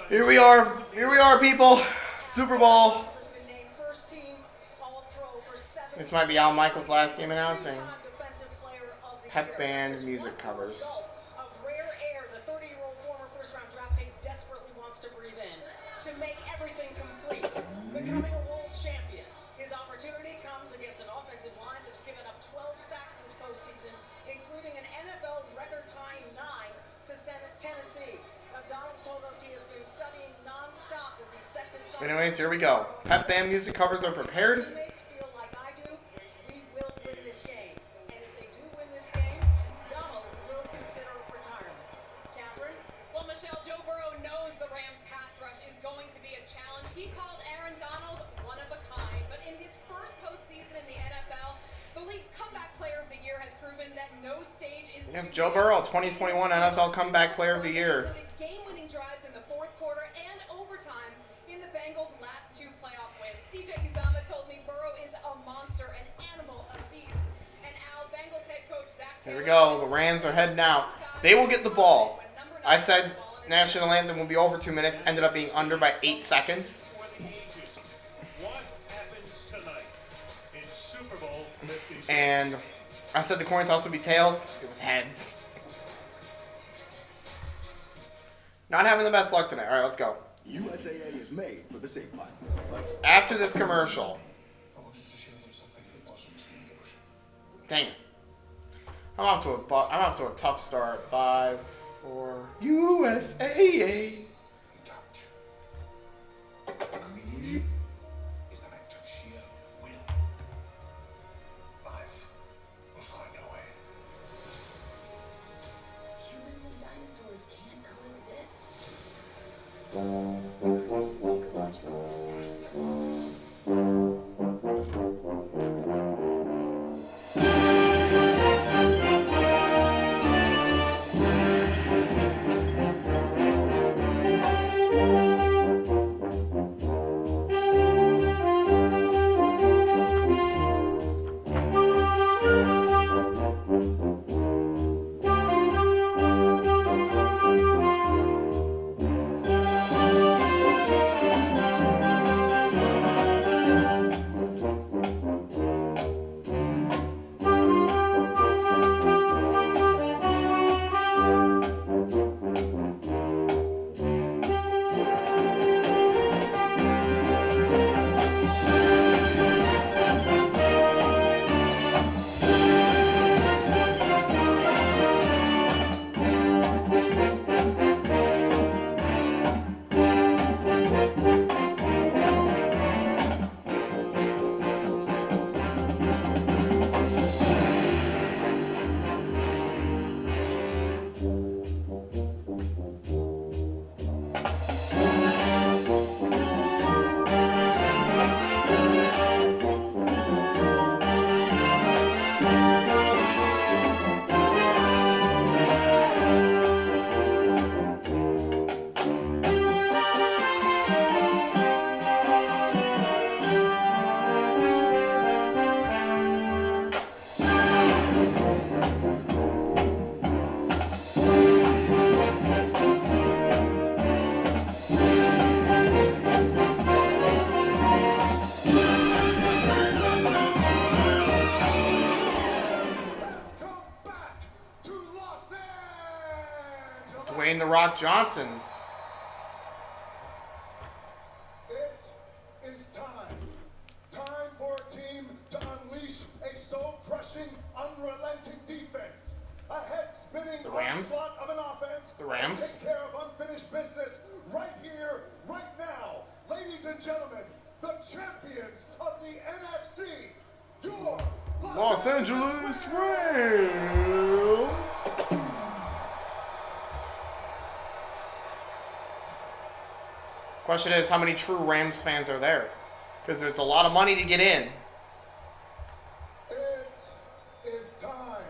Here we are, people. Super Bowl. This might be Al Michaels' last game announcing. Pep band music covers. Of rare air, the 30-year-old former first-round draft pick desperately wants to breathe in to make everything complete, becoming a world champion. His opportunity comes against an offensive line that's given up 12 sacks this postseason, including an NFL record-tying 9 to Tennessee. Donald told us he has been studying non-stop as he sets his sights. Anyways, here we go. Pep band music covers are prepared. Teammates feel like I do. We will win this game, and if they do win this game, Donald will consider retirement. Catherine? Well, Michelle, Joe Burrow knows the Rams' pass rush is going to be a challenge. He called Aaron Donald one of a kind, but in his first postseason in the NFL, the league's comeback player of the year has proven that no stage is too Joe Burrow, 2021 NFL Comeback Player of the Year. Game-winning drives in the fourth quarter and overtime in the Bengals' last 2 playoff wins. CJ Uzama told me Burrow is a monster, an animal, a beast. And Al, Bengals head coach Zach Taylor. Here we go. The Rams are heading out. They will get the ball. I said national anthem will be over 2 minutes. Ended up being under by 8 seconds. And I said the coin toss would be tails. It was heads. Not having the best luck tonight. All right, let's go. USAA is made for the safe pilots. After this commercial. Dang it. I'm off to a tough start. 5, 4. USAA. Greed is an act of sheer will. Life will find a way. Humans and dinosaurs can't coexist. Dwayne "The Rock" Johnson. It is time. Time for a team to unleash a soul-crushing, unrelenting defense. A head-spinning Rams? onslaught of an offense. The Rams? Take care of unfinished business right here, right now. Ladies and gentlemen, the champions of the NFC, your Los Angeles Rams. Question is, how many true Rams fans are there? Because there's a lot of money to get in. It is time.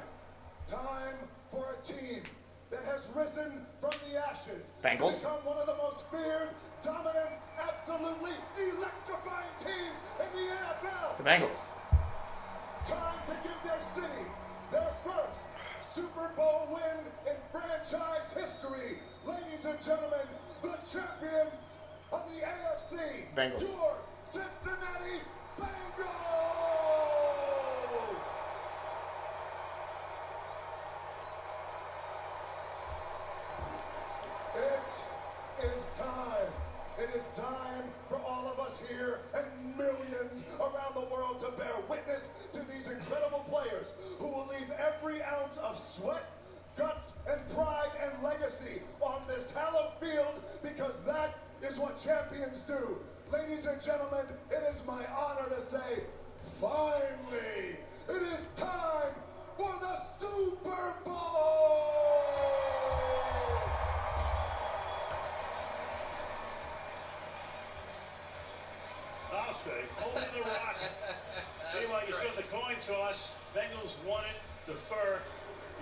Time for a team that has risen from the ashes. Bengals. To become one of the most feared, dominant, absolutely electrifying teams in the NFL. The Bengals. Time to give their city their first Super Bowl win in franchise history. Ladies and gentlemen, the champions of the AFC, Bengals. your Cincinnati Bengals! It is time. It is time for all of us here and millions around the world to bear witness to these incredible players who will leave every ounce of sweat, guts, and pride and legacy on this hallowed field, because that is what champions do. Ladies and gentlemen, it is my honor to say, finally, it is time for the Super Bowl! I'll say, holding the rock. Meanwhile, you saw the coin toss. Bengals won it. The fur.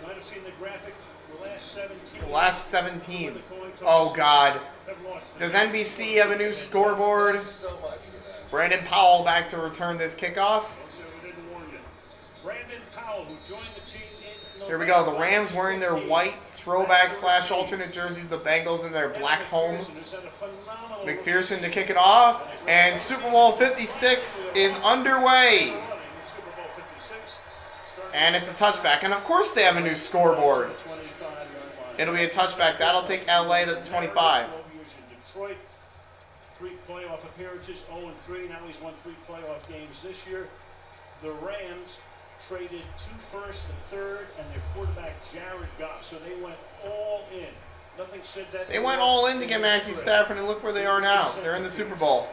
You might have seen the graphic. The last 17. The last 7 teams. Oh, God. Does NBC have a new scoreboard? Thank you so much for that. Brandon Powell back to return this kickoff. So we didn't warn you. Brandon Powell, who joined the team in Here we go. The Rams wearing their white throwback / alternate jerseys. The Bengals in their black home. McPherson to kick it off. And Super Bowl 56 is underway. And it's a touchback. And of course they have a new scoreboard. It'll be a touchback. That'll take LA to the 25. Detroit, 3 playoff appearances, 0-3. Now he's won 3 playoff games this year. The Rams traded 2 firsts and 3rd, and their quarterback Jared Goff. So they went all in. Nothing said that. They went all in to get Matthew Stafford, and look where they are now. They're in the Super Bowl.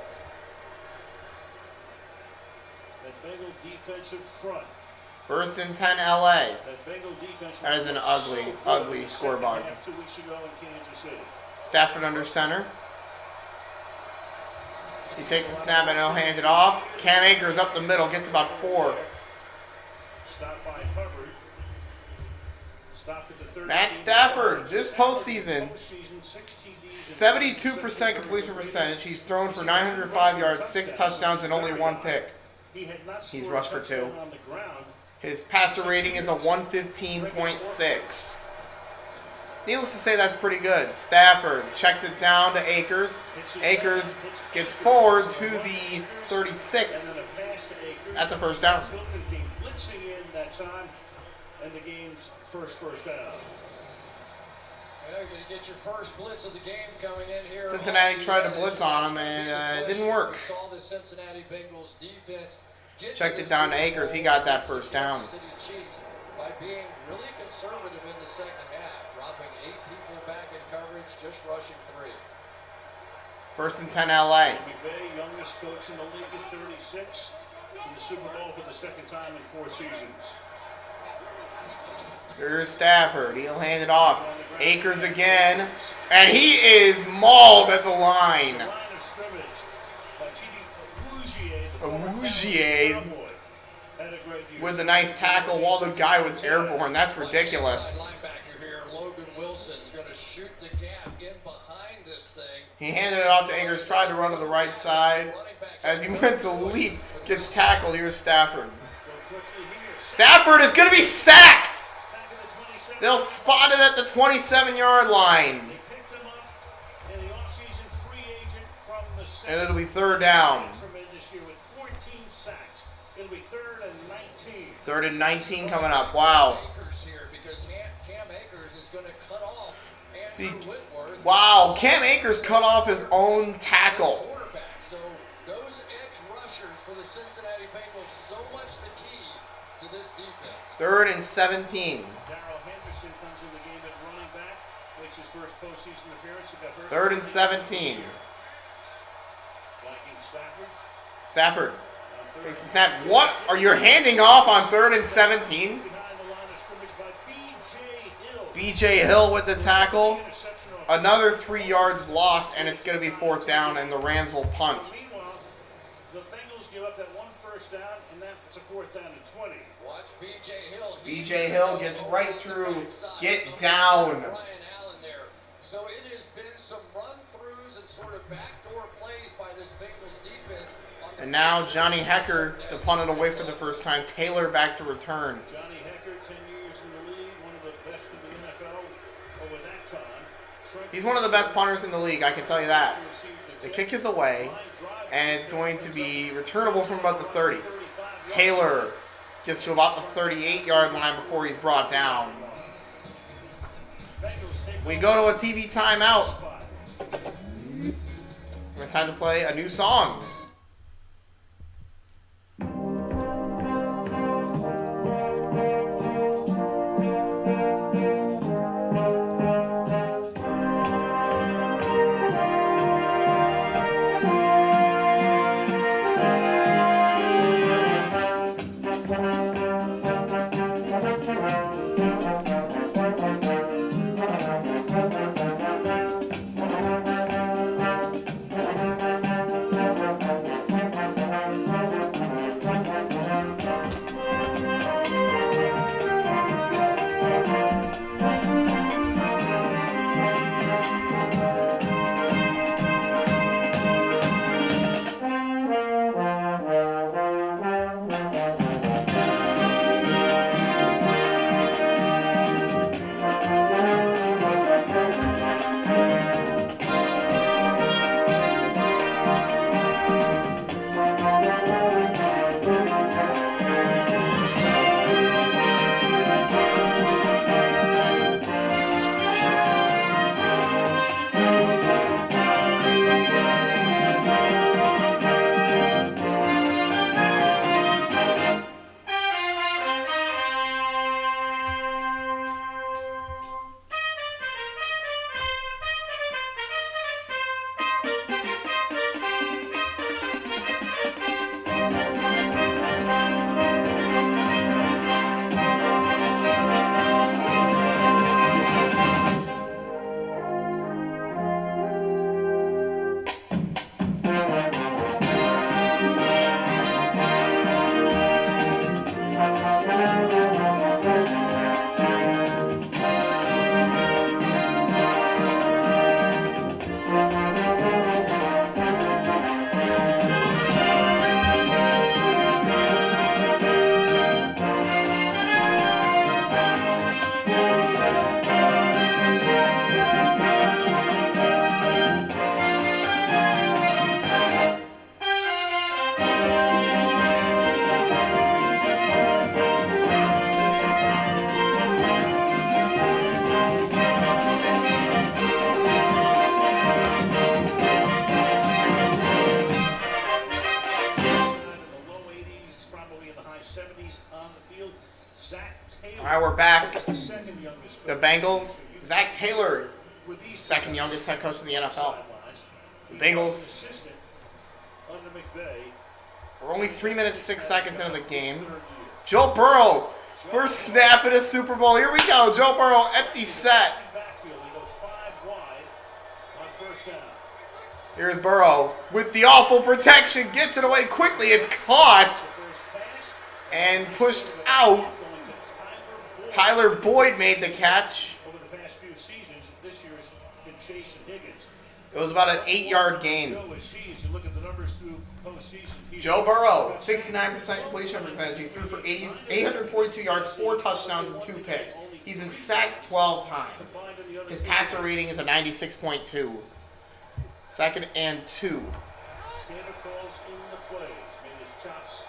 That Bengal defensive front. 1st and 10 LA. That Bengal defense. That is an ugly, ugly scoreboard. 2 weeks ago in Kansas City. Stafford under center. He takes the snap and he'll hand it off. Cam Akers up the middle, gets about 4. Stopped by Hubbard. Stopped at the 30. Matt Stafford, this postseason, 72% completion percentage. He's thrown for 905 yards, 6 touchdowns, and only 1 pick. He's rushed for 2. His passer rating is a 115.6. Needless to say, that's pretty good. Stafford checks it down to Akers. Akers gets forward to the 36. That's a first down. Blitzing in that time, and the game's first down. Well, you're going to get your first blitz of the game coming in here. Cincinnati tried to blitz on him, and it didn't work. We saw the Cincinnati Bengals defense Checked it down to Akers. He got that first down. By being really conservative in the second half, dropping 8 people back in coverage, just rushing 3. 1st and 10 LA. McVay, youngest coach in the league at 36, in the Super Bowl for the 2nd time in 4 seasons. Here's Stafford. He'll hand it off. Akers again. And he is mauled at the line. The line of scrimmage by Awuzie with a nice tackle while the guy was airborne. That's ridiculous. Linebacker here, Logan Wilson's going to shoot the gap in behind this thing. He handed it off to Akers, tried to run to the right side. As he went to leap, gets tackled. Here's Stafford. Stafford is going to be sacked. They'll spot it at the 27-yard line. And it'll be 3rd down. 3rd and 19 coming up. Wow. See, wow, Cam Akers cut off his own tackle. So those edge rushers for the Cincinnati Bengals, so much the key to this defense. 3rd and 17. 3rd and 17. Stafford takes a snap. What are you handing off on 3rd and 17? B.J. Hill with the tackle. Another 3 yards lost, and it's going to be 4th down, and the Rams will punt. Meanwhile, the Bengals give up that 1 first down, and that's a 4th down and 20. Watch B.J. Hill. B.J. Hill gets right through. Get down. So it has been some run-throughs and sort of backdoor plays by this Bengals defense. And now Johnny Hecker to punt it away for the first time. Taylor back to return. Johnny Hecker, 10 years in the league, one of the best in the NFL over that time. Trent He's one of the best punters in the league, I can tell you that. The kick is away, and it's going to be returnable from about the 30. Taylor gets to about the 38-yard line before he's brought down. We go to a TV timeout. It's time to play a new song. All right, we're back. The Bengals. Zach Taylor, second youngest head coach in the NFL. The Bengals. We're only 3 minutes, 6 seconds into the game. Joe Burrow, first snap in a Super Bowl. Here we go. Joe Burrow, empty set. Here's Burrow with the awful protection. Gets it away quickly. It's caught and pushed out. Tyler Boyd made the catch. It was about an 8-yard gain. Joe Burrow, 69% completion percentage. He threw for 842 yards, 4 touchdowns, and 2 picks. He's been sacked 12 times. His passer rating is a 96.2. 2nd and 2. Taylor calls in the plays, made his chops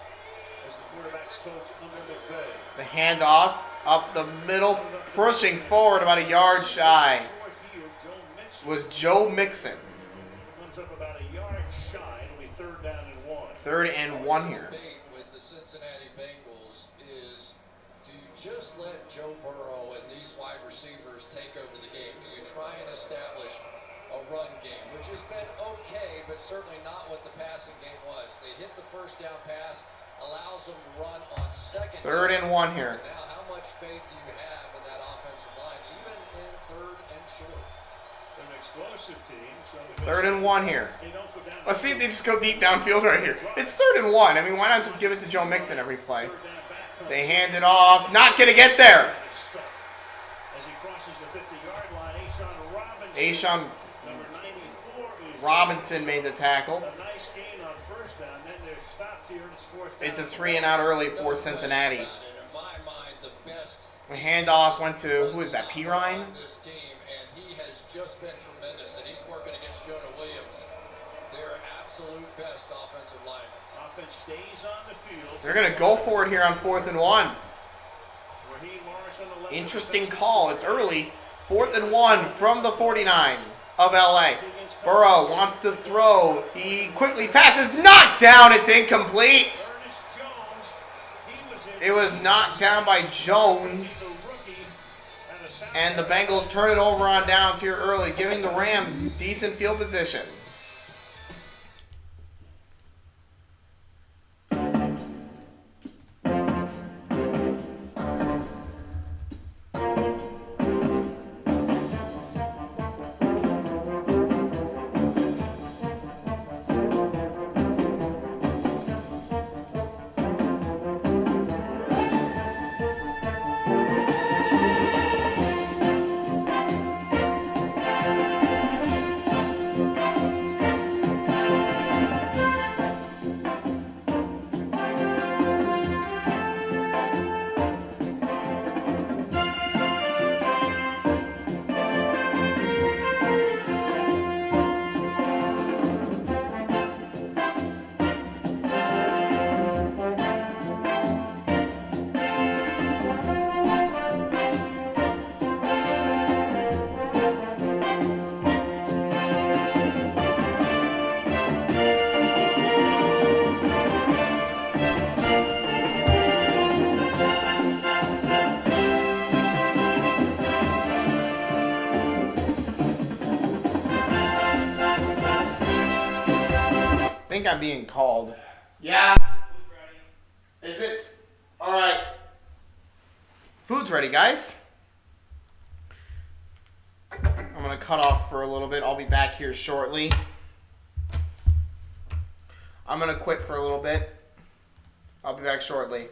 as the quarterback's coach under McVay. The handoff up the middle, pushing forward about a yard shy, was Joe Mixon. Comes up about a yard shy. It'll be 3rd down and 1. 3rd and 1 here. The debate with the Cincinnati Bengals is, do you just let Joe Burrow and these wide receivers take over the game? Do you try and establish a run game, which has been okay, but certainly not what the passing game was? They hit the first down pass, allows them to run on 2nd. 3rd and 1 here. Now, how much faith do you have in that offensive line, even in 3rd and short? They're an explosive team. So 3rd and 1 here. Let's see if they just go deep downfield right here. It's 3rd and 1. I mean, why not just give it to Joe Mixon every play? They hand it off. Not going to get there. As he crosses the 50-yard line, Ashawn Robinson made the tackle. A nice gain on 1st down. Then they're stopped here, and it's 4th down. It's a 3 and out early for Cincinnati. In my mind, the best The handoff went to, who is that, Pirine? this team, and he has just been tremendous, and he's working against Jonah Williams, their absolute best offensive lineman. Offense stays on the field. They're going to go for it here on 4th and 1. Raheem Morris on the left. Interesting call. It's early. 4th and 1 from the 49 of LA. Burrow wants to throw. He quickly passes. Knocked down. It's incomplete. Ernest Jones, he was in It was knocked down by Jones. the rookie and a sound And the Bengals turn it over on downs here early, giving the Rams decent field position. I think I'm being called. Yeah. Is it? All right. Food's ready, guys. I'm going to cut off for a little bit. I'll be back here shortly. I'm going to quit for a little bit. I'll be back shortly.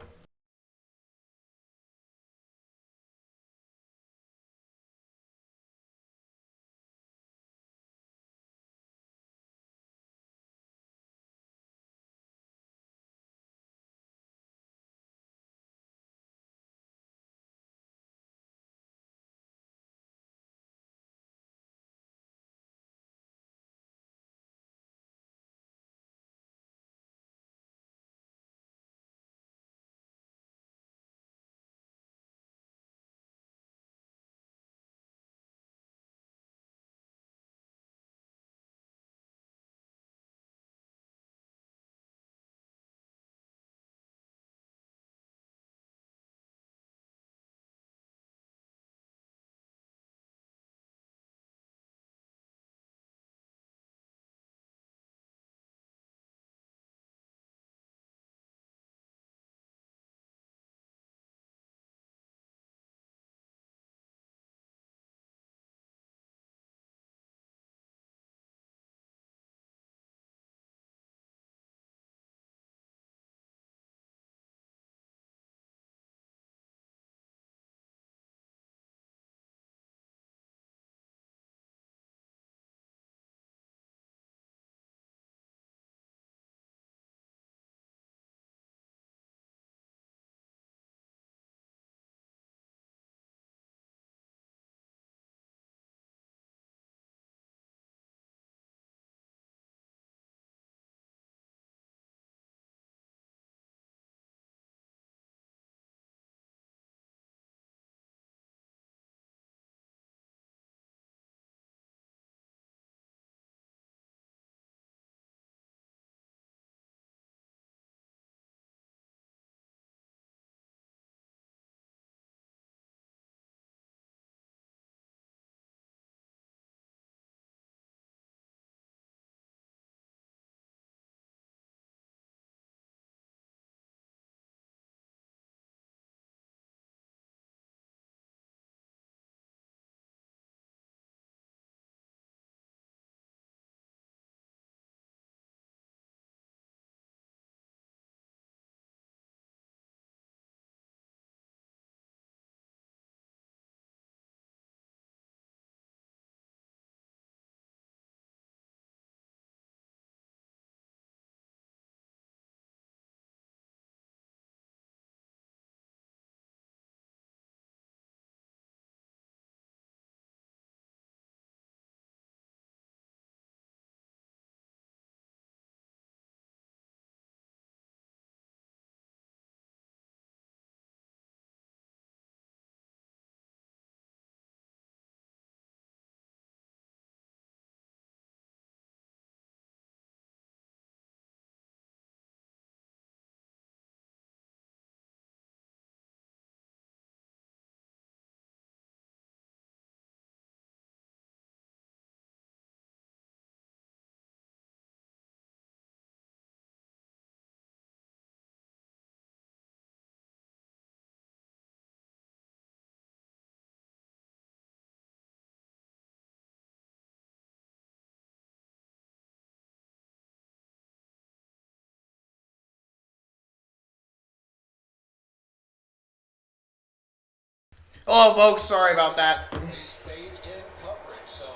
Oh, folks, sorry about that. They stayed in coverage, so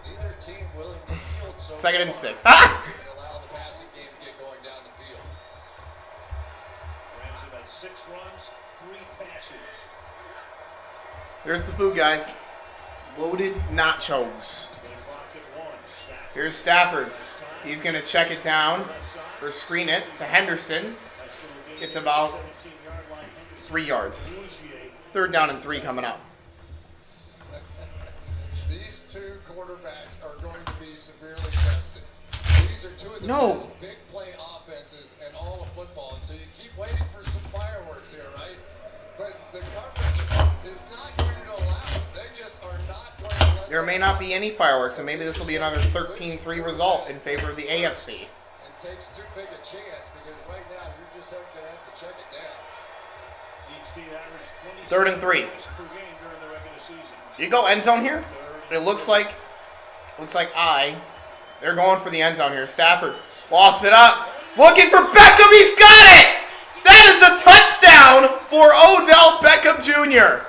neither team willing to yield so 2nd and far 6. Ha! and allow the passing game to get going down the field. Rams have had 6 runs, 3 passes. Here's the food, guys. Loaded nachos. They blocked at 1. Stafford. Here's Stafford. He's going to check it down or screen it to Henderson. Gets about 3 yards. 3rd down and 3 coming up. These two quarterbacks are going to be severely tested. These are two of the best big play offenses in all of football, and so you keep waiting for some fireworks here, right? But the coverage is not going to allow it. They just are not going to let There may not be any fireworks, and maybe this will be another 13-3 result in favor of the AFC. It takes too big a chance because right now you're just going to have to check it down. Each team averaged 3rd and 3. points per game during the regular season. You go end zone here. It looks like they're going for the end zone here. Stafford lofts it up, looking for Beckham. He's got it. That is a touchdown for Odell Beckham Jr.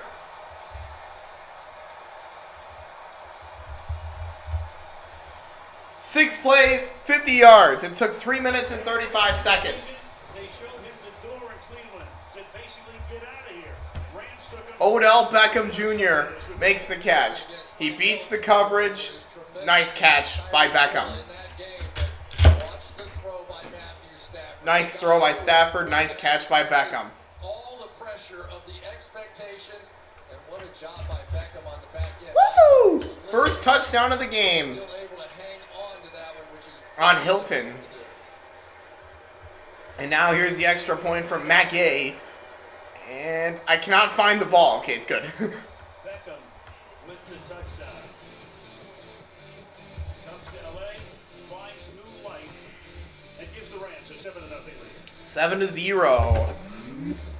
Six plays, 50 yards. It took 3 minutes and 35 seconds. They showed him the door in Cleveland. Said basically, get out of here. Rams took him. Odell Beckham Jr. makes the catch. He beats the coverage. Nice catch by Beckham. Nice throw by Stafford. Nice catch by Beckham. All the pressure of the expectations, and what a job by Beckham on the back end. Woo! First touchdown of the game Still able to hang on to that one, which is on Hilton. And now here's the extra point from Matt Gay. And I cannot find the ball. Okay, it's good. Beckham with the touchdown. Comes to LA, finds new life, and gives the Rams a 7-0 lead. 7-0.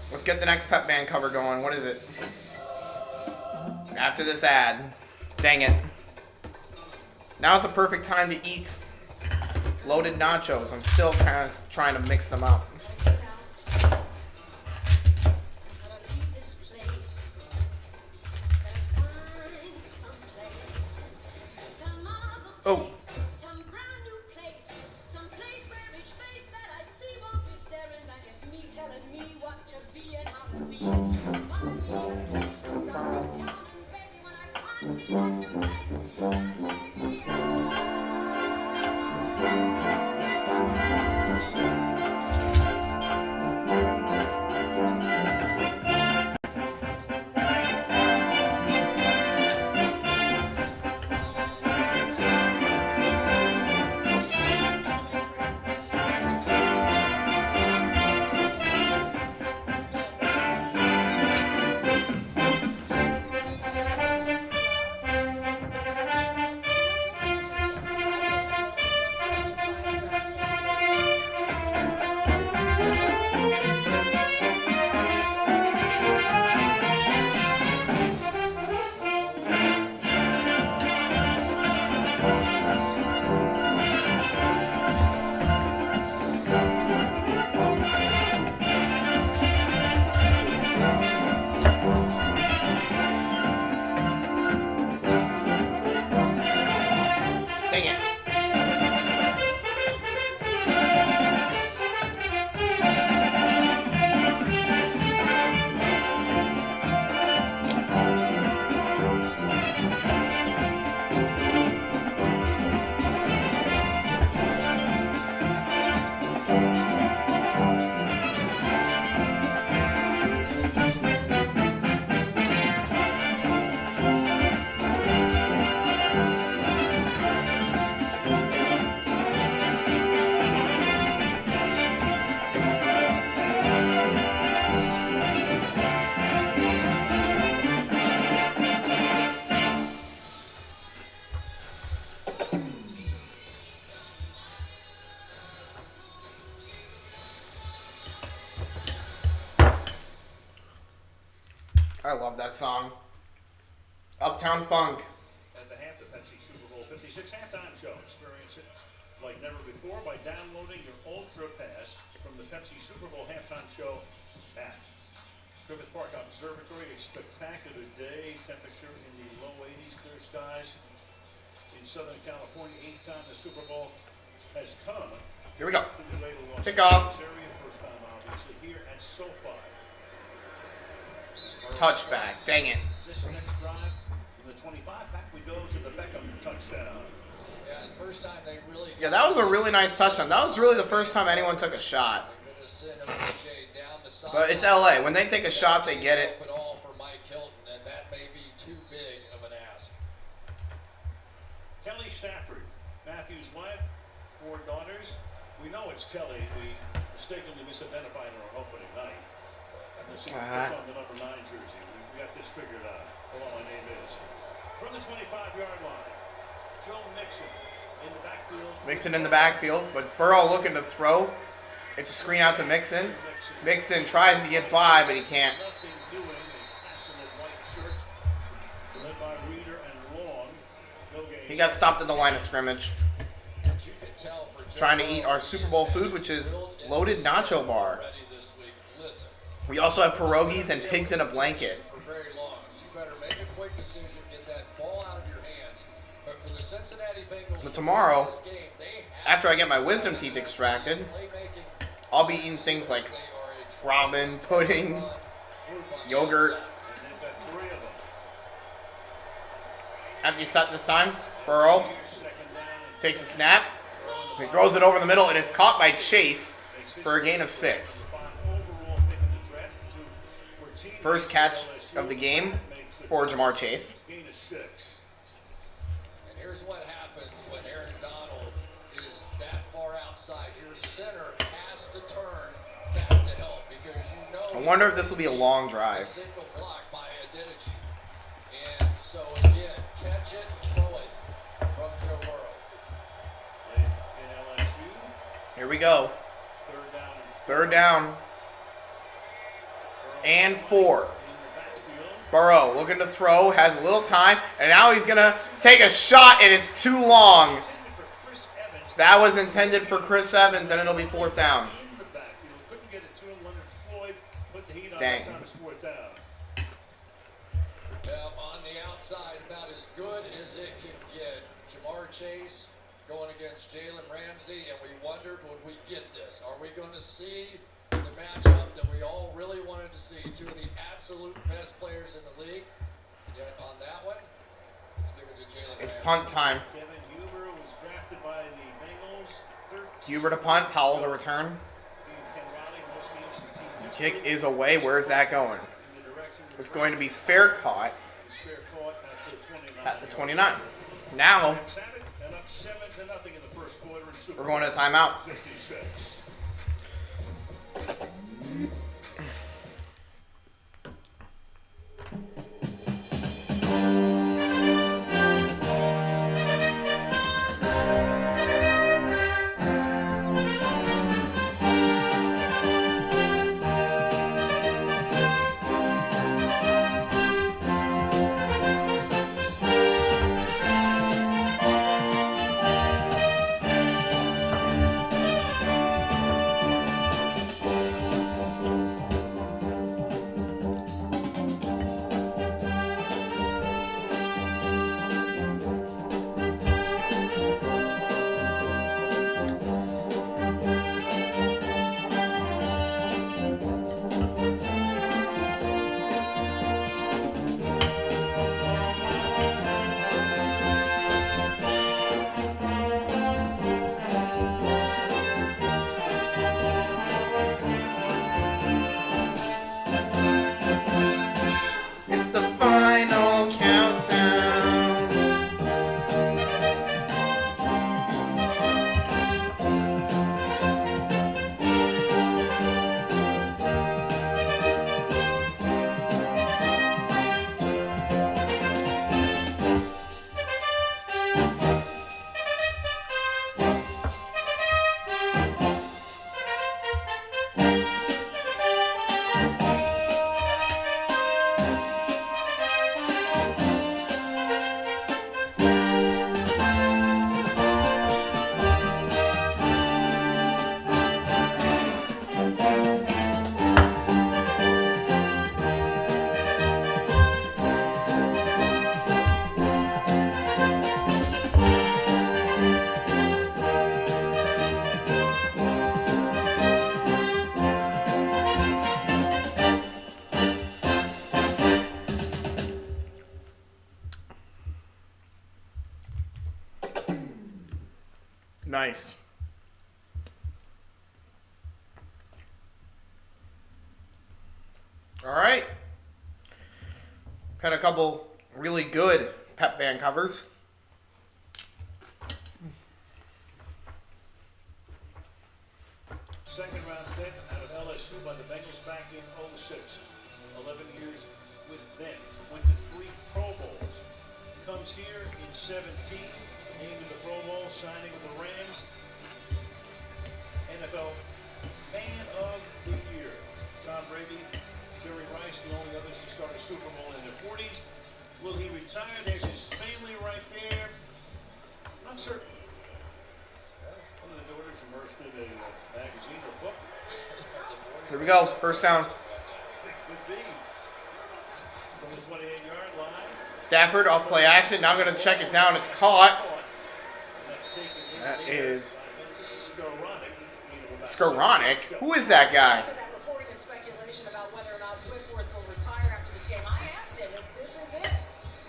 Let's get the next Pep Band cover going. What is it? After this ad. Dang it. Now's the perfect time to eat loaded nachos. I'm still kind of trying to mix them up. Oh. Some brand new place, some place where each face that I see won't be staring back at me, telling me what to be and how to be it. Find me a place in some new town, and baby, when I find me a new place, Dang it. I love that song. Uptown Funk. At the half, the Pepsi Super Bowl 56 halftime show. Experience it like never before by downloading your Ultra Pass from the Pepsi Super Bowl halftime show app. Griffith Park Observatory, a spectacular day. Temperature in the low 80s, clear skies in Southern California. 8th time the Super Bowl has come. Here we go. To the greater Los Kickoff. Angeles area. First time, obviously, here at SoFi. Touchback. Dang it. This next drive, from the 25, back we go to the Beckham touchdown. Yeah, and first time they really. Yeah, that was a really nice touchdown. That was really the first time anyone took a shot. They're gonna send OBJ down the sideline. But it's LA. When they take a shot, they get it. Open all for Mike Hilton, and that may be too big of an ask. Kelly Stafford, Matthew's wife, 4 daughters. We know it's Kelly. We mistakenly misidentified her on opening night. And the she puts on the number 9 jersey. We got this figured out. What my name is. From the 25-yard line, Joe Mixon in the backfield. Mixon in the backfield, but Burrow looking to throw. It's a screen out to Mixon. Mixon tries to get by, but he can't. Nothing doing. A passing in white shirts. Led by Reader and Long. No gain. He got stopped at the line of scrimmage. But you can tell for Joe Trying to eat Burrow, our Super Bowl food, which is loaded nacho bar. ready this week. Listen, We also have pierogies and pigs in a blanket. for very long. You better make a quick decision, get that ball out of your hands. But for the Cincinnati Bengals, But tomorrow, this game, they have after I get my wisdom teeth extracted, playmaking. I'll be eating things like ramen, pudding, yogurt. And they've got 3 of them. Empty set this time. Burrow Second down and takes a snap. He throws it over the middle. It is caught by Chase for a gain of 6. overall pick in the draft to where team First catch of the game for Jamar Chase. gain of 6. And here's what happens when Aaron Donald is that far outside. Your center has to turn back to help because you know I wonder if this will be a long a drive. single block by Adeniji. And so again, catch it, throw it from Joe Burrow. In LSU, Here we go. 3rd down and Third down and 4. in the backfield. Burrow looking to throw, has a little time, and now he's going to take a shot, and it's too long. Intended for Chris Evans That was intended for Chris Evans, and it'll be 4th down. in the backfield. Couldn't get it to him. Leonard Floyd put the heat on Dang. that time. It's 4th down. Yeah, on the outside, about as good as it can get. Jamar Chase going against Jalen Ramsey, and we wondered, would we get this? Are we going to see the matchup that we all really wanted to see? 2 of the absolute best players in the league. And yet on that one, let's give it to Jalen It's Ramsey. punt time. Kevin Huber was drafted by the Bengals. 13. Huber to punt, Powell to return. Ken Riley, most games in team Kick history. is away. Where's that going? In the direction of It's going to be fair caught the spare caught at the 29. Now, Rams have it, and up 7-0 in the first quarter. And Super we're going to Bowl timeout. 56. nice. All right. Had a couple really good pep band covers. Second round pick out of LSU by the Bengals back in 06. 11 years with them. Went to 3 Pro Bowls. Comes here in 17. Named in the Pro Bowl. Signing with the Rams. NFL Man of the Year. Tom Brady, Jerry Rice, the only others to start a Super Bowl in their 40s. Will he retire? There's his family right there. Not certain. One of the daughters immersed in a magazine or book. Here we go. First down. It could be. From the 28-yard line. Stafford off play action. Now going to check it down. It's caught. And that's taken in That later is by Skoranek. Skoranek. Who is that guy? To that reporting and speculation about whether or not Whitworth will retire after this game, I asked him if this is it,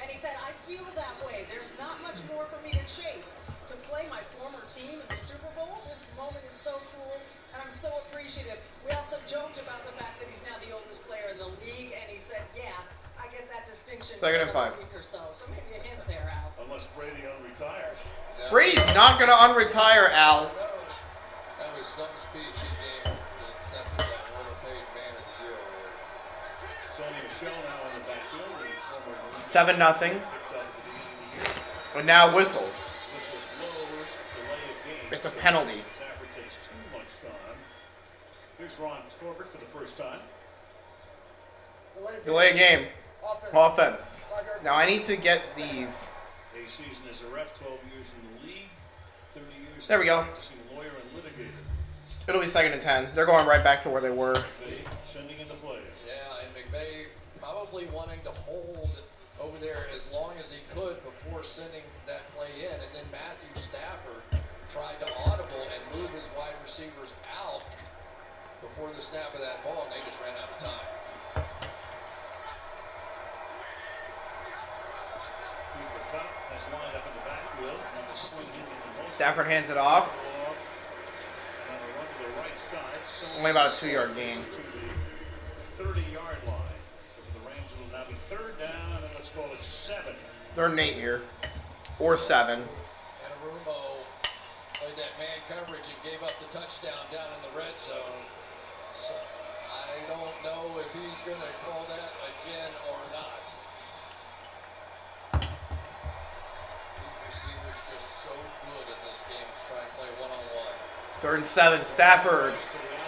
and he said, "I feel that way. There's not much more for me to chase. To play my former team in the Super Bowl, this moment is so cool, and I'm so appreciative." We also joked about the fact that he's now the oldest player in the league, and he said, "Yeah, I get that distinction Second and in a 5. week or so." So maybe a hint there, Al. Unless Brady unretires. Brady's not going to unretire, Al. No, that was some speech he gave that accepted that overpaid Man of the Year award. Sonny Michel now on the backfield. The former 7-0. picked up at the beginning of the year. And now whistles. Whistle blows, delay of game. It's a penalty. Stafford takes too much time. Here's Ron Torbert for the first time. Delay game. Offense. Now I need to get these. A season as a ref, 12 years in the league, 30 years There we go. as a practicing lawyer and litigator. It'll be 2nd and 10. They're going right back to where they were. They sending in the players. Yeah, and McVay probably wanting to hold over there as long as he could before sending that play in. And then Matthew Stafford tried to audible and move his wide receivers out before the snap of that ball, and they just ran out of time. Cooper Kupp has lined up in the backfield. And the swing in the Stafford hands it off. And on a run to the right side, so Only about a 2-yard gain. to the 30-yard line. So for the Rams, it'll now be 3rd down, and let's call it 7. They're in 8 here. Or 7. And Arumo played that man coverage and gave up the touchdown down in the red zone. So I don't know if he's going to call that again or not. These receivers just so good in this game to try and play one-on-one. 3rd and 7. Stafford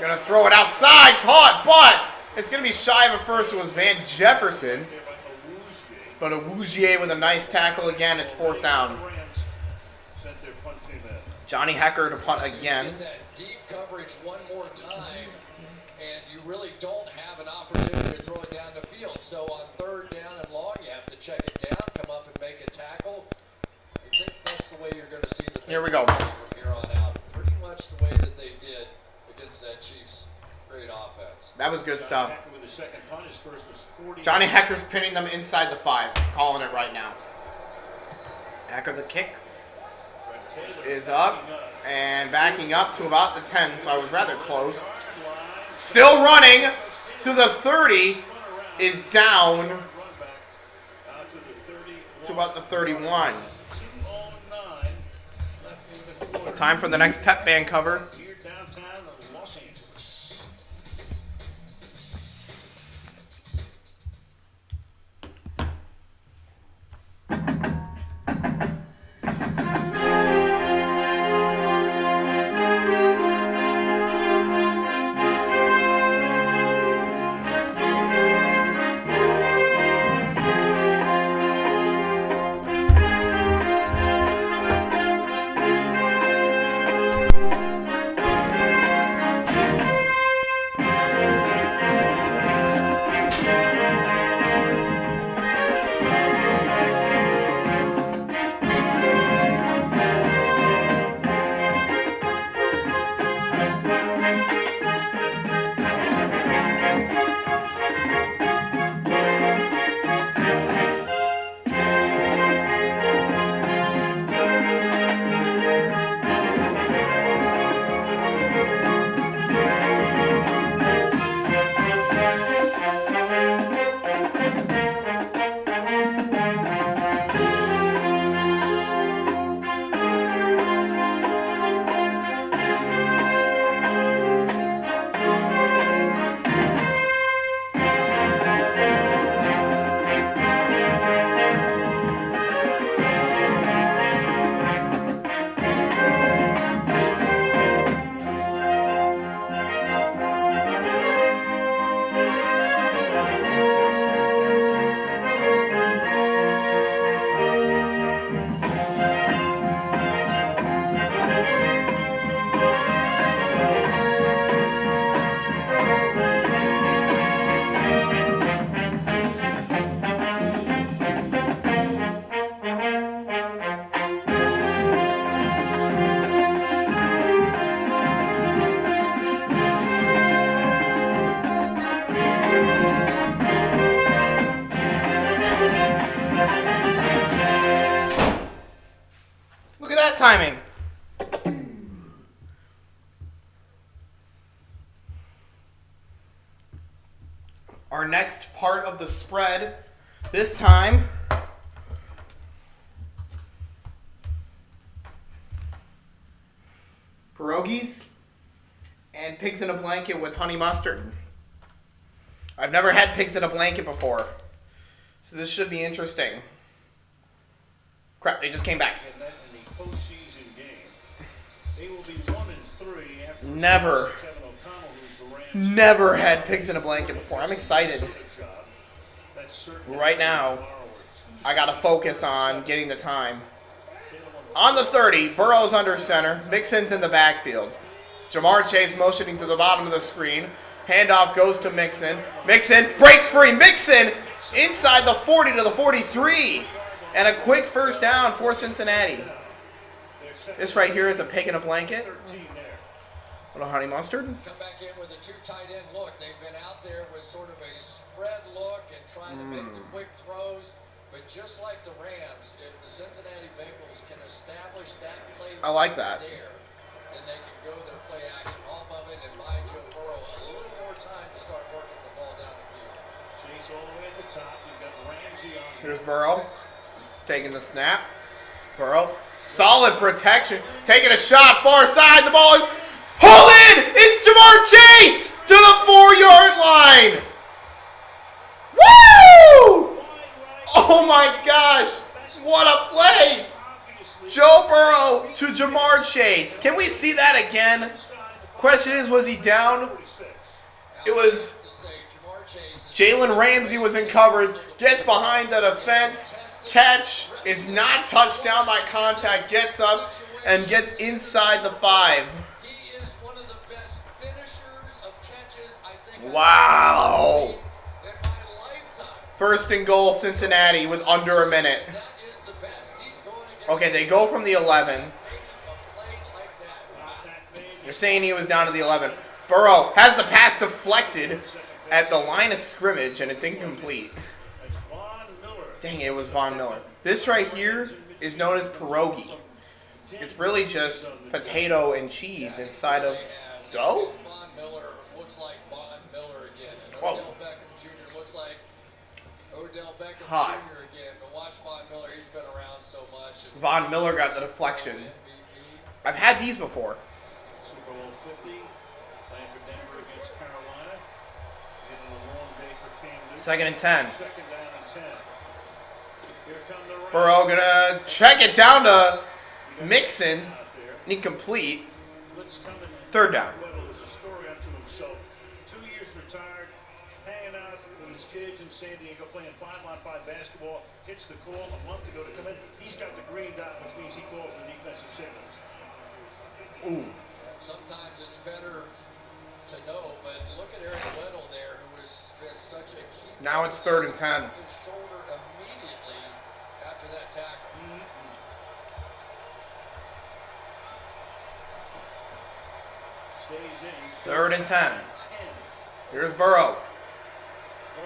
going to throw it outside. Caught, but it's going to be shy of a first. It was Van Jefferson. But Awuzie with a nice tackle again. It's 4th down. The Rams sent their punt team in. Johnny Hecker to punt again. Get that deep coverage one more time, and you really don't have an opportunity to throw it down the field. So on 3rd down and long, you have to check it down, come up and make a tackle. I think that's the way you're going to see the Here we go. from here on out. Pretty much the way that they did against that Chiefs' great offense. That was good stuff. Hecker with the second punt. His first was 40. Johnny Hecker's pinning them inside the 5. Calling it right now. Hecker the kick Trent Taylor is up. backing up. And backing up to about the 10. So I was rather close. Still running to the 30. Is down Run back out to the 30. to about the 31. 2:09 left in the quarter. Time for the next pep band cover. Here downtown of Los Angeles. our next part of the spread. This time, pierogies and pigs in a blanket with honey mustard. I've never had pigs in a blanket before, so this should be interesting. Crap, they just came back. And that in the postseason game, they will be 1-3 after Never. Kevin O'Connell, who's the Rams. Never had pigs in a blanket before. I'm excited. Right now, I got to focus on getting the time. On the 30, Burrow's under center. Mixon's in the backfield. Jamar Chase motioning to the bottom of the screen. Handoff goes to Mixon. Mixon breaks free. Mixon inside the 40 to the 43. And a quick first down for Cincinnati. This right here is a pig in a blanket. A little honey mustard. Come back in with a two tight end look. They've been out there with sort of a spread look and trying to make the quick throws. But just like the Rams, if the Cincinnati Bengals can establish that play I like that. there, then they can go their play action off of it and buy Joe Burrow a little more time to start working the ball down the field. Chase all the way at the top. You've got Ramsey on. Here's Burrow. Taking the snap. Burrow. Solid protection. Taking a shot far side. The ball is hauled in. It's Jamar Chase to the 4-yard line. Woo! Oh my gosh. What a play. Joe Burrow to Jamar Chase. Can we see that again? Question is, was he down? It was Jalen Ramsey was in coverage. Gets behind the defense. Catch is not touched down by contact. Gets up and gets inside the 5. He is one of the best finishers of catches I think Wow. in my lifetime. First and goal, Cincinnati with under a minute. That is the best. He's going against Okay, they go from the 11. a play like that. You're saying he was down to the 11. Burrow has the pass deflected at the line of scrimmage, and it's incomplete. That's Von Miller. Dang, it was Von Miller. This right here is known as pierogi. It's really just potato and cheese inside of dough? Von Miller looks like Von Miller again. And Whoa. Odell Beckham Jr. looks like Odell Beckham Hot. Jr. again. But watch Von Miller. He's been around so much. And Von Miller got the deflection. MVP. I've had these before. Super Bowl 50. Playing for Denver against Carolina. Getting a long day for Cam Newton. 2nd and 10. Second down and 10. Here come the Rams. Burrow gonna check it down to Mixon. Out there. Incomplete. Blitz coming. 3rd down. Weddle is a story unto himself. 2 years retired, hanging out with his kids in San Diego, playing 5-on-5 basketball. Hits the call a month ago to come in. He's got the green dot, which means he calls the defensive signals. Ooh. Sometimes it's better to know, but look at Eric Weddle there, who has been such a key. Now it's 3rd and 10. His shoulder immediately after that tackle. Stays in. 3rd and 10. 10. Here's Burrow.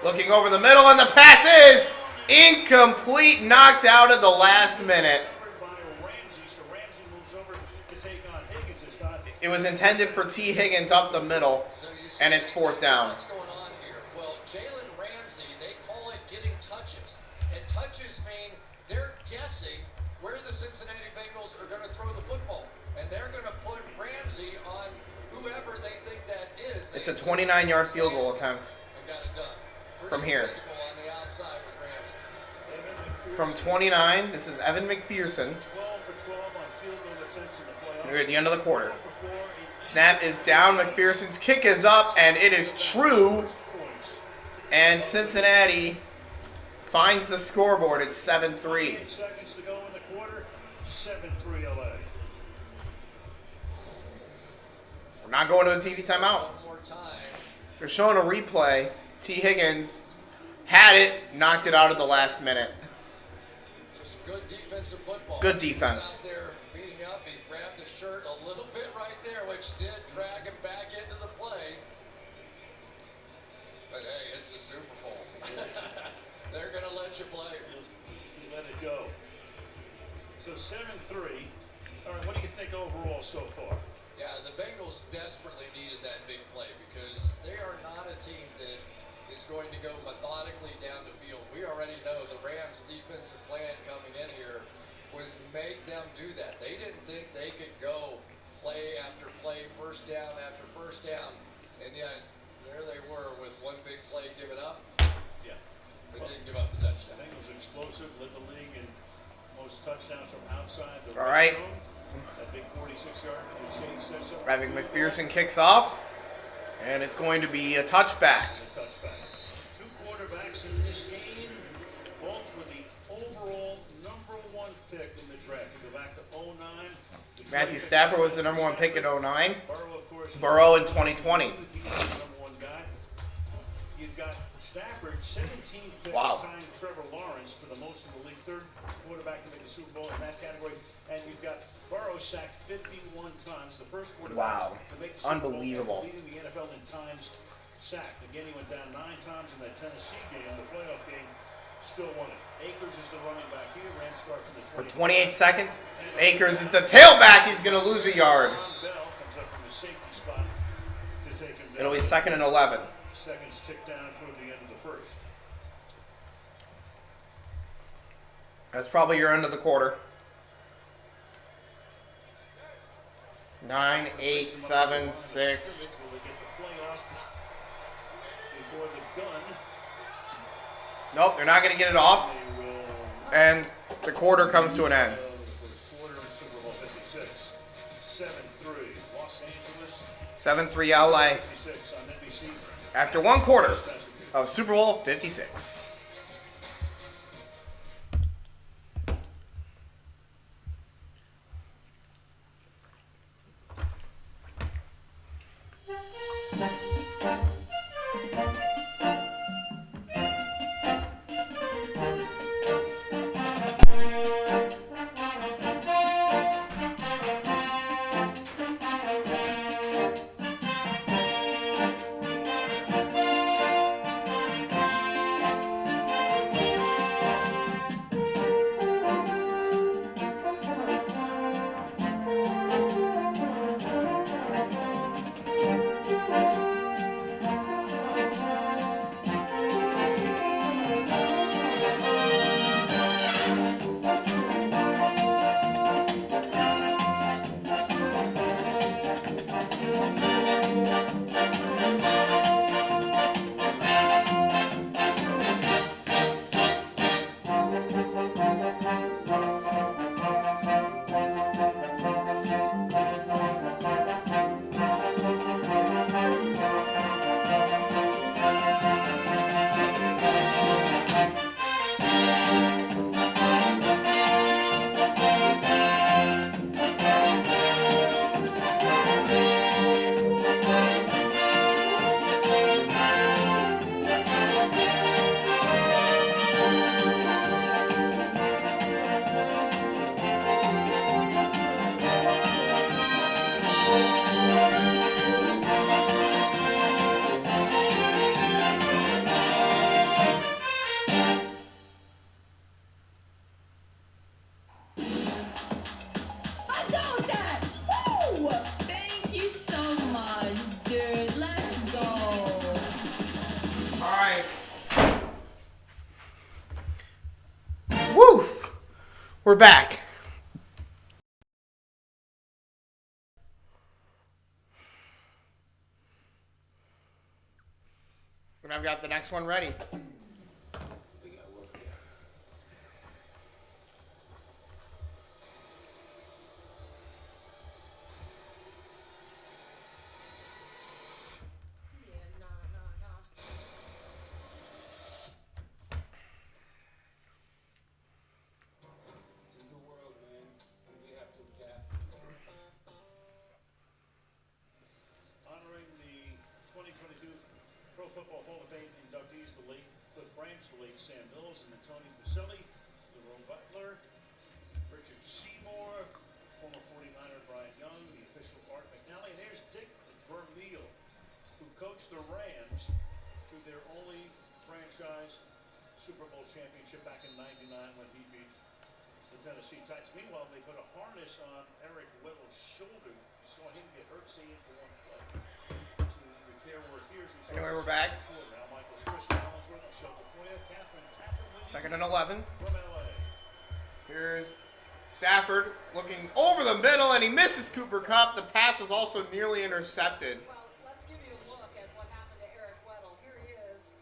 Looking over the middle, and the pass is incomplete. Knocked out at the last minute. By Ramsey, so Ramsey moves over to take on Higgins this time. It was intended for T. Higgins up the middle, So you see and it's 4th down. what's going on here? Well, Jalen Ramsey, they call it getting touches. And touches mean they're guessing where the Cincinnati Bengals are going to throw the football. And they're going to put Ramsey on whoever they think that is. It's a 29-yard field goal attempt And got it done. Pretty from here. physical on the outside with Ramsey. Evan McPherson, From 29, this is Evan McPherson. 12 for 12 on field goal attempts in the playoffs. We're at the end of the quarter. 4 for 4, 8 Snap is down. McPherson's kick is up, and it is true. points. And Cincinnati finds the scoreboard at 7-3. 8 seconds to go in the quarter. 7-3 LA. We're not going to a TV timeout. One more time. They're showing a replay. T. Higgins had it, knocked it out at the last minute. Just good defensive football. Good He was defense. out there beating up. He grabbed the shirt a little bit right there, which did drag him back into the play. But hey, it's a Super Bowl. They're going to let you play. You let it go. So 7-3. All right, what do you think overall so far? Yeah, the Bengals desperately needed that big play because they are not a team that is going to go methodically down the field. We already know the Rams' defensive plan coming in here was make them do that. They didn't think they could go play after play, first down after first down, and yet there they were with one big play given up. Yeah. They didn't give up the touchdown. I think it was explosive, led the league in most touchdowns from outside the All right. red zone. That big 46-yard. Evan McPherson kicks off, and it's going to be a touchback. A touchback. Two quarterbacks in this game, both with the overall #1 pick in the draft. You go back to 2009. Matthew Stafford was the #1 pick in 2009. Burrow, of course. Burrow in 2020. He was the #1 guy. You've got Stafford, 17 picks, Wow. tying Trevor Lawrence for the most in the league, third quarterback to make the Super Bowl in that category. And you've got Burrow sacked 51 times, the first quarterback Wow. to make the Super Unbelievable. Bowl, leading the NFL in times sacked. Again, he went down 9 times in that Tennessee game, the playoff game, still won it. Akers is the running back here, Rams start from the 20. For 28 seconds, Akers is the tailback. He's going to lose a yard. Ron Bell comes up from the safety spot to take him down. It'll be 2nd and 11. Seconds tick down toward the end of the first. That's probably your end of the quarter. 9, 8, 7, 6. Will they get the playoff before the gun? Nope, they're not going to get it off. They will. And the quarter comes to an end. First quarter in Super Bowl 56. 7-3. Los Angeles. 7-3 LA 56 on NBC. after 1 quarter of Super Bowl 56. Thank you so much, dude. Let's go. Alright. Woof! We're back. And I've got the next one ready. Honoring the 2022 Pro Football Hall of Fame inductees, the late Cliff Branch, the late Sam Mills, and the Tony Baselli, Jerome Butler, Richard Seymour, former 49er Brian Young, the official Art McNally, and there's Dick Vermeil, who coached the Rams to their only franchise Super Bowl championship back in '99 when he beat the Tennessee Titans. Meanwhile, they put a harness on Eric Weddle's shoulder. You saw him get hurt, stay in for one play. So the repair work here. Anyway, we're back. Now Michael's Christian Second and 11. from LA. Here's Stafford looking over the middle, and he misses Cooper Kupp. The pass was also nearly intercepted. Well, let's give you a look at what happened to Eric Weddle. Here he is.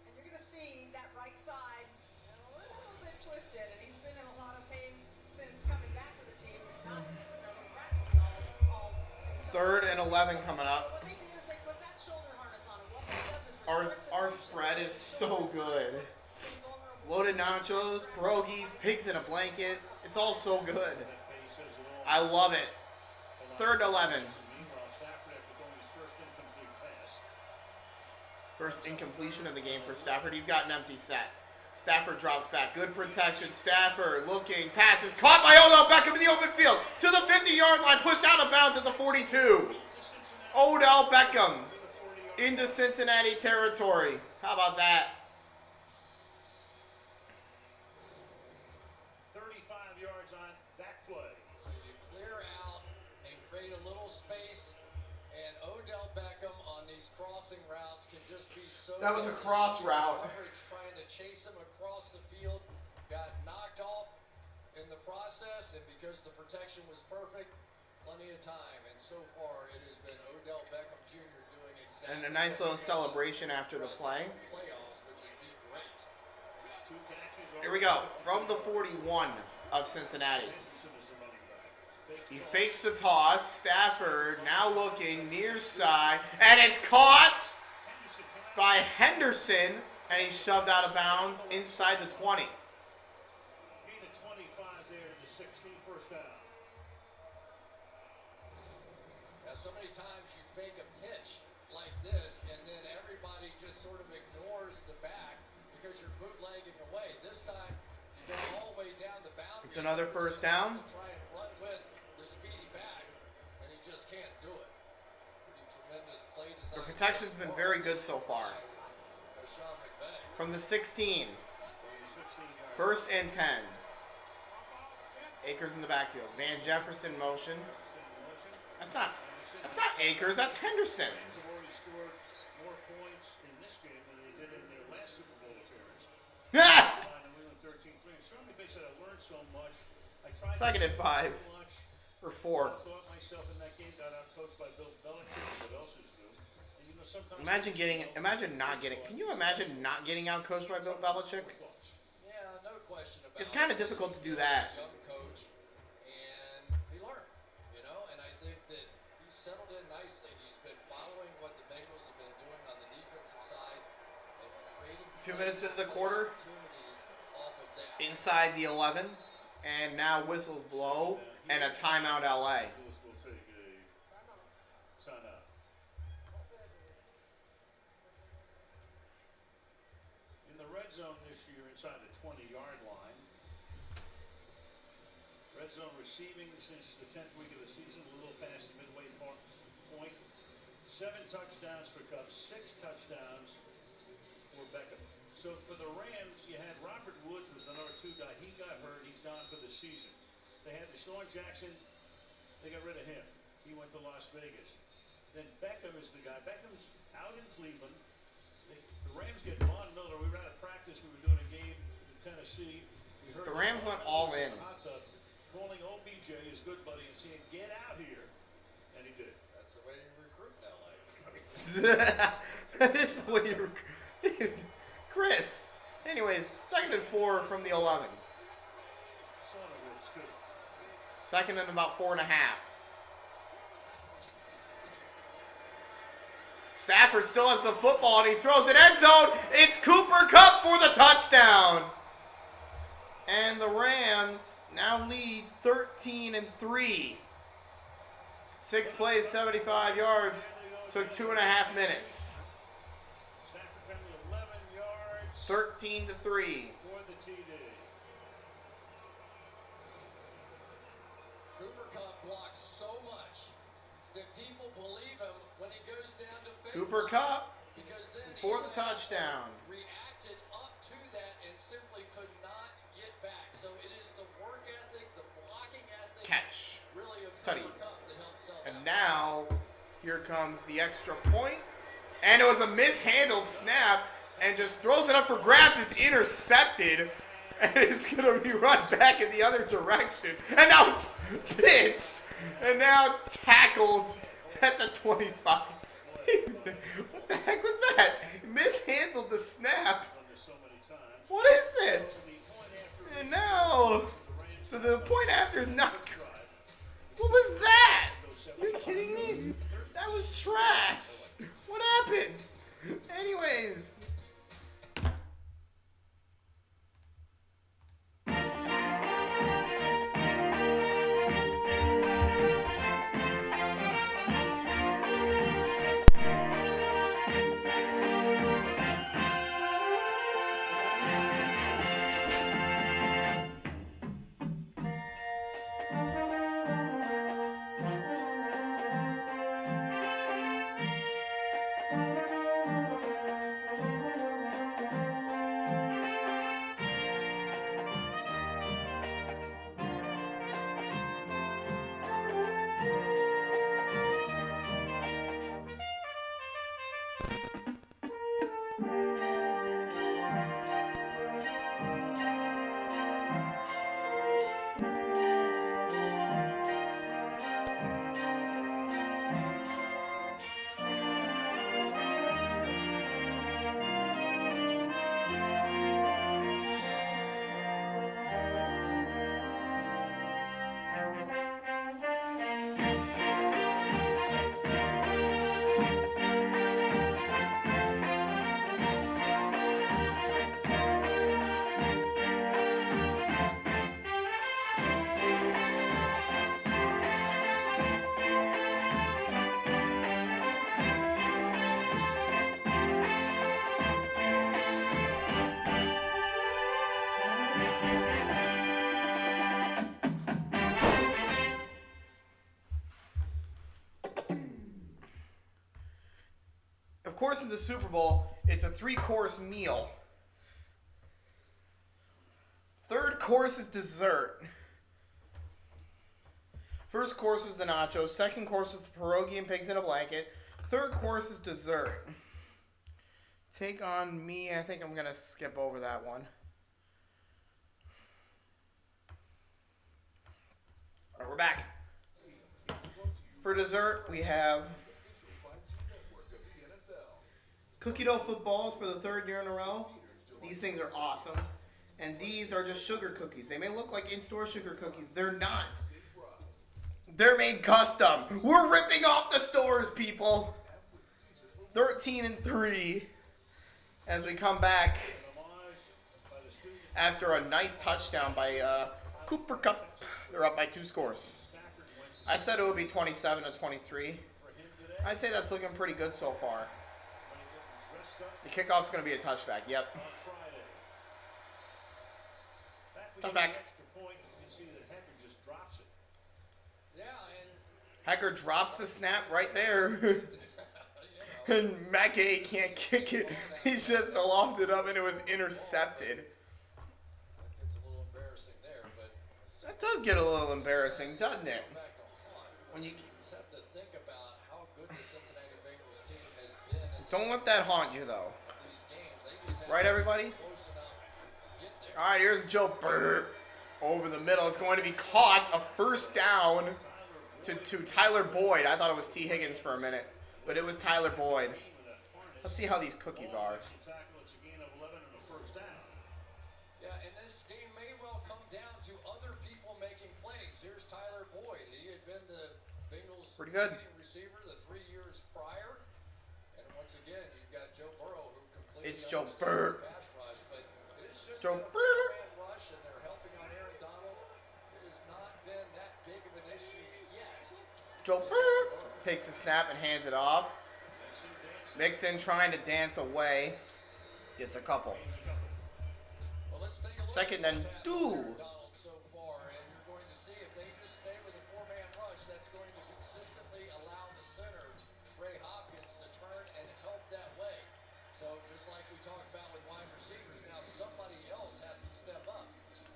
And you're going to see that right side a little bit twisted. And he's been in a lot of pain since coming back to the team. He's not practicing all Third and 11 coming up. What they do is they put that shoulder harness on him. What that does is restrict the Our motion. spread is so good. Invulnerable. Loaded nachos, pierogies, pigs in a blanket. It's all so good. That pace says it all. I love it. Third and 11. Meanwhile, Stafford after throwing his first incomplete pass. First incompletion of the game for Stafford. He's got an empty set. Stafford drops back. Good protection. Stafford looking. Passes caught by Odell Beckham in the open field. To the 50-yard line. Pushed out of bounds at the 42. Odell Beckham into Cincinnati territory. How about that? 35 yards on that play. So you clear out and create a little space, and Odell Beckham on these crossing routes can just be so. That was a cross route. Coverage trying to chase him across the field, got knocked off in the process, and because the protection was perfect, plenty of time. And so far, it has been Odell Beckham Jr. doing exactly. And a nice little celebration after the play. Playoffs, which would be great. Two catches. Here we go. From the 41 of Cincinnati. Henderson is the running back. He fakes the toss. Stafford now looking near side. And it's caught Henderson come out. by Henderson. And he's shoved out of bounds inside the 20. Gain of 25 there to the 16, first down. Now, so many times you fake a pitch like this, and then everybody just sort of ignores the back because you're bootlegging away. This time, you go all the way down the boundary. It's another first down. To try and run with the speedy back, and he just can't do it. Pretty tremendous play design. The protection's been very good so far. By Sean McVay. From the 16. 16 yards. First and 10. Akers in the backfield. Van Jefferson motions. That's not Akers. That's Henderson. Rams have already scored more points in this game than they did in their last Super Bowl appearance. New England 13-3. And Sean McVay said, I learned so much. I tried Second to and learn 5. so much. Or 4. I thought myself in that game got out coached by Bill Belichick. What else is new? And you know, sometimes Imagine not getting. Can you imagine not getting out coached by Bill Belichick? Yeah, no question about it. It's kind of difficult to do that. Young coach, and he learned, you know, and I think that he's settled in nicely. He's been following what the Bengals have been doing on the defensive side and creating 2 minutes into the quarter. opportunities off of that. Inside the 11. And now whistles blow. And a timeout LA. Louis will take a timeout. In the red zone this year, inside the 20-yard line. Red zone receiving since the 10th week of the season, a little past the midway point. 7 touchdowns for Kupp, 6 touchdowns for Beckham. So for the Rams, you had Robert Woods was the number 2 guy. He got hurt. He's gone for the season. They had Deshaun Jackson. They got rid of him. He went to Las Vegas. Then Beckham is the guy. Beckham's out in Cleveland. The Rams get Von Miller. We were out of practice. We were doing a game in Tennessee. We heard The Rams went all in. Hot tub, calling OBJ, his good buddy, and saying, "Get out here," and he did. That's the way you recruit in LA. That is the way you Chris. Anyways, second and 4 from the 11. Sauna works too. Second and about 4.5. Stafford still has the football and he throws it end zone. It's Cooper Kupp for the touchdown. And the Rams now lead 13-3. 6 plays, 75 yards. Took 2.5 minutes. Stafford family 11 yards 13-3. for the TD. Cooper Kupp blocks so much that people believe him when he goes down to face. Cooper Kupp Because then for he's the touchdown. reacted up to that and simply could not get back. So it is the work ethic, the blocking ethic, Catch. really of Tutty. Cooper Kupp that helps sell And out. now, here comes the extra point. And it was a mishandled snap. and just throws it up for grabs. It's intercepted, and it's going to be run back in the other direction. And now it's pitched, and now tackled at the 25. What the heck was that? He mishandled the snap. What is this? And now, so the point after is not good. What was that? Are you kidding me? That was trash. What happened? Anyways. Of course, in the Super Bowl, it's a 3-course meal. Third course is dessert. First course was the nachos. Second course was the pierogi and pigs in a blanket. Third course is dessert. Take on me. I think I'm going to skip over that one. All right, we're back. For dessert, we have cookie dough footballs for the 3rd year in a row. These things are awesome. And these are just sugar cookies. They may look like in-store sugar cookies. They're not. They're made custom. We're ripping off the stores, people. 13-3 as we come back after a nice touchdown by Cooper Cup. They're up by 2 scores. I said it would be 27-23. I'd say that's looking pretty good so far. The kickoff's going to be a touchback. Yep. Touchback. Hecker drops the snap right there. And Mackay can't kick it. He just lofted up and it was intercepted. It's a little embarrassing there, but That does get a little embarrassing, doesn't it? When you just have to think about how good the Cincinnati Bengals team has been in don't let that haunt you though. these games. They just have Right, everybody? close enough to get there. All right, here's Joe Burr over the middle. It's going to be caught. A first down to Tyler Boyd. I thought it was T. Higgins for a minute, but it was Tyler Boyd. Let's see how these cookies are. Yeah, and this game may well come down to other people making plays. Here's Tyler Boyd. He had been the Bengals' Pretty good. leading receiver the 3 years prior. And once again, you've got Joe Burrow who completely It's Joe understands Burr. the pass rush, but it is just Joe been a Burr. four-man rush, and they're helping on Aaron Donald. It has not been that big of an issue yet. Joe Burr takes the snap and hands it off. Mixon trying to dance away. Gets a couple. Well, let's take a look Second at and what's happened two. to Aaron Donald so far, and you're going to see if they just stay with a four-man rush, that's going to consistently allow the center, Trey Hopkins, to turn and help that way. So just like we talked about with wide receivers, now somebody else has to step up.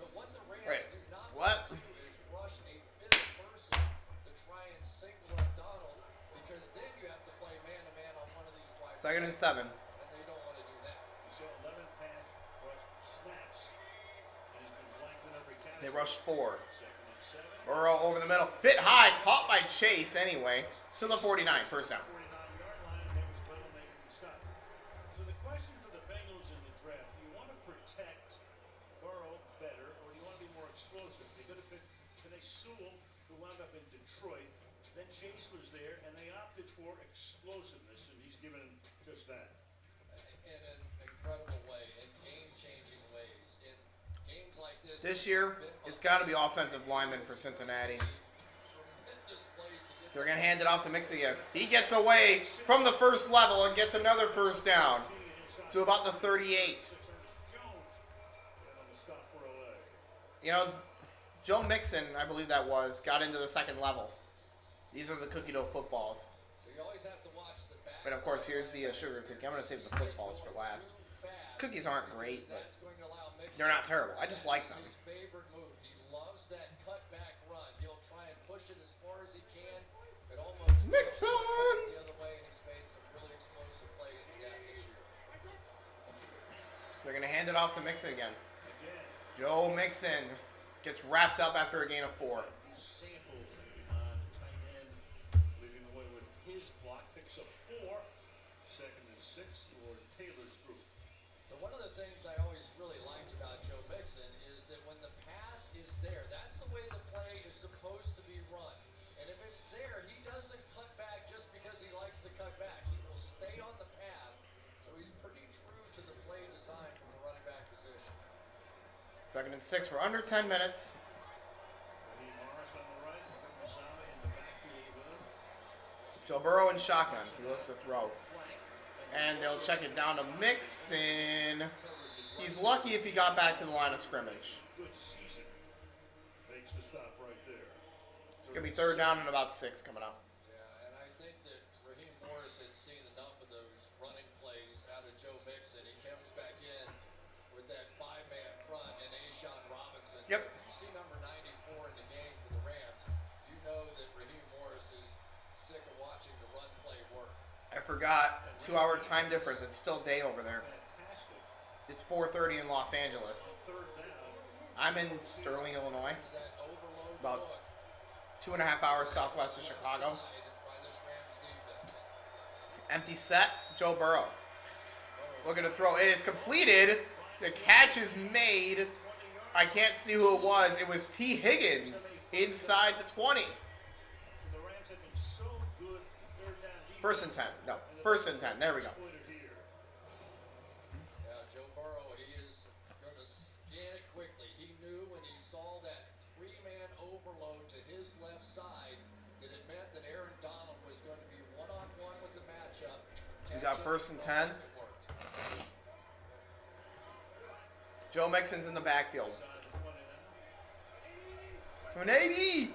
But what the Rams Right. do not What? want to do is rush a fifth person to try and single up Donald, because then you have to play man-to-man on one of these wide Second and receivers, 7. and they don't want to do that. They rushed 4. Burrow over the middle. Bit high. Caught by Chase anyway. To the 49. First down. 49-yard line, and they was well making the stop. So the question for the Bengals in the draft, do you want to protect Burrow better, or do you want to be more explosive? They could have picked Penei Sewell, who wound up in Detroit. Then Chase was there, and they opted for explosiveness, and he's given just that. In an incredible way, in game-changing ways. In games like This year, it's got to be offensive linemen for Cincinnati. They're going to hand it off to Mixon again. He gets away from the first level and gets another first down to about the 38. You know, Joe Mixon, I believe that was, got into the second level. These are the cookie dough footballs. So you always have to watch the back. But of course, here's the sugar cookie. I'm going to save the footballs for last. These cookies aren't great, but they're not terrible. I just like them. His favorite move. He loves that cutback run. He'll try and push it as far as he can. It almost Mixon! the other way, and he's made some really explosive plays with that this year. They're going to hand it off to Mixon again. Joe Mixon gets wrapped up after a gain of 4. Sample tight end, leading the way with his block, picks up 4. Second and 6 for Taylor's group. So one of the things I always really liked about Joe Mixon is that when the path is there, that's the way the play is supposed to be run. And if it's there, he doesn't cut back just because he likes to cut back. He will stay on the path. So he's pretty true to the play design from the running back position. Second and 6. We're under 10 minutes. Raheem Morris on the right, Uzama in the backfield with him. Joe Burrow in shotgun. He looks to throw. And they'll check it down to Mixon. He's lucky if he got back to the line of scrimmage. Good season. Makes the stop right there. It's going to be third down and about 6 coming up. Yeah, and I think that Raheem Morris had seen enough of those running plays out of Joe Mixon. He comes back in with that 5-man front and A'Shaun Robinson. Yep. If you see number 94 in the game for the Rams, you know that Raheem Morris is sick of watching the run play work. I forgot. 2-hour time difference. It's still day over there. Fantastic. It's 4:30 in Los Angeles. Third down. I'm in Sterling, Illinois. Is that overload About look 2.5 hours southwest of Chicago. by this Rams defense? Empty set. Joe Burrow. Looking to throw. It is completed. The catch is made. I can't see who it was. It was T. Higgins inside the 20. The Rams have been so good third down defense. First and 10. No, first and 10. There we go. Exploited here. Yeah, Joe Burrow, he is going to scan it quickly. He knew when he saw that 3-man overload to his left side that it meant that Aaron Donald was going to be one-on-one with the matchup. We got first and 10. It worked. Joe Mixon's in the backfield. Side of the 20 now. 180.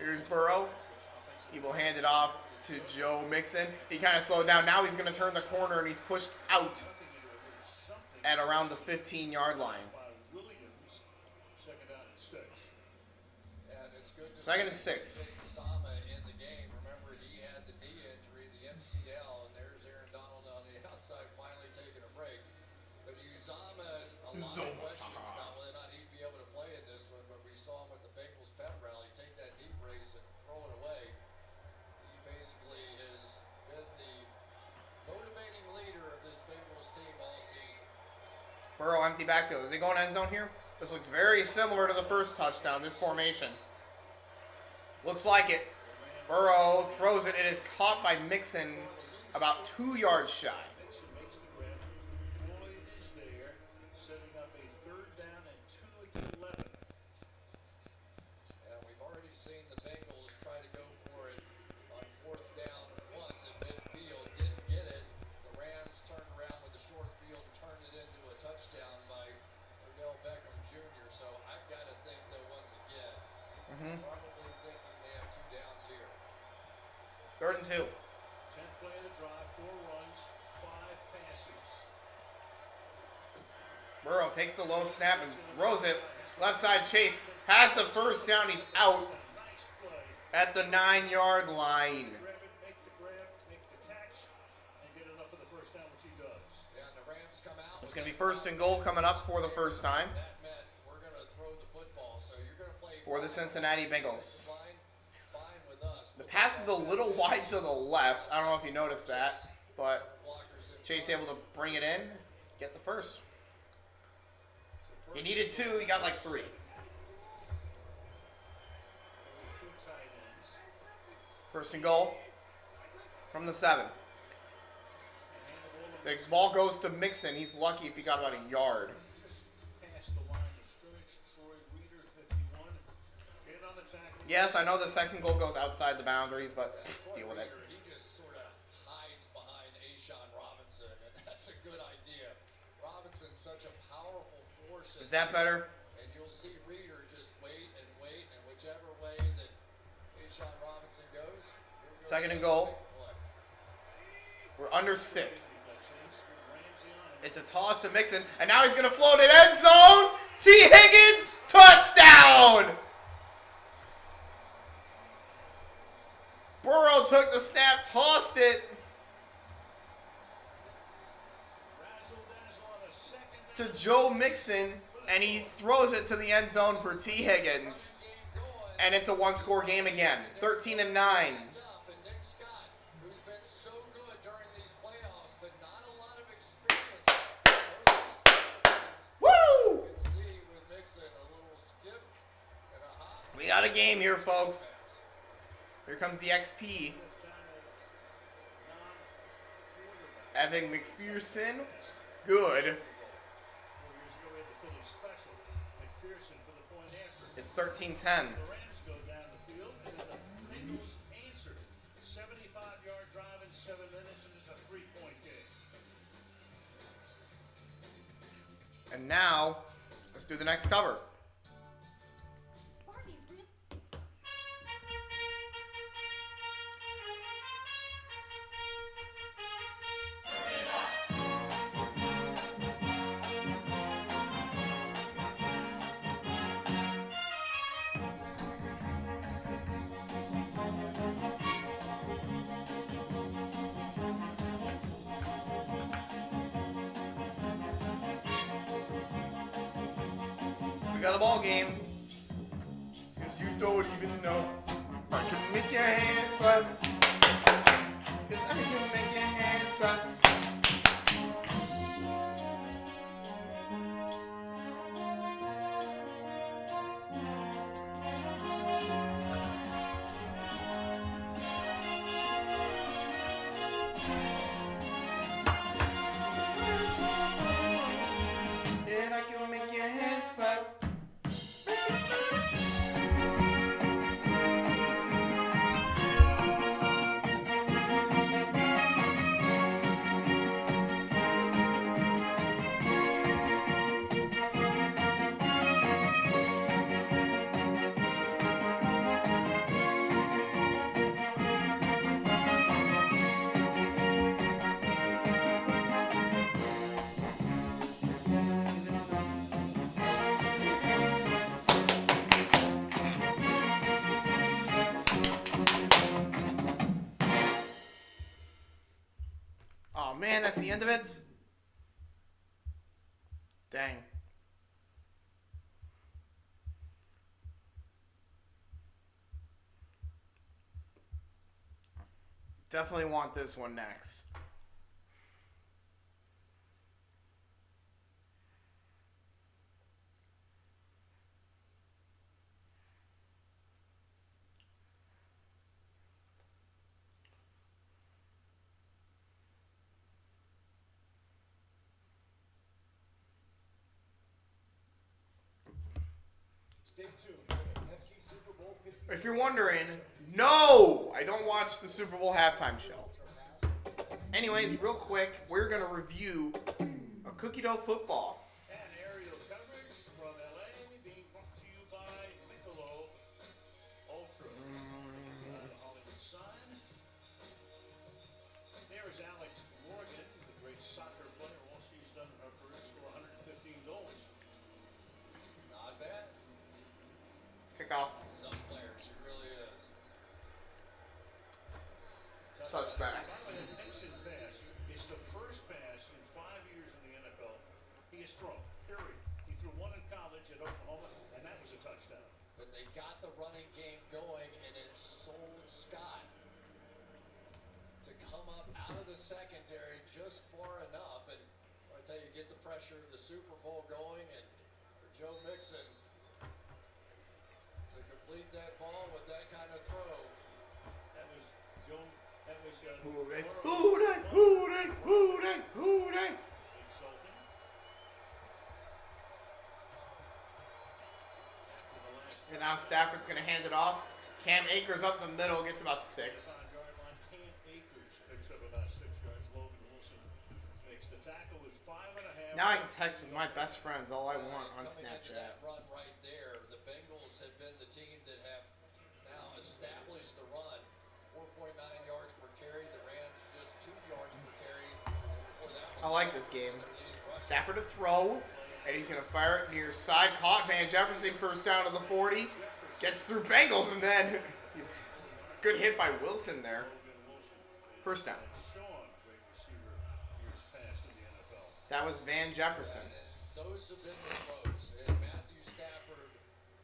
Here's Burrow. He will hand it off to Joe Mixon. He kind of slowed down. Now he's going to turn the corner, and he's pushed out at around the 15-yard line. By Williams, second down and 6. And it's good to Second and see 6. Big Uzama in the game. Remember, he had the knee injury, the MCL, and there's Aaron Donald on the outside finally taking a break. But Uzama has a lot of questions about whether or not he'd be able to play in this one, but we saw him with the Bengals pep rally take that knee brace and throw it away. He basically has been the motivating leader of this Bengals team all season. Burrow, empty backfield. Is he going end zone here? This looks very similar to the first touchdown, this formation. Looks like it. Burrow throws it. It is caught by Mixon about 2 yards shy. Mixon makes the grab. Floyd is there, setting up a third down and 2 at the 11. And we've already seen the Bengals try to go for it on fourth down once at midfield. Didn't get it. The Rams turned around with a short field and turned it into a touchdown by Odell Beckham Jr. So I've got to think, though, once again, probably thinking they have 2 downs here. Third and 2. 10th play of the drive, 4 runs, 5 passes. Burrow takes the low snap and throws it. Left side Chase has the first down. He's out Nice play. at the 9-yard line. Grab it, make the catch, and get enough of the first down, which he does. Yeah, and the Rams come out. It's It's going to be first and goal coming up for the first time That meant we're going to throw the football, so you're going to play for the Cincinnati Bengals. fine with us. The pass is a little wide to the left. I don't know if you noticed that, but Chase able to bring it in, get the first. He needed 2, he got like 3. First and goal from the 7. The ball goes to Mixon. He's lucky if he got about a yard. Yes, I know the second goal goes outside the boundaries, but deal with it. He just sort of hides behind A'Shawn Robinson, and that's a good idea. Robinson's such a powerful force. Is that better? And you'll see Reeder just wait, and whichever way that A'Shawn Robinson goes. Second and goal. We're under 6. It's a toss to Mixon, and now he's going to float it end zone. T. Higgins, touchdown! Burrow took the snap, tossed it to Joe Mixon, and he throws it to the end zone for T. Higgins. And it's a one-score game again, 13-9. And Nick Scott, who's been so good during these playoffs, but not a lot of experience. Woo! You can see with Mixon a little skip and a hop. We got a game here, folks. Here comes the XP. Evan McPherson. Good. It's 13-10. The Rams go down the field, and then the Bengals answer. 75-yard drive in 7 minutes, and it's a 3-point game. And now, let's do the next cover. We got a ball game. Cause you don't even know. I can make your hands clap. Cause I can make your hands clap. And I can make your hands clap. Oh man, that's the end of it? Dang. Definitely want this one next. Stay tuned for the Pepsi Super Bowl 50. If you're wondering, no, I don't watch the Super Bowl halftime show. Anyways, real quick, we're going to review a cookie dough football. And aerial coverage from LA being brought to you by Michelob Ultra. The Hollywood sign. There is Alex Morgan, the great soccer player. All she's done in her career, score 115 goals. Not bad. Kickoff. Some players, it really is. Touchback. An intention pass. It's the first pass in 5 years in the NFL funniest throw, period. He threw one in college at Oklahoma, and that was a touchdown. But they got the running game going, and it sold Scott to come up out of the secondary just far enough. And I tell you, get the pressure of the Super Bowl going, and for Joe Mixon to complete that ball with that kind of throw. That was Joe. That was Hooray, Burrow. hooray, hooray, hooray, hooray. Insulting. After the last And now Stafford's going to hand it off. Cam Akers up the middle, gets about 6. yard line, Cam Akers picks up about 6 yards. Logan Wilson makes the tackle with 5.5. Now I can text with my best friends all I want on Coming into that Snapchat. run right there, the Bengals have been the team that have now established the run. 4.9 yards per carry. The Rams just 2 yards per carry. And before that, I like this game. Stafford to throw, and he's going to fire it near side. Caught Van Jefferson, first down to the 40. Gets through Bengals, and then he's good hit by Wilson there. First down. Sean, great receiver, years past in the NFL. That was Van Jefferson. and those have been the throws. And Matthew Stafford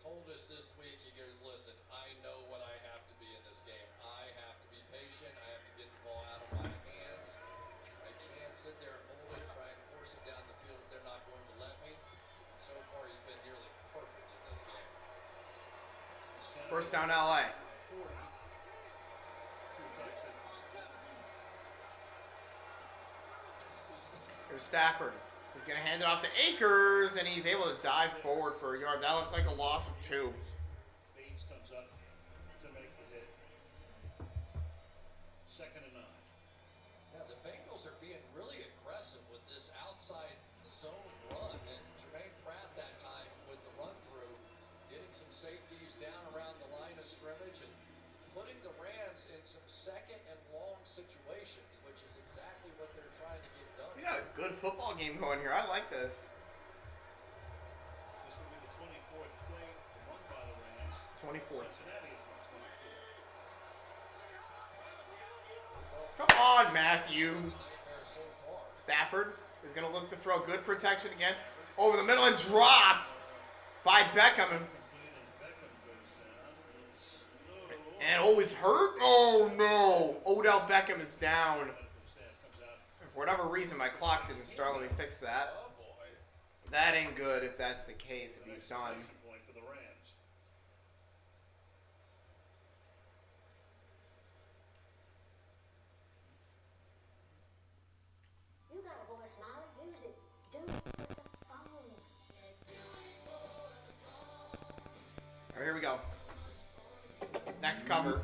told us this week, he goes, listen, I know what I have to be in this game. I have to be patient. I have to get the ball out of my hands. I can't sit there and hold it, try and force it down the field if they're not going to let me. And so far, he's been nearly perfect in this game. First down, LA. 40. 2 touchdowns. Here's Stafford. He's going to hand it off to Akers, and he's able to dive forward for a yard. That looked like a loss of 2. Bates comes up to make the hit. 2nd and 9. Yeah, the Bengals are being really aggressive with this outside zone run. And Jermaine Pratt that time with the run through, getting some safeties down around the line of scrimmage and putting the Rams in some second and long situations, which is exactly what they're trying to get done. We got a good football game going here. I like this. This will be the 24th play run by the Rams. 24th. Cincinnati has run 24. Come on, Matthew. Nightmare so far. Stafford is going to look to throw. Good protection again. Over the middle and dropped by Beckham. And Beckham goes down. It's slow. And always hurt? Oh, no. Odell Beckham is down. Medical staff comes out. And for whatever reason, my clock didn't start. Let me fix that. Oh, boy. That ain't good if that's the case, if he's done. Exclamation point for the Rams. You got a voice, Molly. Use it. Do it with the phone. All right, here we go. Next cover.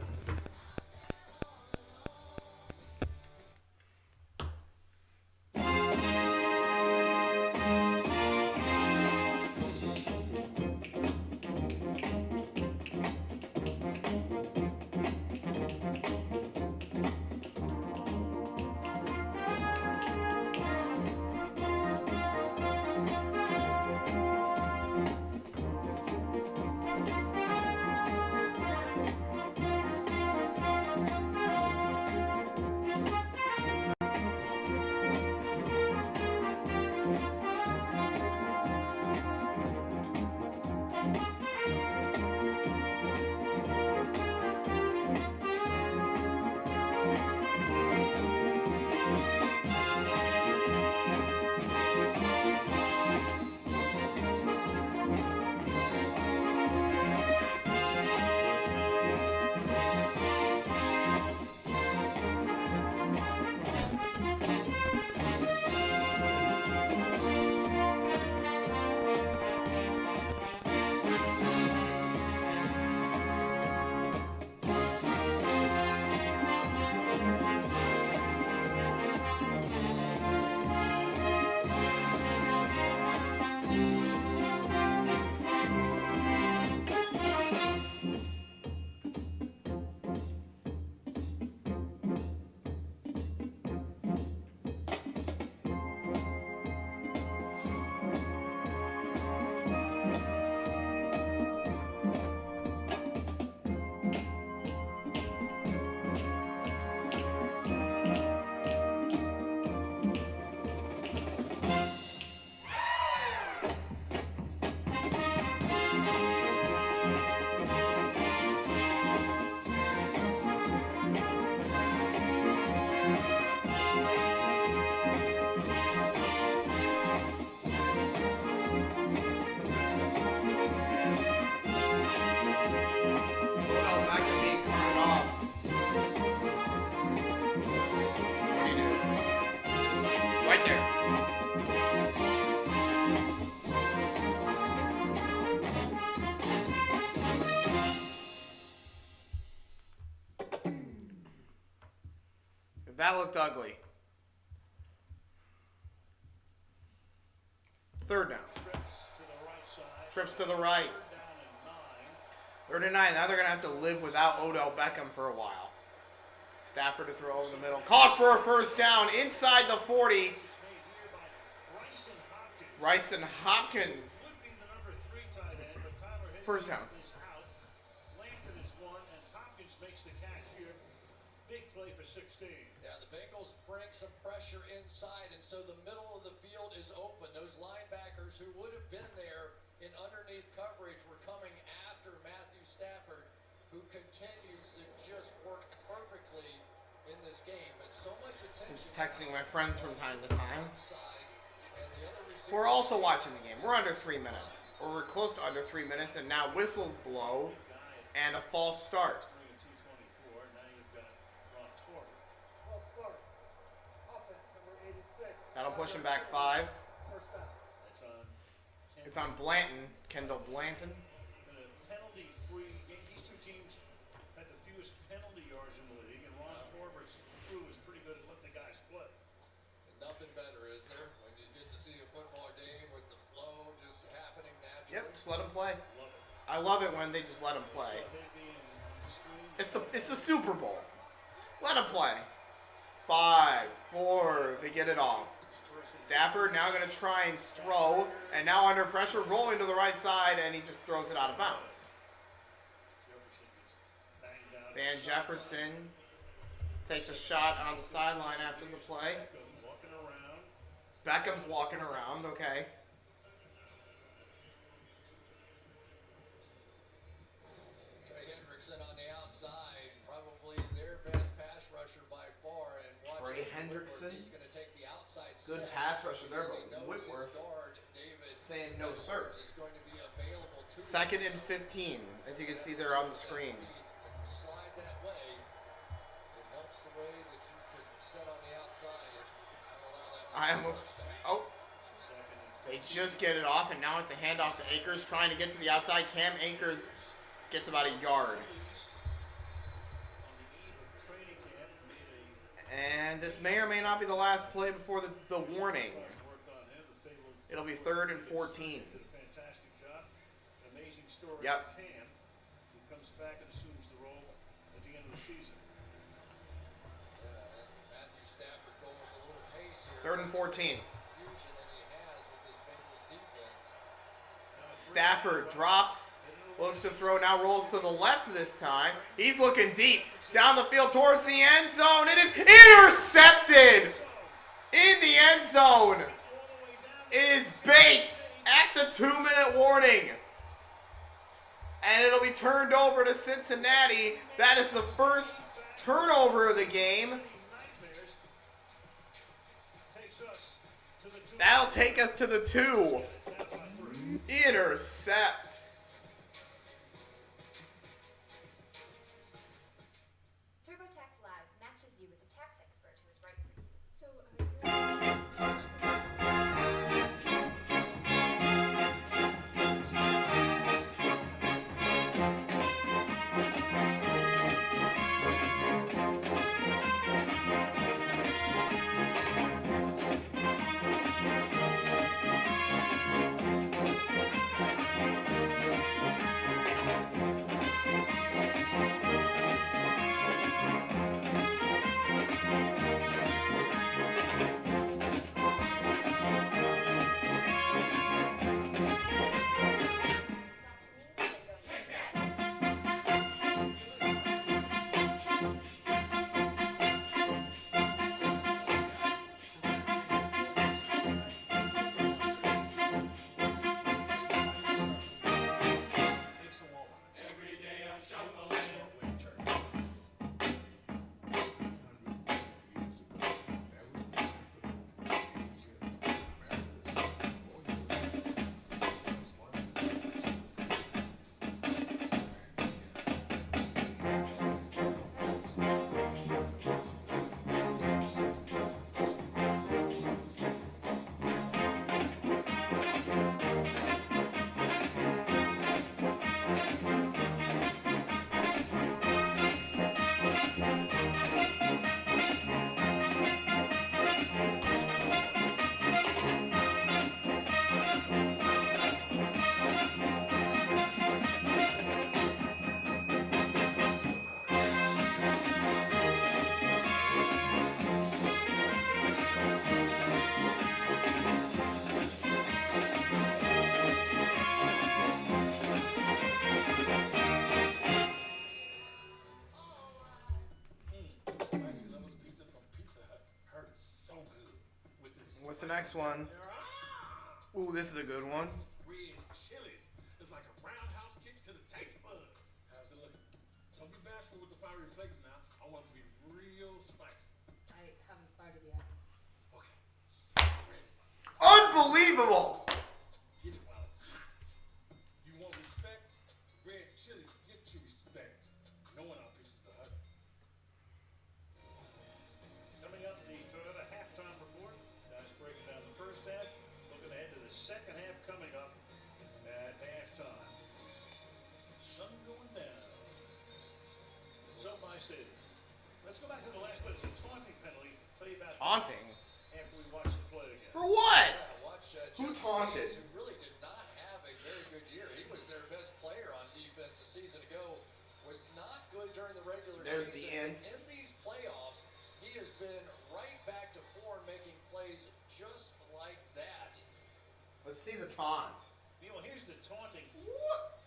That looked ugly. Third down. Trips to the right. 3rd and 9. Now they're going to have to live without Odell Beckham for a while. Stafford to throw over the middle. Caught for a first down inside the 40. Rice and Hopkins. First down. Landon is one, and Hopkins makes the catch here. Big play for 16. Yeah, the Bengals bring some pressure inside, and so the middle of the field is open. Those linebackers who would have been there in underneath coverage were coming after Matthew Stafford, who continues to just work perfectly in this game. But so much attention. I'm just texting my friends from time to time. Outside, and the other receiver- We're also watching the game. We're under 3 minutes. Or we're close to under 3 minutes, and now whistles blow and a false start. 3-2-24. Now you've got Ron Torber. Well, start. Offense number 86. That'll push him back 5. First down. That's on. It's on Blanton. Kendall Blanton. In a penalty-free game. These two teams had the fewest penalty yards in the league, and Ron Torber's crew is pretty good at letting the guys play. Nothing better, is there, when you get to see a football game with the flow just happening naturally? Yep, just let him play. Love it. I love it when they just let him play. So they being on the screen. It's the Super Bowl. Let him play. 5, 4, they get it off. Stafford now going to try and throw, and now under pressure, rolling to the right side, and he just throws it out of bounds. Jefferson gets banged out. Van Jefferson takes a shot on the sideline after the play. Beckham walking around. Beckham's walking around, okay. Trey Hendrickson on the outside, probably their best pass rusher by far. And Trey watching Hendrickson? Whitworth, he's going to take the outside Good set pass rusher there, because he but knows his Whitworth guard, David saying no, sir. Edwards, is going to be available to 2nd him. and 15, as you can see there on the screen. Slide that way. It helps the way that you can set on the outside and allow that. I almost, oh, they just get it off, and now it's a handoff to Akers, trying to get to the outside. Cam Akers gets about a yard. On the eve of training camp, made a And this may or may not be the last play before the warning. worked on him. The fabled It'll be 3rd and 14. did a fantastic job. Amazing story Yep. of Cam, who comes back and assumes the role at the end of the season. Yeah, and Matthew Stafford going with a little pace here. 3rd and 14. Fusion that he has with this Bengals defense. Stafford drops, looks to throw, now rolls to the left this time. He's looking deep, down the field towards the end zone. It is intercepted in the end zone. It is Bates at the 2-minute warning. And it'll be turned over to Cincinnati. That is the first turnover of the game. Nightmares takes us to the 2. That'll take us to the 2. Down by 3. Intercept. TurboTax Live matches you with a tax expert who is right for you. So, What's the next one? Ooh, this is a good one. Red chilies. It's like a roundhouse kick to the taste buds. How's it looking? Don't be bashful with the fiery flakes now. I want it to be real spicy. I haven't started yet. Okay. Ready. Unbelievable! Get it while it's hot. You want respect? Red chilies get you respect. No one outpieces the hut. Coming up, the Toyota halftime report. Guys breaking down the first half. Looking ahead to the second half coming up at halftime. Sun going down. SoFi Stadium. Let's go back to the last play. It's a taunting penalty. Tell you about Taunting? after we watch the play again. For what? Watch, Who Justin taunted? Fields, who really did not have a very good year. He was their best player on defense a season ago. Was not good during the regular There's season. the ends. In these playoffs, he has been right back to form, making plays just like that. Let's see the taunt. Neil, here's the taunting. What?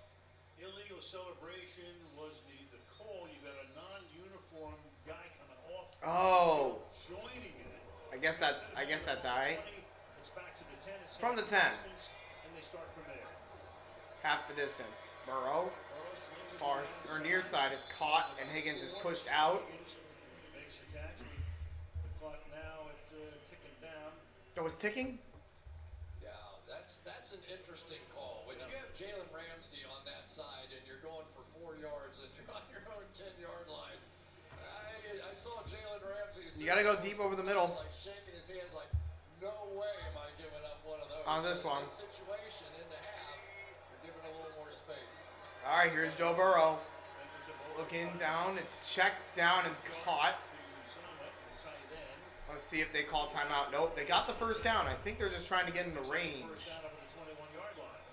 Illegal celebration was the call. You got a non-uniform guy coming off. Oh. Joining in it. I guess that's alright. 20, it's back to the 10. It's From the 10. distance, and they start from there. Half the distance. Burrow. Burrow slings it Far around. or near side, it's caught, and Higgins is pushed out. Higgins makes the catch. The clock now at ticking down. That was ticking? Yeah, that's an interesting call. When you have Jalen Ramsey on that side and you're going for 4 yards and you're on your own 10-yard line, I saw Jalen Ramsey. You gotta go deep over the middle. Like shaking his head, like, no way am I giving up one of those. On this In one. this situation in the half, you're giving a little more space. All right, here's Joe Burrow. Looking down, it's checked down and caught. Let's see if they call timeout. Nope, they got the first down. I think they're just trying to get into range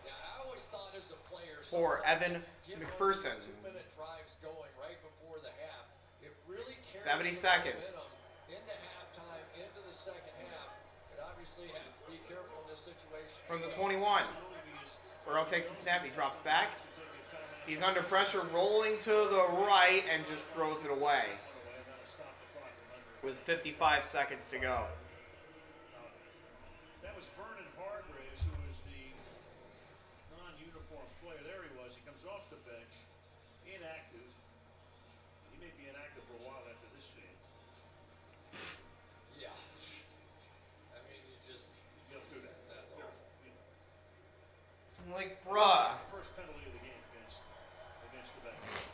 Yeah, I always thought as a player, for Evan give McPherson. 2-minute drives going right before the half. It really carries 70 the seconds. momentum into halftime, into the second half. And obviously have to be careful in this situation. From the 21. Burrow takes a snap, he drops back. He's under pressure, rolling to the right, and just throws it away with 55 seconds to go. That was Vernon Hargraves, who was the non-uniform player. There he was. He comes off the bench, inactive. He may be inactive for a while after this scene. Yeah. I mean, you just You'll do that. that's awful. I'm like, bruh. First penalty of the game against the Bengals.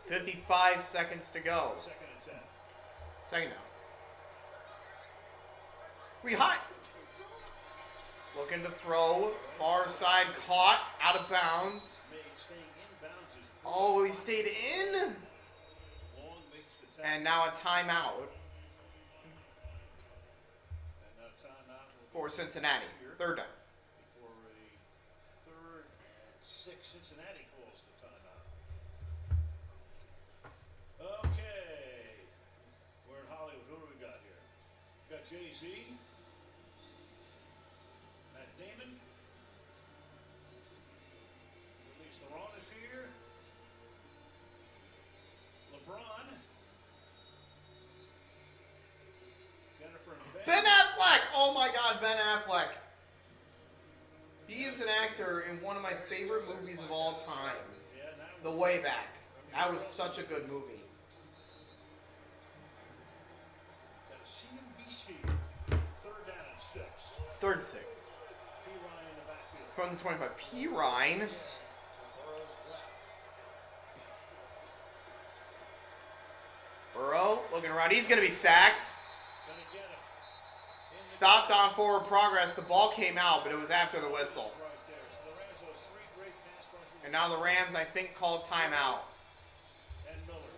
55 seconds to go. Second and 10. Second down. We hot. Looking to throw. Far side caught. Out of bounds. Made staying inbounds is Oh, he stayed in. Long makes the tackle. And now a timeout And timeout for Cincinnati. Third down. for a 3rd and 6. Cincinnati calls the timeout. Okay. We're in Hollywood. Who do we got here? We got Jay-Z. Matt Damon. Release Theron is here. LeBron. Jennifer and Ben Affleck! Oh my god, Ben Affleck. He is an actor in one of my favorite movies of all time. Yeah, now The Way Back. That was such a good movie. got a CNBC. 3rd down and 6. Third and 6. P. Ryan in the backfield. From the 25. P. Ryan. So Burrow's left. Burrow looking around. He's going to be sacked. Gonna get him. Stopped on forward progress. The ball came out, but it was after the whistle. Right there. So the Rams have 3 great pass rushers. And now the Rams, I think, called timeout. And Miller.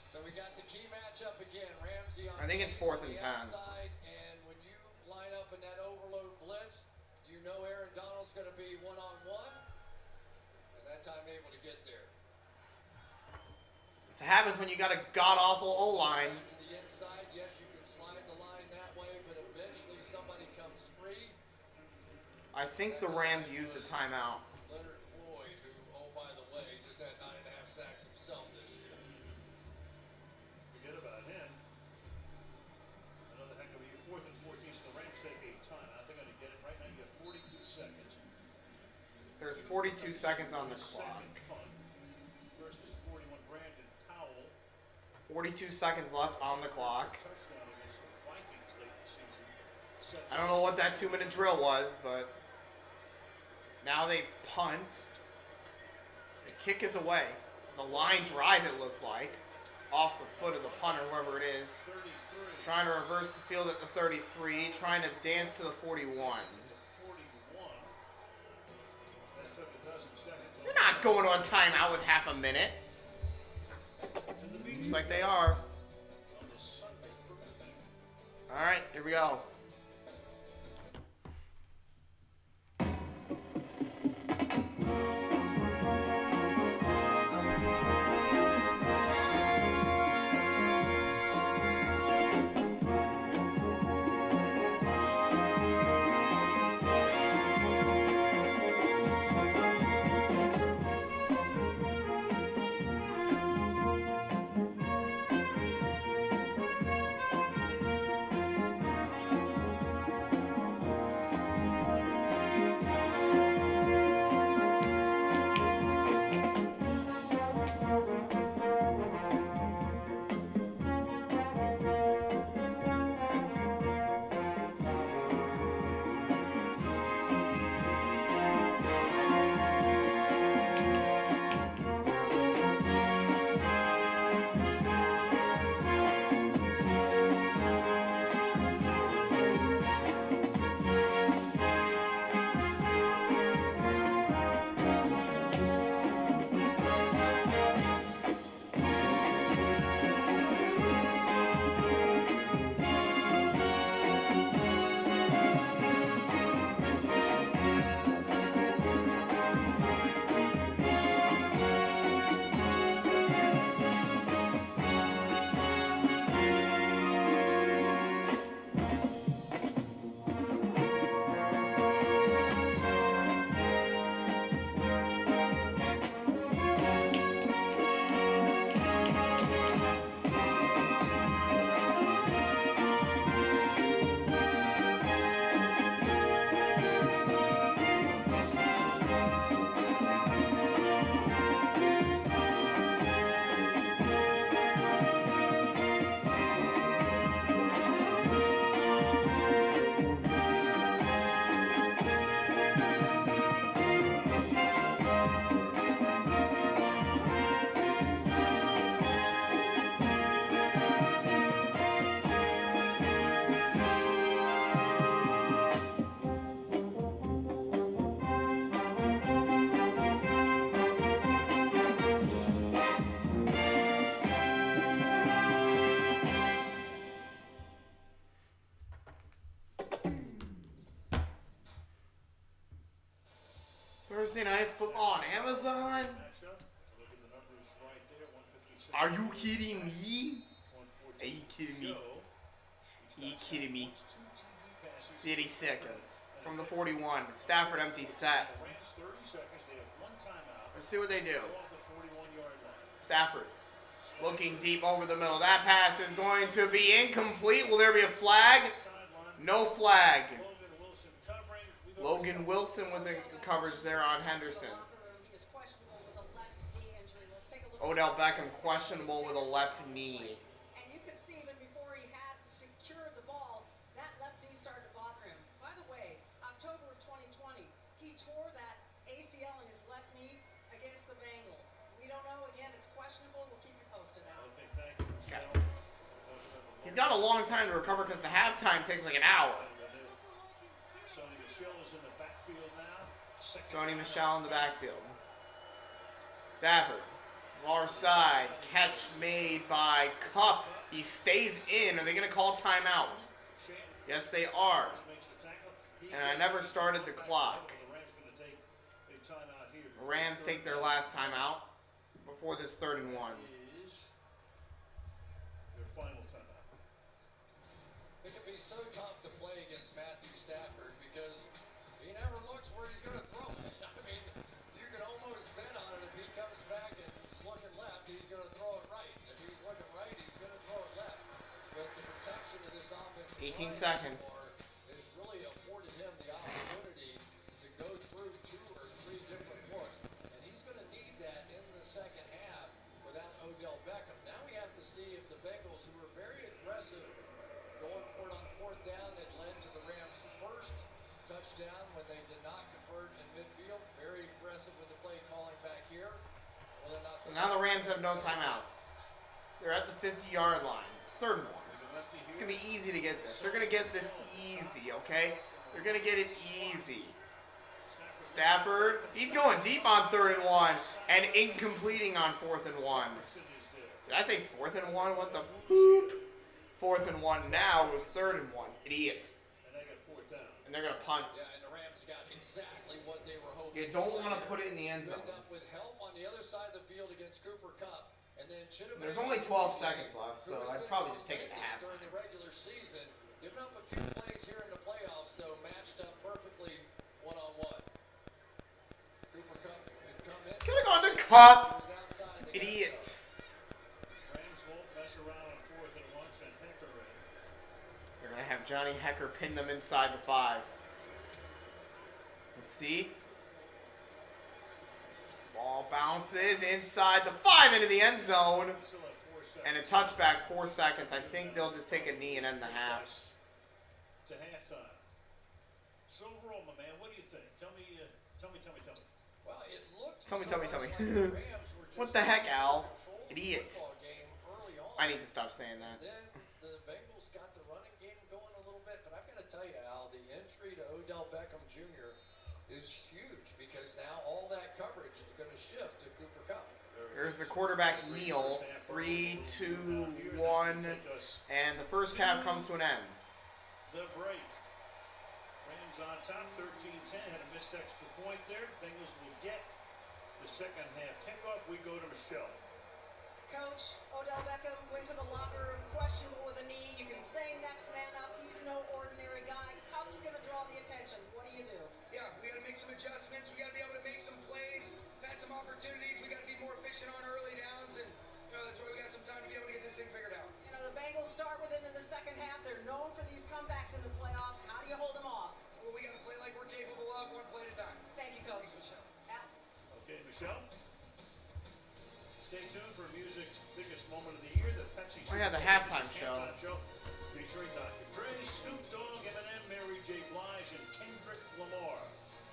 So we got the key matchup again. Ramsey on I think it's the 4th and 10. outside, and when you line up in that overload blitz, you know Aaron Donald's going to be one-on-one, and that time able to get there. This happens when you got a god-awful O-line. Back to the inside, yes, you can slide the line that way, but eventually somebody comes free. I think the Rams used a timeout. Leonard Floyd, who, oh, by the way, just had 9.5 sacks himself this year. Forget about him. Another heck of a year There's 42 seconds on the clock. Versus 41 Brandon Powell. 42 seconds left on the clock. Touchdown against the Vikings late in the season. I don't know what that 2-minute drill was, but now they punt. The kick is away. It's a line drive, it looked like, off the foot of the punter, whoever it is. 33. Trying to reverse the field at the 33, trying to dance to the 41. 41. That took a dozen seconds. You're not going on timeout with half a minute. Looks like they are. All right, here we go. Thursday Night Football on Amazon? Are you kidding me? Are you kidding me? Are you kidding me? 30 seconds from the 41. Stafford empty set. Let's see what they do. Stafford looking deep over the middle. That pass is going to be incomplete. Will there be a flag? No flag. Logan Wilson was in coverage there on Henderson. Odell Beckham questionable with a left knee. And you could see even before he had to secure the ball, that left knee started to bother him. By the way, October of 2020, he tore that ACL in his left knee against the Bengals. We don't know. Again, it's questionable. We'll keep you posted on it. Okay, thank you. Okay. He's got a long time to recover because the halftime takes like an hour. Sony Michel is in the backfield now. Sony Michel in the backfield. Stafford, far side, catch made by Kupp. He stays in. Are they going to call timeout? Yes, they are. And I never started the clock. The Rams take their last timeout before this 3rd and 1. Their final timeout. It can be so tough to play against Matthew Stafford because he never looks where he's going to throw it. I mean, you can almost bet on it if he comes back and he's looking left, he's going to throw it right. If he's looking right, he's going to throw it left. But the protection of this offense 18 seconds. has really afforded him the opportunity to go through 2 or 3 different see if the Bengals, who were very aggressive going for it on fourth down, that led to the Rams' first touchdown when they did not convert in midfield. Very aggressive with the play calling back here. Whether or not So now the Rams have no timeouts. They're at the 50-yard line. It's 3rd and 1. It's going to be easy to get this. They're going to get this easy, okay? They're going to get it easy. Stafford, he's going deep on 3rd and 1 and incompleting on 4th and 1. Did I say 4th and 1? What the boop? 4th and 1 now. It was 3rd and 1. Idiot. And they got 4th down. And they're going to punt. Yeah, and the Rams got exactly what they were hoping. You don't want to put it in the end zone. End up with help on the other side of the field against Cooper Kupp. And then There's only 12 seconds left, so I'd probably just take it to halftime. During the regular season, giving up a few plays here in the playoffs, though, matched up perfectly one-on-one. Cooper Kupp had come in. Could have gone to Kupp. Idiot. Rams won't mess around on 4th and 1, send Hecker in. They're going to have Johnny Hecker pin them inside the 5. Let's see. Ball bounces inside the 5 into the end zone. And a touchback, 4 seconds. I think they'll just take a knee and end the half. To halftime. So overall, my man, what do you think? Tell me. Well, it looked Tell me. like the Rams were What just the heck, Al? control the Idiot. football game early on. I need to stop saying that. And then the Bengals got the running game going a little bit, but I've got to tell you, Al, the entry to Odell Beckham Jr. is huge because now all that coverage is going to shift to Cooper Kupp. There's the quarterback kneel. 3, 2, 1. And the first half comes to an end. The break. Rams on top, 13-10. Had a missed extra point there. Bengals will get the second half kickoff. We go to Michelle. Coach, Odell Beckham went to the locker room, questionable with a knee. You can say next man up. He's no ordinary guy. Kupp's going to draw the attention. What do you do? Yeah, we got to make some adjustments. We got to be able to make some plays. Had some opportunities. We got to be more efficient on early downs, and that's why we got some time to be able to get this thing figured out. You know, the Bengals start with it in the second half. They're known for these comebacks in the playoffs. How do you hold them off? Well, we got to play like we're capable of, one play at a time. Thank you, Coach. Thanks, Michelle. Al? Okay, Michelle. Stay tuned for music's biggest moment of the year, the Pepsi. Oh, yeah, the halftime show. Featuring Dr. Dre, Snoop Dogg, Eminem, Mary J. Blige, and Kendrick Lamar.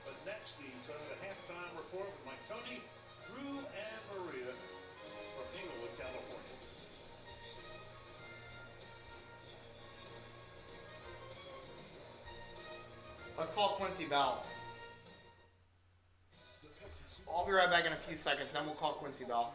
But next, the Toyota halftime report with Mike Tony, Drew, and Maria from Inglewood, California. Let's call Quincy Bell. I'll be right back in a few seconds, then we'll call Quincy Bell.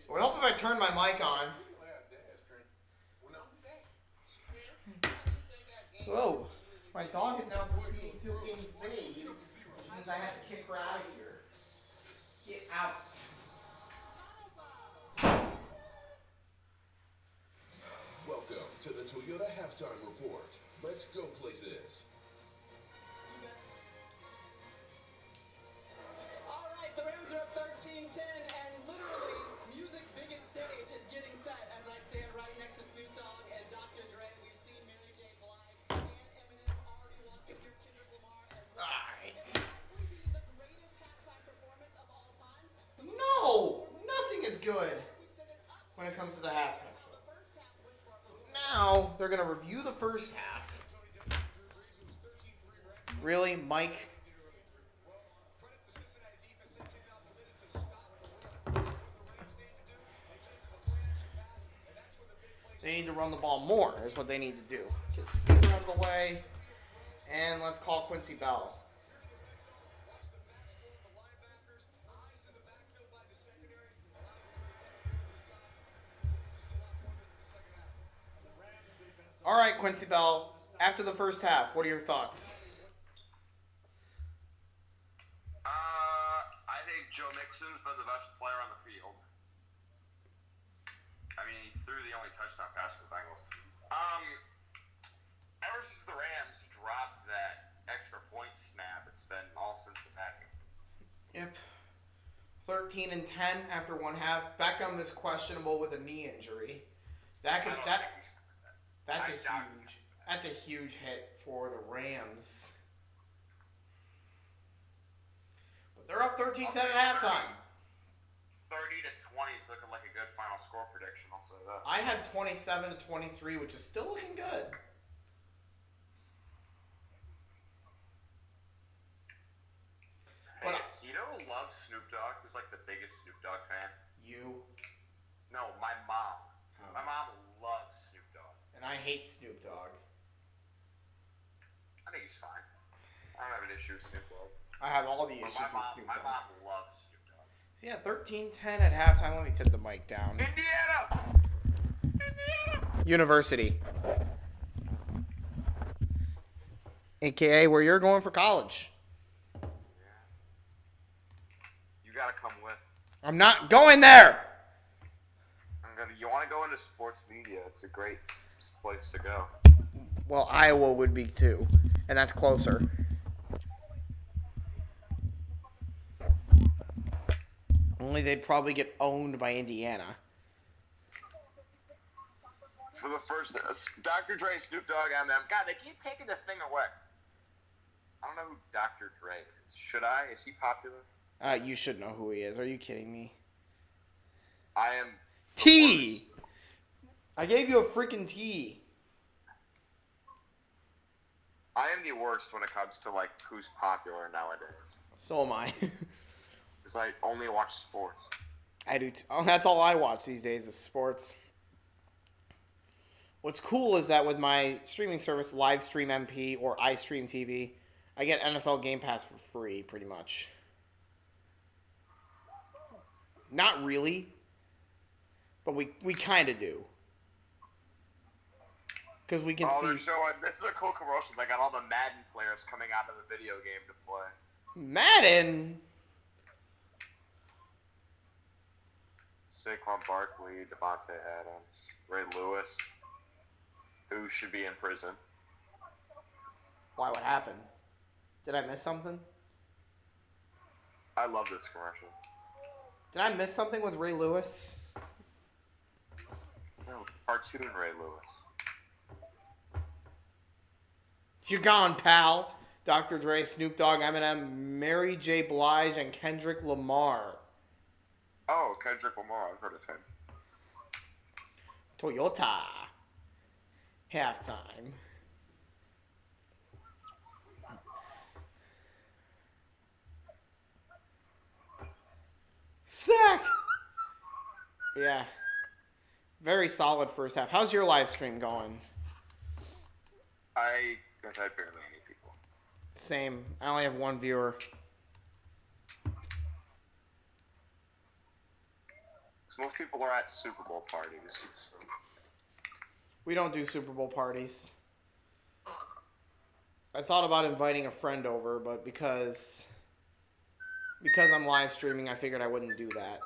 It would help if I turned my mic on. So, my dog is now proceeding to invade, which means I have to kick her out of here. Get out. Welcome to the Toyota Halftime Report. Let's go places. All right, the Rams are up 13-10, and literally, music's biggest stage is getting set as I stand right next to Snoop Dogg and Dr. Dre. We've seen Mary J. Blige and Eminem already walking here, Kendrick Lamar as well. All right. It might be the greatest halftime performance of all time. No, nothing is good when it comes to the halftime show. So now they're gonna review the first half. Really, Mike? They need to run the ball more, is what they need to do. Get the speaker out of the way, and let's call Quincy Bell. All right, Quincy Bell, after the first half, what are your thoughts? I think Joe Mixon's been the best player on the field. I mean, he threw the only touchdown pass to the Bengals. Ever since the Rams dropped that extra point snap, it's been all Cincinnati. Yep. 13-10 after one half. Beckham is questionable with a knee injury. That's a huge hit for the Rams. But they're up 13-10 at halftime. 30-20 is looking like a good final score prediction. I'll say that. I had 27-23, which is still looking good. Hey, you know who loves Snoop Dogg? Who's like the biggest Snoop Dogg fan? You? No, my mom. Oh. My mom loves Snoop Dogg. And I hate Snoop Dogg. I think he's fine. I don't have an issue with Snoop Dogg. I have all the issues with Snoop Dogg. My mom loves Snoop Dogg. So yeah, 13-10 at halftime. Let me tip the mic down. Indiana! University. AKA where you're going for college. You gotta come with. I'm not going there. You want to go into sports media? It's a great place to go. Well, Iowa would be too, and that's closer. Only they'd probably get owned by Indiana. For the first, Dr. Dre, Snoop Dogg, Eminem. God, they keep taking the thing away. I don't know who Dr. Dre is. Should I? Is he popular? You should know who he is. Are you kidding me? I am. T. I gave you a freaking T. I am the worst when it comes to like who's popular nowadays. So am I. Because I only watch sports. I do. Oh, that's all I watch these days is sports. What's cool is that with my streaming service, Livestream MP or iStream TV, I get NFL Game Pass for free, pretty much. Not really, but we kind of do. Because we can see. They're showing. This is a cool commercial. They got all the Madden players coming out of the video game to play. Madden? Saquon Barkley, Devontae Adams, Ray Lewis, who should be in prison. Why? What happened? Did I miss something? I love this commercial. Did I miss something with Ray Lewis? No, cartoon Ray Lewis. You're gone, pal. Dr. Dre, Snoop Dogg, Eminem, Mary J. Blige, and Kendrick Lamar. Oh, Kendrick Lamar. I've heard of him. Toyota. Halftime. Sack. Yeah. Very solid first half. How's your live stream going? I've had barely any people. Same. I only have one viewer. Most people are at Super Bowl parties. We don't do Super Bowl parties. I thought about inviting a friend over, but because I'm live streaming, I figured I wouldn't do that.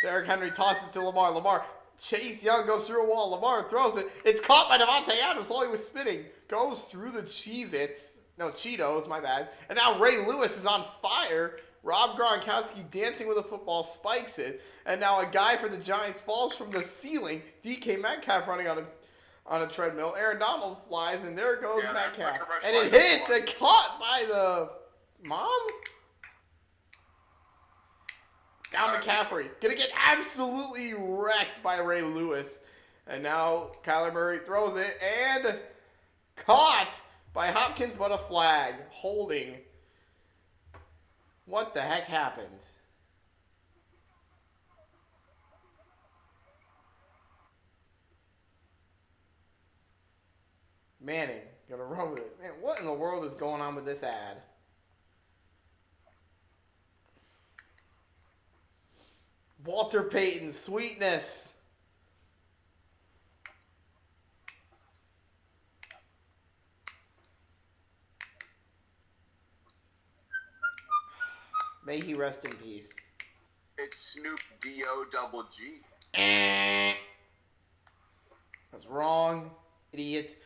Derrick Henry tosses to Lamar. Lamar, Chase Young goes through a wall. Lamar throws it. It's caught by Devontae Adams while he was spinning. Goes through the Cheetos, my bad. And now Ray Lewis is on fire. Rob Gronkowski dancing with a football spikes it. And now a guy for the Giants falls from the ceiling. DK Metcalf running on a treadmill. Aaron Donald flies, and there goes Metcalf. And it hits and caught by the mom? Down McCaffrey. Gonna get absolutely wrecked by Ray Lewis. And now Kyler Murray throws it and caught by Hopkins, but a flag. Holding. What the heck happened? Manning, gonna run with it. Man, what in the world is going on with this ad? Walter Payton, sweetness. May he rest in peace. It's Snoop D-O-double-G. That's wrong, idiot.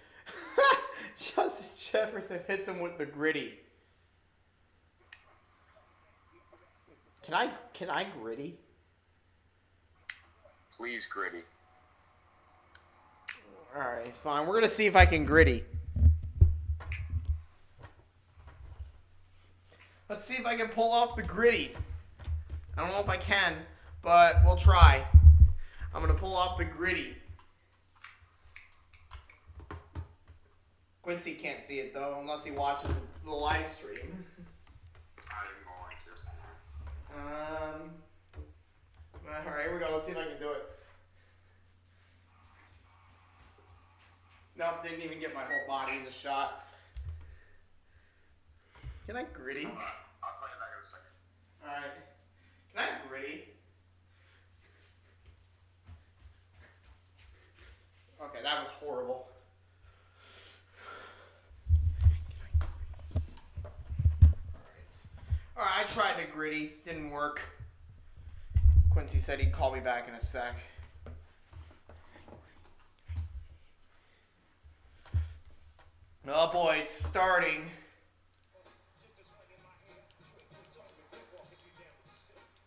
Justin Jefferson hits him with the gritty. Can I gritty? Please, gritty. Alright, fine. We're gonna see if I can gritty. Let's see if I can pull off the gritty. I don't know if I can, but we'll try. I'm gonna pull off the gritty. Quincy can't see it though, unless he watches the live stream. Alright, here we go. Let's see if I can do it. Nope, didn't even get my whole body in the shot. Can I gritty? I'll play it back in a second. Alright. Can I gritty? Okay, that was horrible. Alright, I tried to gritty. Didn't work. Quincy said he'd call me back in a sec. Oh boy, it's starting.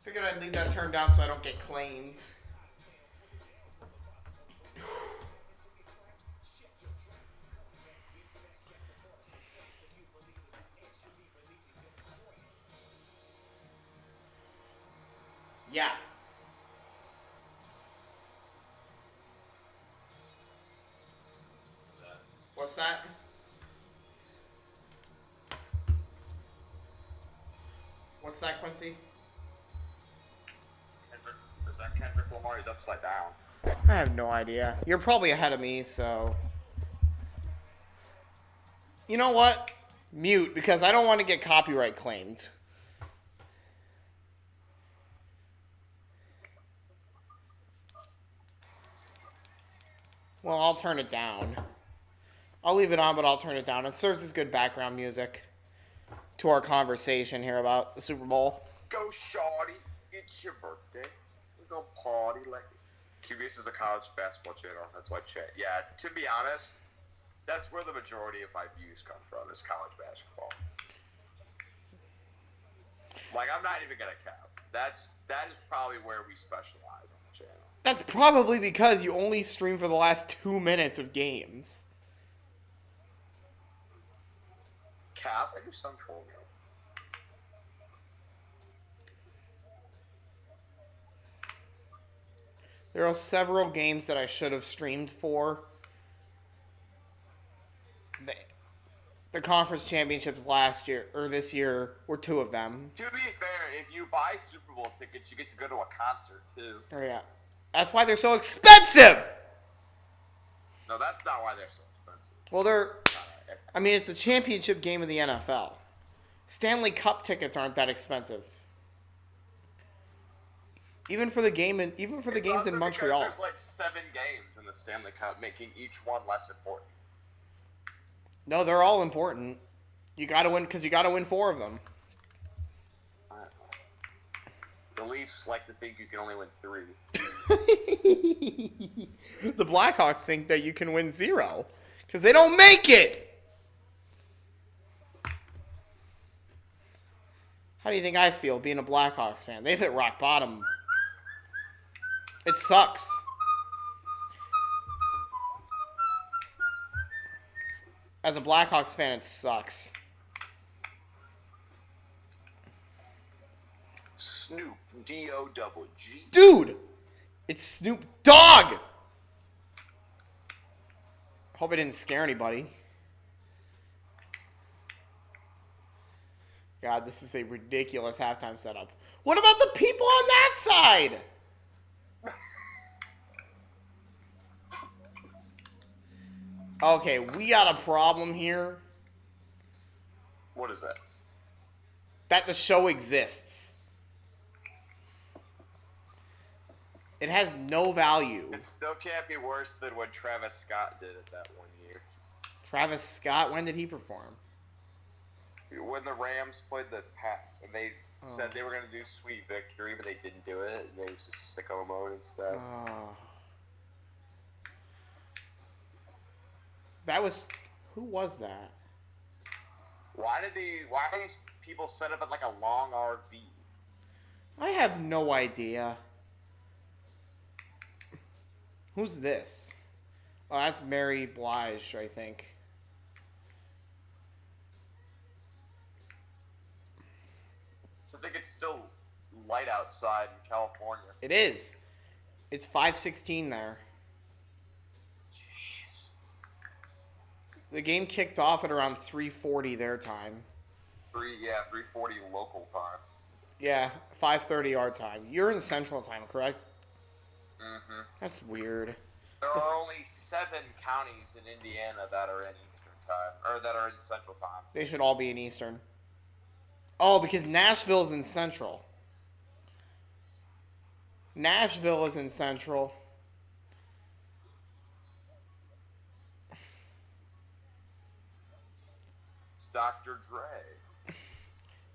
Figured I'd leave that turned down so I don't get claimed. Yeah. What's that? What's that, Quincy? Is that Kendrick Lamar? He's upside down. I have no idea. You're probably ahead of me, so... You know what? Mute, because I don't want to get copyright claimed. Well, I'll turn it down. I'll leave it on, but I'll turn it down. It serves as good background music to our conversation here about the Super Bowl. Go, shorty. It's your birthday. We're going to party like... QBS is a college basketball channel. That's why chat. Yeah, to be honest, that's where the majority of my views come from, is college basketball. Like, I'm not even going to cap. That is probably where we specialize on the channel. That's probably because you only stream for the last 2 minutes of games. Cap? I do some for you. There are several games that I should have streamed for. The conference championships last year, or this year, were 2 of them. To be fair, if you buy Super Bowl tickets, you get to go to a concert, too. Oh, yeah. That's why they're so expensive! No, that's not why they're so expensive. Well, I mean, it's the championship game of the NFL. Stanley Cup tickets aren't that expensive. Even for the game and even for the games in Montreal. There's like 7 games in the Stanley Cup, making each one less important. No, they're all important. You got to win because you got to win 4 of them. The Leafs like to think you can only win 3. The Blackhawks think that you can win 0 because they don't make it. How do you think I feel being a Blackhawks fan? They've hit rock bottom. It sucks. As a Blackhawks fan, it sucks. Snoop D-O-double-G. Dude! It's Snoop Dogg! Hope it didn't scare anybody. God, this is a ridiculous halftime setup. What about the people on that side? Okay, we got a problem here. What is that? That the show exists. It has no value. It still can't be worse than what Travis Scott did it that one year. Travis Scott, when did he perform? When the Rams played the Pats, and they said they were going to do Sweet Victory, but they didn't do it, and they was just sicko mode and stuff. That was... Who was that? Why do these people set up at like a long RV? I have no idea. Who's this? Oh, that's Mary Blige, I think. So I think it's still light outside in California. It is. It's 5:16 there. Jeez. The game kicked off at around 3:40 their time. 3:40 local time. Yeah, 5:30 our time. You're in Central Time, correct? Mm-hmm. That's weird. There are only 7 counties in Indiana that are in Eastern Time, or that are in Central Time. They should all be in Eastern. Oh, because Nashville's in Central. Nashville is in Central. It's Dr. Dre.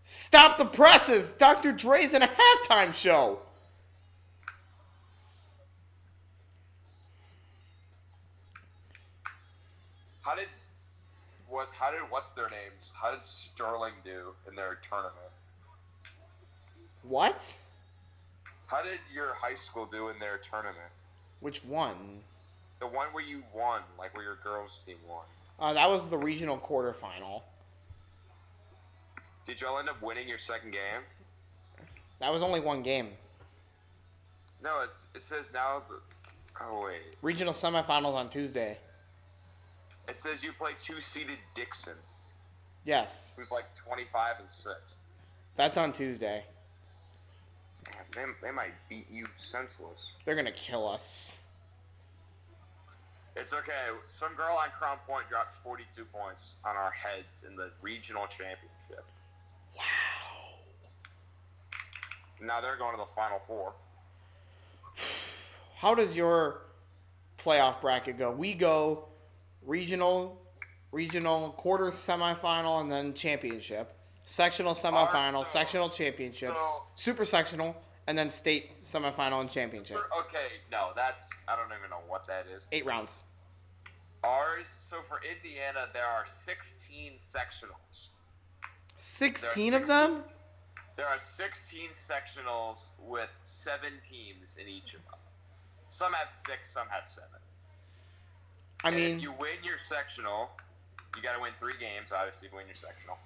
Stop the presses! Dr. Dre's in a halftime show. What's their names? How did Sterling do in their tournament? What? How did your high school do in their tournament? Which one? The one where you won, like where your girls team won. That was the regional quarterfinal. Did y'all end up winning your second game? That was only one game. No, it says now oh wait. Regional semifinals on Tuesday. It says you play 2-seeded Dixon. Yes. Who's like 25-6. That's on Tuesday. Damn, they might beat you senseless. They're gonna kill us. It's okay. Some girl on Crown Point dropped 42 points on our heads in the regional championship. Wow. Now they're going to the Final Four. How does your playoff bracket go? We go regional, quarter semifinal, and then championship. Sectional semifinal, sectional championships, super sectional, and then state semifinal and championship. Okay, no, I don't even know what that is. 8 rounds. Ours, so for Indiana, there are 16 sectionals. 16 of them? There are 16 sectionals with 7 teams in each of them. Some have 6, some have 7. And if you win your sectional, you got to win 3 games, obviously, to win your sectional.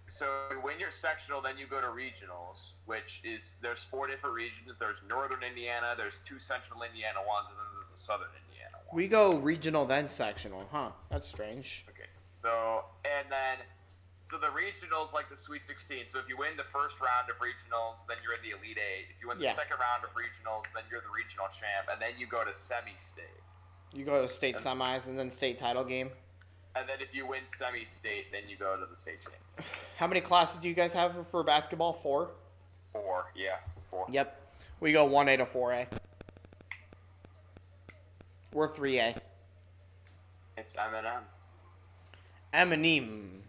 So if you win your sectional, then you go to regionals, which is, there's 4 different regions. There's Northern Indiana, there's 2 Central Indiana ones, and then there's a Southern Indiana one. We go regional, then sectional. Huh, that's strange. Okay, so the regionals like the Sweet 16. So if you win the first round of regionals, then you're in the Elite 8. If you win the second round of regionals, then you're the regional champ, and then you go to semi-state. You go to state semis and then state title game. And then if you win semi-state, then you go to the state champ. How many classes do you guys have for basketball? 4? 4, yeah. 4? Yep. We go 1A to 4A. We're 3A. It's Eminem. Eminem.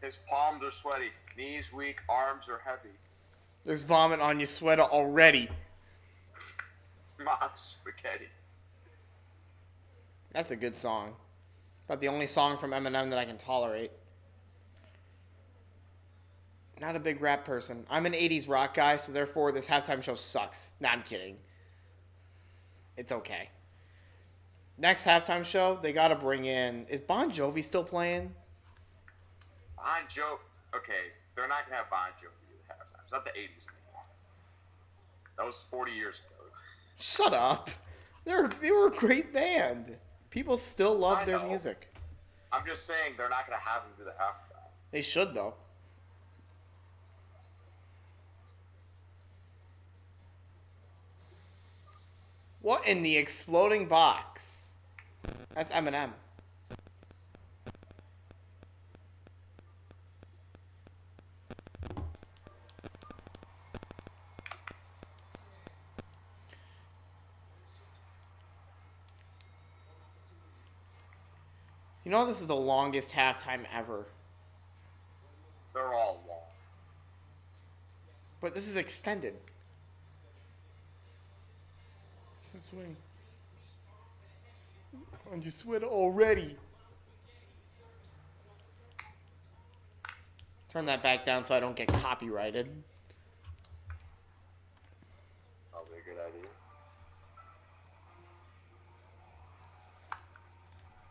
His palms are sweaty, knees weak, arms are heavy. There's vomit on your sweater already. Mom's spaghetti. That's a good song. But the only song from Eminem that I can tolerate. Not a big rap person. I'm an 80s rock guy, so therefore this halftime show sucks. Nah, I'm kidding. It's okay. Next halftime show, they gotta bring in... Is Bon Jovi still playing? Bon Jovi... Okay, they're not going to have Bon Jovi at halftime. It's not the 80s anymore. That was 40 years ago. Shut up. They were a great band. People still love their music. I'm just saying they're not going to have them do the halftime. They should, though. What in the exploding box? That's Eminem. You know this is the longest halftime ever. They're all long. But this is extended. Swing. On your sweater already. Turn that back down so I don't get copyrighted. Probably a good idea.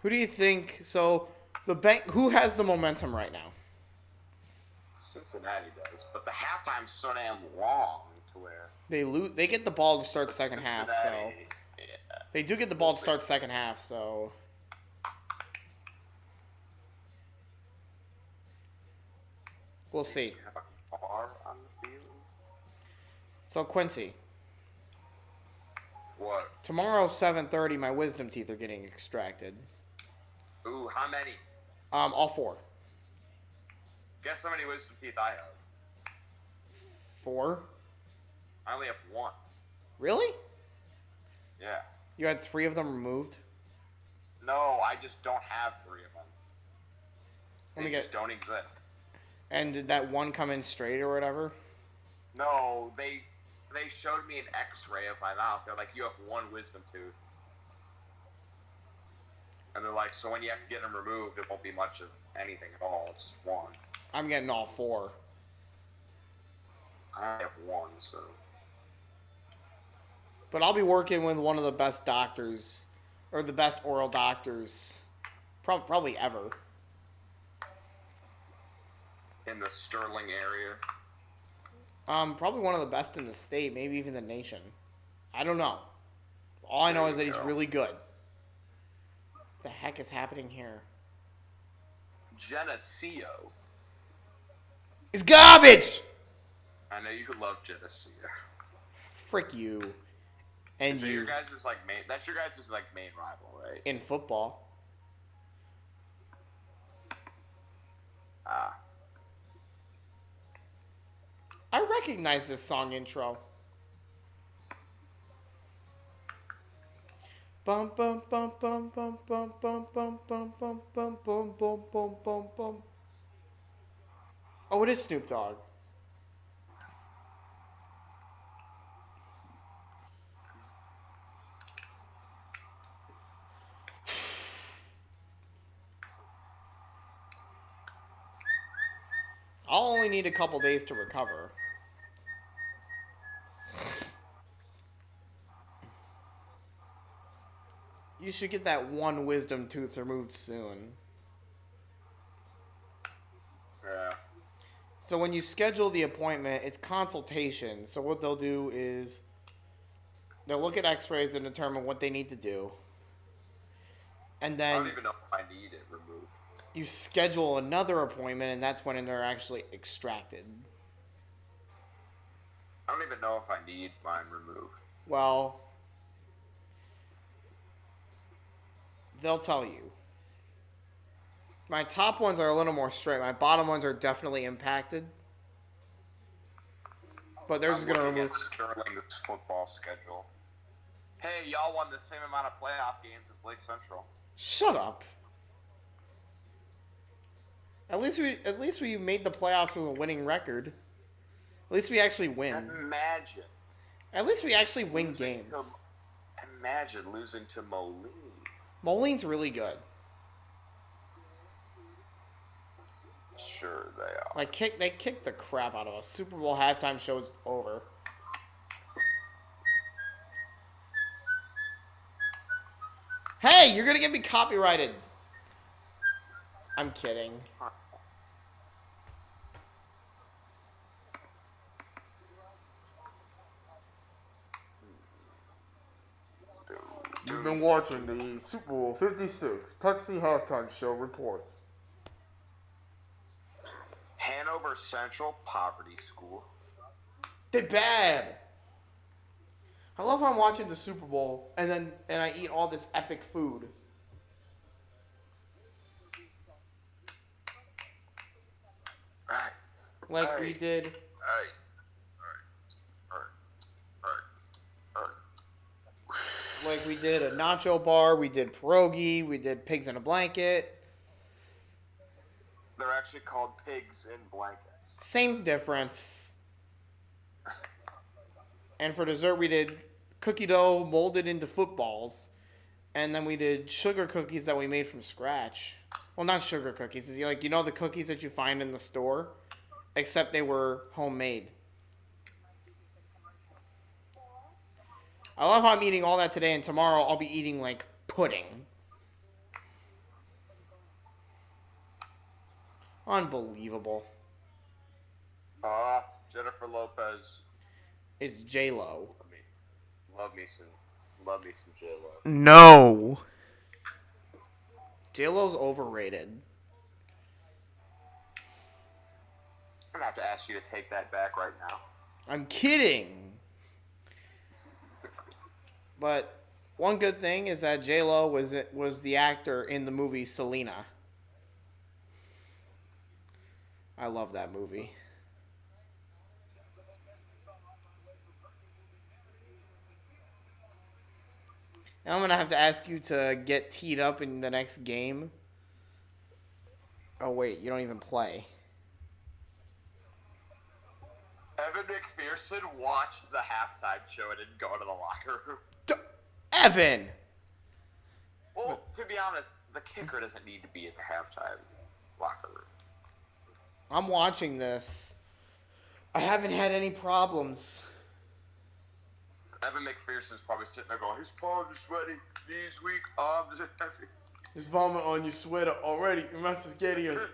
Who do you think? So who has the momentum right now? Cincinnati does, but the halftime's so damn long to where They get the ball to start second half, so yeah. they do get the ball to start second half, so we'll see. Have a car on the field. So Quincy, What? tomorrow 7:30, my wisdom teeth are getting extracted. Ooh, how many? All 4. Guess how many wisdom teeth I have? 4? I only have 1. Really? Yeah. You had 3 of them removed? No, I just don't have 3 of them. Let me They just don't exist. And did that one come in straight or whatever? No, they showed me an X-ray of my mouth. They're like, you have 1 wisdom tooth. And they're like, so when you have to get them removed, it won't be much of anything at all. It's just 1. I'm getting all 4. I have 1, so. But I'll be working with one of the best doctors, or the best oral doctors, probably ever. In the Sterling area. Probably one of the best in the state, maybe even the nation. I don't know. All I know is that he's really good. What the heck is happening here? Geneseo. It's garbage! I know you could love Geneseo. Frick you. And so you. your guys' like main. That's your guys' like main rival, right? In football. Ah. I recognize this song intro. Bum bum bum bum bum bum bum bum bum bum bum bum bum bum bum bum. Oh, it is Snoop Dogg. I'll only need a couple days to recover. You should get that 1 wisdom tooth removed soon. Yeah. So when you schedule the appointment, it's consultation. So what they'll do is they'll look at x-rays and determine what they need to do. And then I don't even know if I need it removed. You schedule another appointment, and that's when they're actually extracted. I don't even know if I need mine removed. Well, they'll tell you. My top ones are a little more straight. My bottom ones are definitely impacted. But they're just going to looking remove... at Sterling's football schedule. Hey, y'all won the same amount of playoff games as Lake Central. Shut up. At least we made the playoffs with a winning record. At least we actually win. Imagine. At least we actually win games. Imagine losing to Moline. Moline's really good. Sure they are. They kicked the crap out of us. Super Bowl halftime show's over. Hey, you're gonna get me copyrighted. I'm kidding. You've been watching the Super Bowl 56 Pepsi halftime show report. Hanover Central Poverty School. They're bad. I love how I'm watching the Super Bowl and I eat all this epic food. Right. Like we did. Like we did a nacho bar, we did pierogi, we did pigs in a blanket. They're actually called pigs in blankets. Same difference. And for dessert, we did cookie dough molded into footballs. And then we did sugar cookies that we made from scratch. Well, not sugar cookies. It's like, you know the cookies that you find in the store? Except they were homemade. I love how I'm eating all that today, and tomorrow I'll be eating, like, pudding. Unbelievable. Jennifer Lopez. It's J-Lo. Love me some J-Lo. No. J-Lo's overrated. I'm gonna have to ask you to take that back right now. I'm kidding. But one good thing is that J-Lo was the actor in the movie Selena. I love that movie. Now I'm going to have to ask you to get teed up in the next game. Oh, wait. You don't even play. Evan McPherson watched the halftime show and didn't go to the locker room. Evan! Well, to be honest, the kicker doesn't need to be in the halftime locker room. I'm watching this. I haven't had any problems. Evan McPherson's probably sitting there going, his palms are sweaty, knees weak, arms are heavy. There's vomit on your sweater already. You must just get here.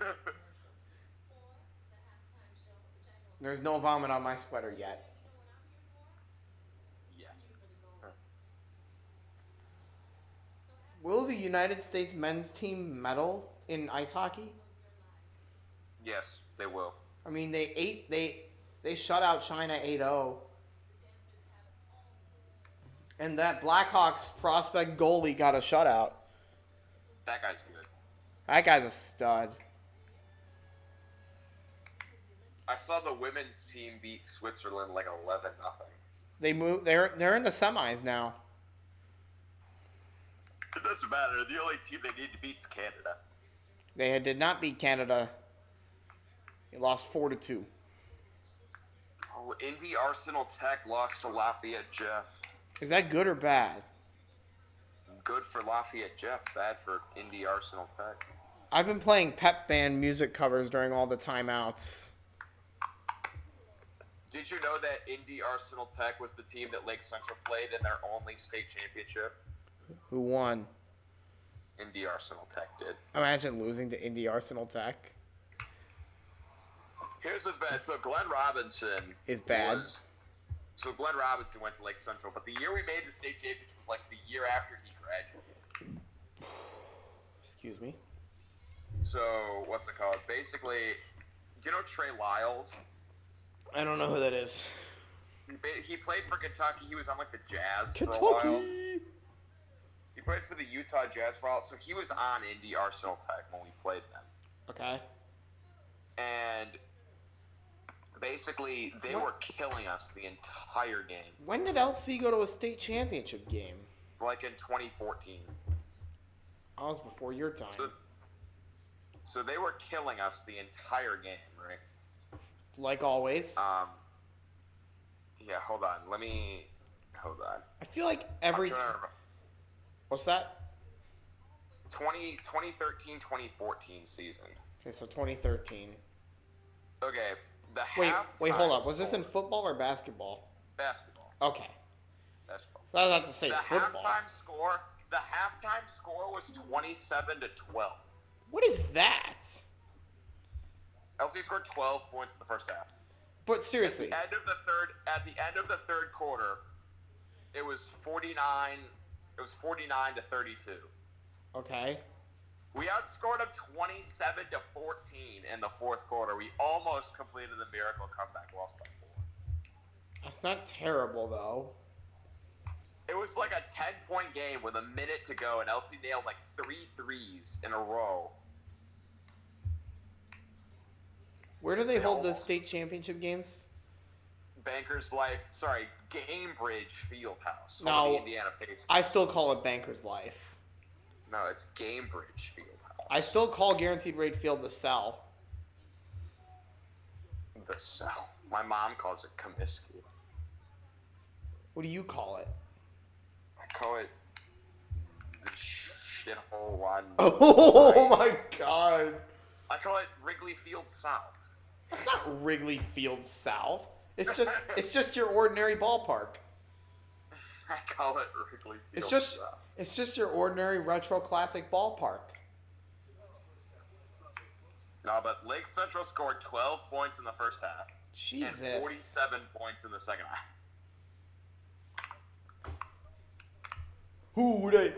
There's no vomit on my sweater yet. Will the United States men's team medal in ice hockey? Yes, they will. I mean, they shut out China 8-0. And that Blackhawks prospect goalie got a shutout. That guy's good. That guy's a stud. I saw the women's team beat Switzerland like 11-0. They moved. They're in the semis now. It doesn't matter. The only team they need to beat is Canada. They did not beat Canada. They lost 4-2. Oh, Indy Arsenal Tech lost to Lafayette Jeff. Is that good or bad? Good for Lafayette Jeff, bad for Indy Arsenal Tech. I've been playing pep band music covers during all the timeouts. Did you know that Indy Arsenal Tech was the team that Lake Central played in their only state championship? Who won? Indy Arsenal Tech did. Imagine losing to Indy Arsenal Tech. Here's what's bad. So Glenn Robinson is bad. So Glenn Robinson went to Lake Central, but the year we made the state championship was like the year after he graduated. Excuse me. So what's it called? Basically, do you know Trey Lyles? I don't know who that is. He played for Kentucky. He was on like the Jazz for a while. He played for the Utah Jazz for a while. So he was on Indy Arsenal Tech when we played them. Okay. And Basically, they were killing us the entire game. When did LC go to a state championship game? Like in 2014. I was before your time. So they were killing us the entire game, right? Like always. Yeah, hold on. Hold on. I feel like every... What's that? 2013, 2014 season. Okay, so 2013. Okay, Wait, hold up. Was this in football or basketball? Basketball. Okay. Basketball. So I was about to say football. The halftime score was 27-12. What is that? LC scored 12 points in the first half. But seriously. At the end of the third quarter, it was 49. It was 49-32. Okay. We outscored them 27-14 in the fourth quarter. We almost completed the miracle comeback, lost by 4. That's not terrible, though. It was like a 10-point game with a minute to go, and LC nailed like 3 threes in a row. Where do they hold the state championship games? Gamebridge Fieldhouse. No, the Indiana Pacers. I still call it Banker's Life. No, it's Gamebridge Fieldhouse. I still call Guaranteed Rate Field the Cell. The Cell. My mom calls it Comiskey. What do you call it? I call it the shithole one. Oh my god. I call it Wrigley Field South. That's not Wrigley Field South. It's just your ordinary ballpark. I call it Wrigley Field South. It's just your ordinary retro classic ballpark. No, but Lake Central scored 12 points in the first half. Jesus. And 47 points in the second half. Who they?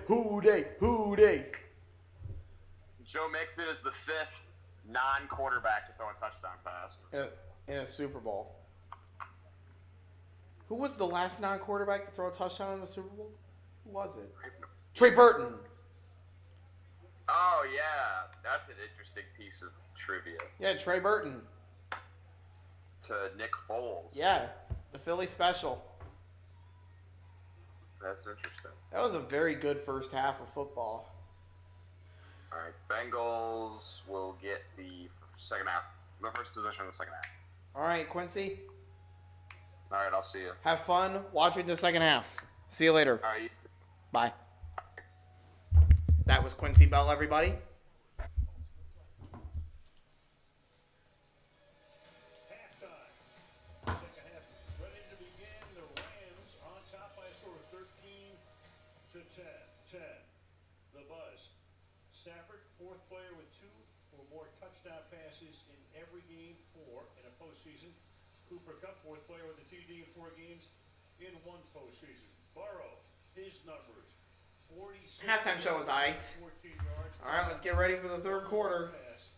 Joe Mixon is the 5th non-quarterback to throw a touchdown pass. In a Super Bowl. Who was the last non-quarterback to throw a touchdown in the Super Bowl? Who was it? Trey Burton. Oh, yeah. That's an interesting piece of trivia. Yeah, Trey Burton. To Nick Foles. Yeah, the Philly special. That's interesting. That was a very good first half of football. All right, Bengals will get the second half, the first possession of the second half. All right, Quincy. All right, I'll see you. Have fun watching the second half. See you later. All right, you too. Bye. That was Quincy Bell, everybody. Halftime. Second half ready to begin. The Rams on top by a score of 13-10. The Buzz. Stafford, 4th player with 2 or more touchdown passes in every game, 4 in a postseason. Cooper Kupp, 4th player with a TD in 4 games in 1 postseason. Burrow, his numbers. Halftime show was aight. All right, let's get ready for the third quarter. Pass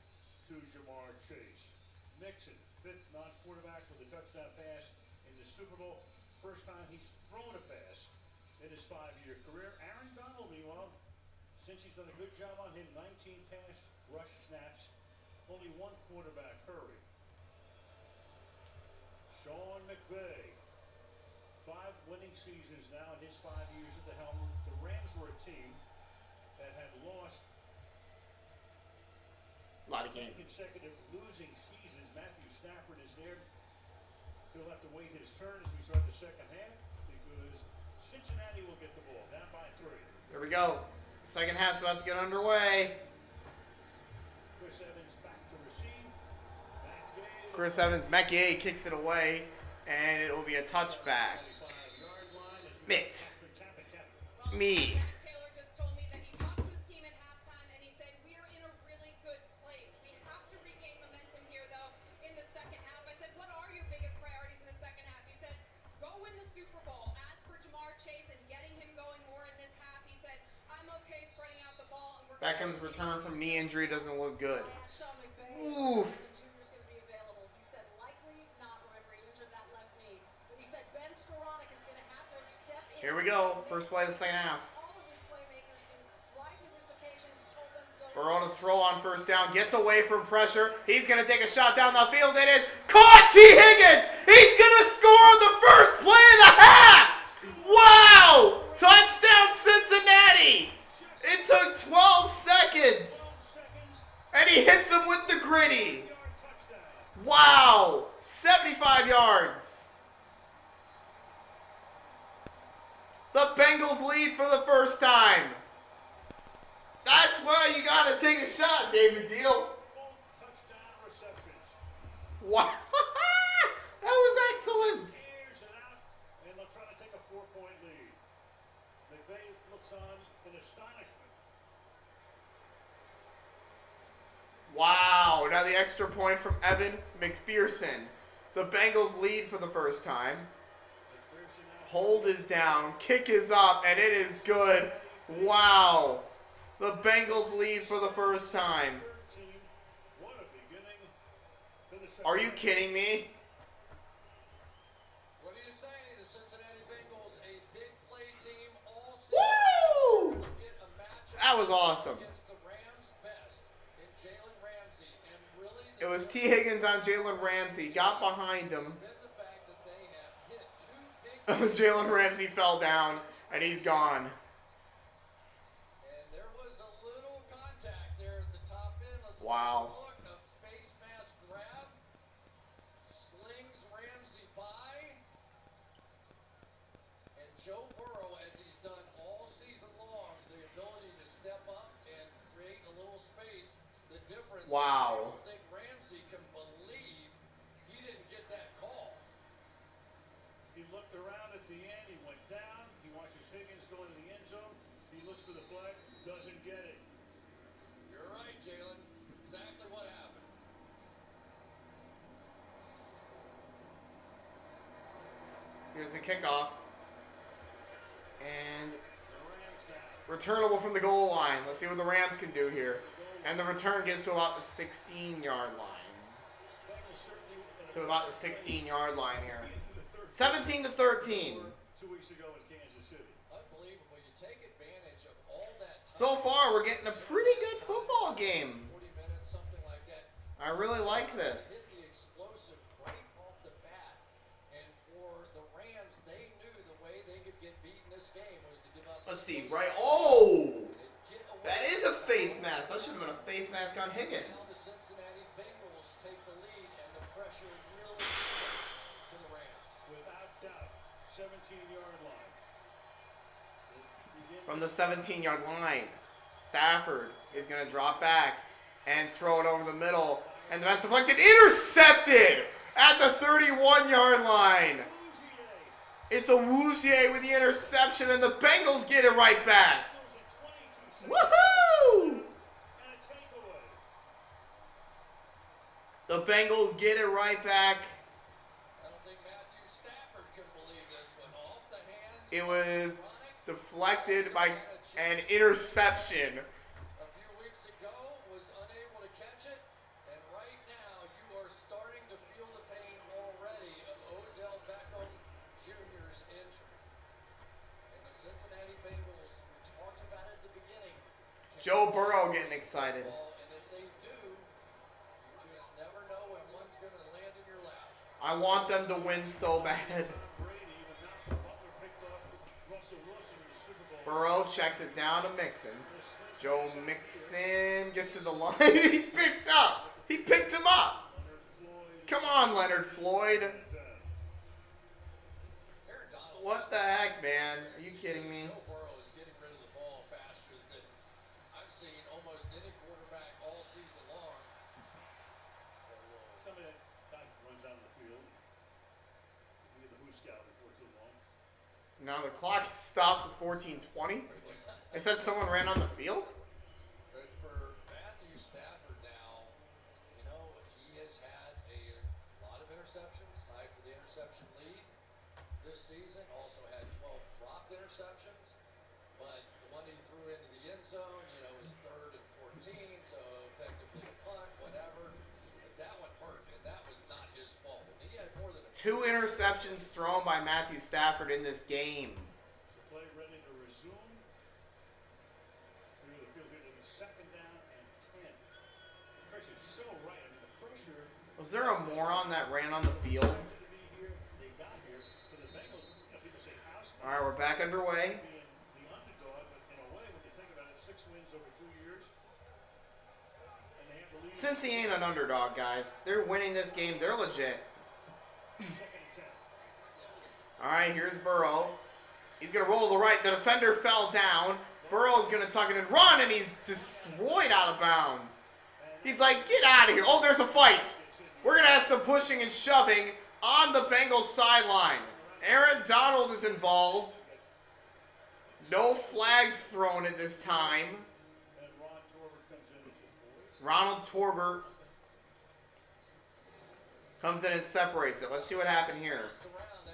to Jamar Chase. Mixon, 5th non-quarterback with a touchdown pass in the Super Bowl. First time he's thrown a pass in his 5-year career. Aaron Donald, meanwhile, since he's done a good job on him, 19 pass rush snaps, only 1 quarterback hurry. Sean McVay, 5 winning seasons now in his 5 years at the helm. The Rams were a team that had lost a lot of games. Consecutive losing seasons. Matthew Stafford is there. He'll have to wait his turn as we start the second half because Cincinnati will get the ball down by 3. Here we go. Second half's about to get underway. Chris Evans back to receive. Chris Evans, Mackey kicks it away, and it'll be a touchback. Mitt. Me. Taylor just told me that he talked to his team at halftime and he said we're in a really good place. We have to regain momentum here though in the second half. I said, what are your biggest priorities in the second half? He said, go win the Super Bowl. As for Jamar Chase and getting him going more in this half, he said, I'm okay spreading out the ball. And we're Beckham's return from knee injury doesn't look good. Oof. Here we go. First play of the second half. Burrow to throw on first down. Gets away from pressure. He's going to take a shot down the field. It is caught. T. Higgins. He's going to score on the first play of the half. Wow. Touchdown Cincinnati. It took 12 seconds. And he hits him with the gritty. Wow. 75 yards. The Bengals lead for the first time. That's why you got to take a shot, David Deal. Wow. That was excellent. And they'll try to take a 4-point lead. McVay looks on in astonishment. Wow. Now the extra point from Evan McPherson. The Bengals lead for the first time. Hold is down. Kick is up. And it is good. Wow. The Bengals lead for the first time. Are you kidding me? What do you say? The Cincinnati Bengals, a big play team all season. Woo! That was awesome. Against the Rams' best in Jalen Ramsey, and really It was T. Higgins on Jalen Ramsey. Got behind him. the fact that they have hit two big Jalen Ramsey fell down, and he's gone. and there was a little contact there at the top end. Let's Wow. take a look. A face mask grab. Slings Ramsey by. And Joe Burrow, as he's done all season long, the ability to step up and create a little space. The difference. Wow. I don't think Ramsey can believe he didn't get that call. He looked around at the end. He went down. He watches Higgins go into the end zone. He looks for the flag. Doesn't get it. You're right, Jalen. Exactly what happened. Here's the kickoff. And The Rams down. returnable from the goal line. Let's see what the Rams can do here. And the return gets to about the 16-yard line. Bengals certainly To about the 16-yard line here. 17-13. 2 weeks ago in Kansas City. Unbelievable. You take advantage of all that time. So far, we're getting a pretty good football game. 40 minutes, something like that. I really like Hit this. the explosive right off the bat. And for the Rams, they knew the way they could get beaten this game was to give up. Let's see, right? Oh! Get away That is a face mask. That should have been a face mask on Now the Higgins. Cincinnati Bengals take the lead, and the pressure really shifts to the Rams. Without doubt. 17-yard line. From the 17-yard line, Stafford is going to drop back and throw it over the middle. And the pass deflected. Intercepted at the 31-yard line. It's a Wouzier with the interception, and the Bengals get it right back. Woohoo! The Bengals get it right back. I don't think Matthew Stafford can believe this one. Off the hands. It was deflected by an interception. A few weeks ago was unable to catch it, and right now you are starting to feel the pain already of Odell Beckham Jr.'s injury. And the Cincinnati Bengals, we talked about it at the beginning. Joe Burrow getting excited. And if they do, you just never know when one's going to land in your lap. I want them to win so bad. Burrow checks it down to Mixon. Joe Mixon gets to the line. He's picked up. He picked him up. Come on, Leonard Floyd. What the heck, man? Are you kidding me? Joe Burrow is getting rid of the ball faster than I've seen almost any quarterback all season long. Some of that guy runs out of the field. We get the Who Scout before too long. Now the clock is stopped at 14:20. It says someone ran on the field? But for Matthew Stafford now, you know, he has had a lot of interceptions, tied for the interception lead this season. Also had 12 dropped interceptions. But the one he threw into the end zone, you know, was 3rd and 14, so effectively a punt, whatever. But that one hurt, and that was not his fault. He had more than a 2 interceptions thrown by Matthew Stafford in this game. So play ready to resume. Through the field here to the 2nd down and Chris is so right. I mean, the pressure. Was there a moron that ran on the field? They got here. For the Bengals, you know, people say house. All right, we're back underway. Being the underdog, but in a way, when you think about it, 6 wins over 2 years. And they have the lead. Cincy ain't an underdog, guys. They're winning this game. They're legit. Second and 10. All right, here's Burrow. He's going to roll to the right. The defender fell down. Burrow's going to tuck it and run, and he's destroyed out of bounds. He's like, get out of here. Oh, there's a fight. We're going to have some pushing and shoving on the Bengals sideline. Aaron Donald is involved. No flags thrown at this time. Ronald Torbert comes in and separates it. Let's see what happened here.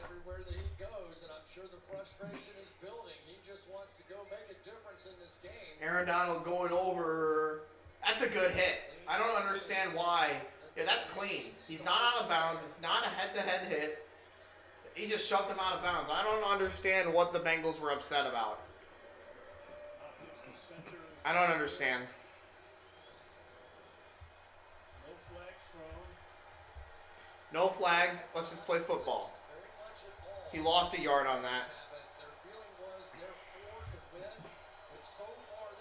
Everywhere that he goes, and I'm sure the frustration is building. He just wants to go make a difference in this game. Aaron Donald going over. That's a good hit. I don't understand why. Yeah, that's clean. He's not out of bounds. It's not a head-to-head hit. He just shoved him out of bounds. I don't understand what the Bengals were upset about. I don't understand. No flags thrown. No flags. Let's just play football. He lost a yard on that.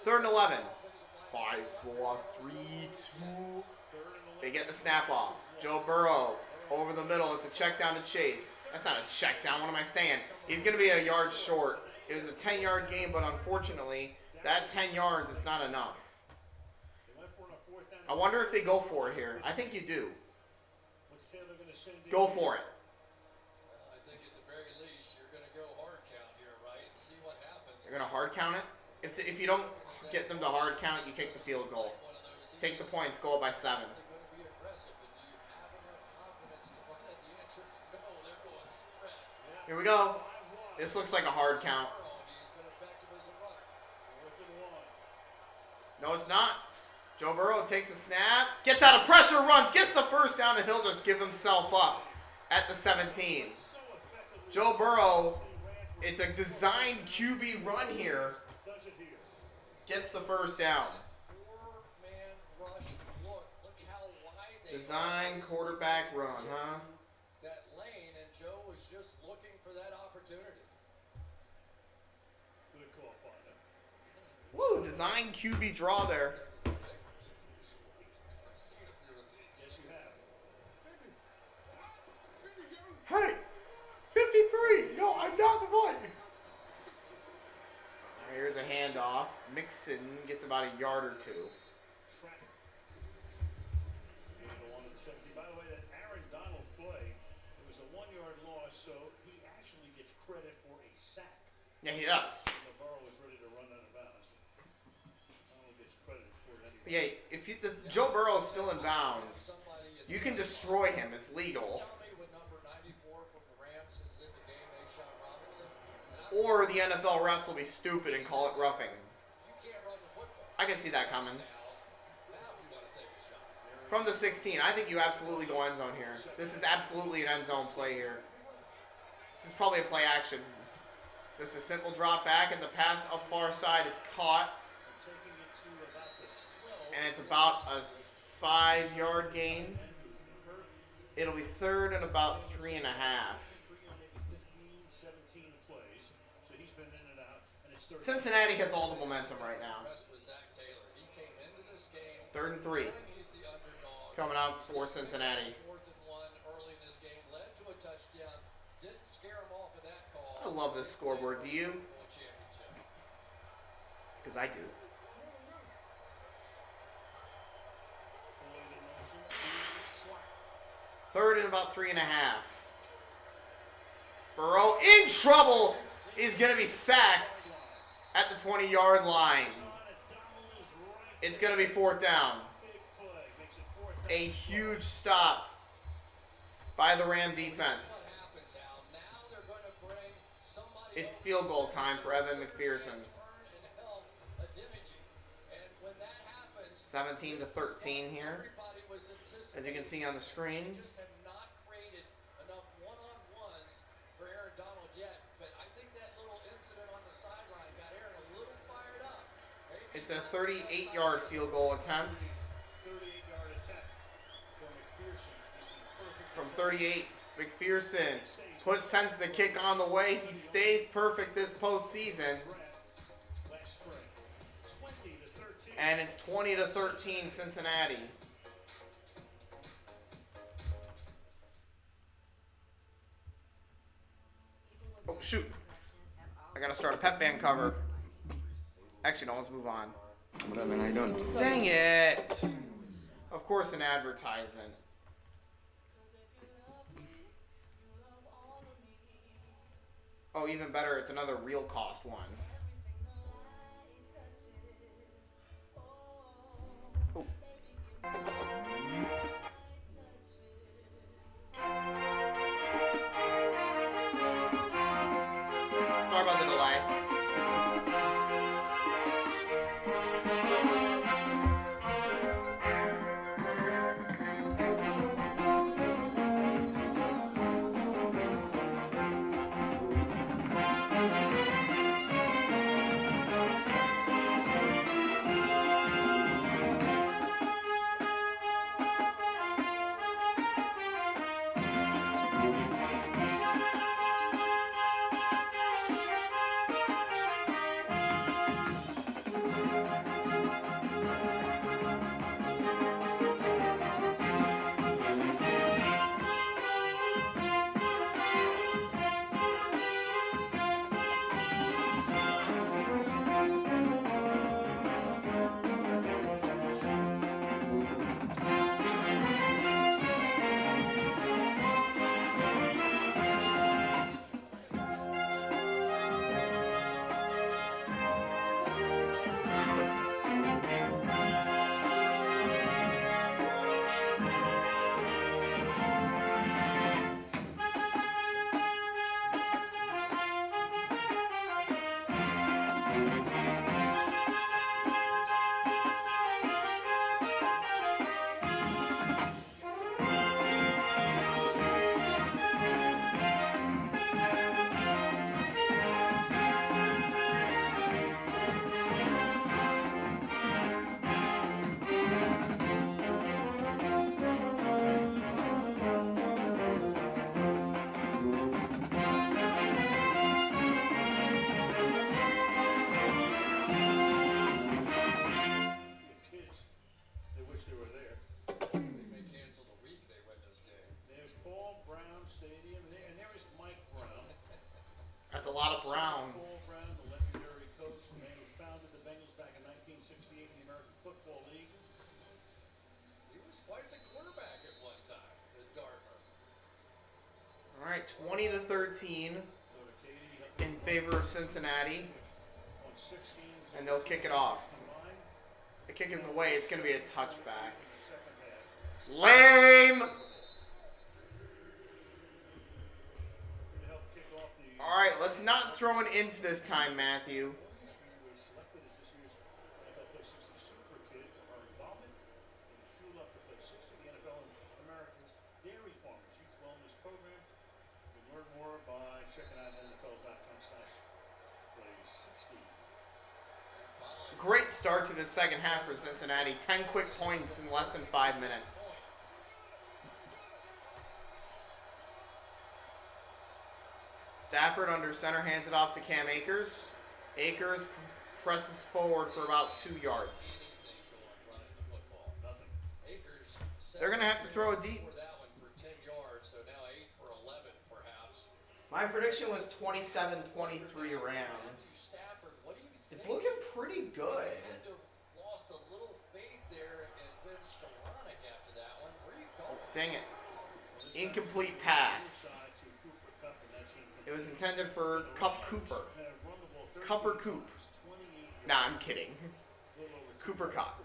3rd and 11. 5, 4, 3, 2. They get the snap off. Joe Burrow over the middle. It's a check down to Chase. That's not a check down. What am I saying? He's going to be a yard short. It was a 10-yard game, but unfortunately, that 10 yards is not enough. I wonder if they go for it here. I think you do. Go for it. I think at the very least, you're going to go hard count here, right? And see what happens. You're going to hard count it? If you don't get them to hard count, you kick the field goal. Take the points, go up by 7. Here we go. This looks like a hard count. No, it's not. Joe Burrow takes a snap, gets out of pressure, runs, gets the first down, and he'll just give himself up at the 17. Joe Burrow, it's a designed QB run here. Gets the first down. Design quarterback run, huh? That lane, and Joe was just looking for that opportunity. Good call, partner. Woo, design QB draw there. Yes, you have. Hey, 53. No, I'm not the one. Here's a handoff. Mixon gets about a yard or 2. By the way, that Aaron Donald play, it was a 1-yard loss, so he actually gets credit for a sack. Yeah, he does. The Burrow was ready to run out of bounds. Donald gets credit for it anyway. Yeah, if Joe Burrow is still in bounds, you can destroy him. It's legal. Or the NFL refs will be stupid and call it roughing. I can see that coming. From the 16, I think you absolutely go end zone here. This is absolutely an end zone play here. This is probably a play action. Just a simple drop back and the pass up far side. It's caught. And it's about a 5-yard gain. It'll be 3rd and about 3.5. Cincinnati has all the momentum right now. 3rd and 3. Coming out for Cincinnati. I love this scoreboard. Do you? Because I do. Third and about 3.5. Burrow in trouble. Is going to be sacked at the 20-yard line. It's going to be 4th down. A huge stop by the Ram defense. It's field goal time for Evan McPherson. 17-13 here, as you can see on the screen. It's a 38-yard field goal attempt. 38-yard 38. McPherson sends the kick on the way. He stays perfect this postseason. And it's 20-13 Cincinnati. Oh, shoot. I gotta start a pep band cover. Actually, no, let's move on. What up, man? How you doing? Dang it. Of course, an advertisement. Oh, even better, it's another real cost one. Oh. Sorry about the delay. That's a lot of Browns. Paul Brown, the legendary coach, the man who founded the Bengals back in 1968 in the American Football League. He was quite the quarterback at one time at Dartmouth. All right, 20-13 in favor of Cincinnati. And they'll kick it off. The kick is away. It's going to be a touchback. Lame! All right, let's not throw an into this time, Matthew. Great start to the second half for Cincinnati. 10 quick points in less than 5 minutes. Stafford under center hands it off to Cam Akers. Akers presses forward for about 2 yards. They're going to have to throw a deep. My prediction was 27-23 Rams. It's looking pretty good. Oh, dang it. Incomplete pass. It was intended for Cooper. Coop. Nah, I'm kidding. Cooper Cup.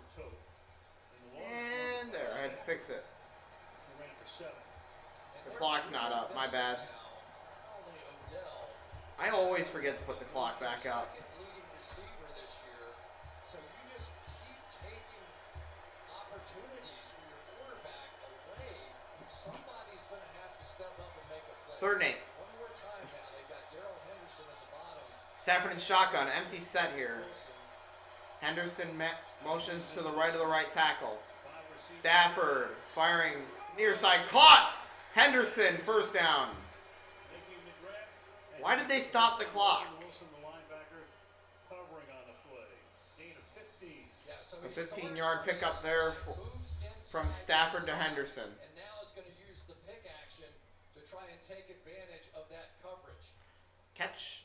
And there, I had to fix it. The clock's not up, my bad. I always forget to put the clock back up. Third and 8. Stafford and shotgun, empty set here. Henderson motions to the right of the right tackle. Stafford firing near side, caught Henderson, first down. Why did they stop the clock? Wilson, the linebacker, covering on the play. Gain of 15. Yeah, so A 15-yard pickup there from Stafford to Henderson. And now is going to use the pick action to try and take advantage of that coverage. Catch.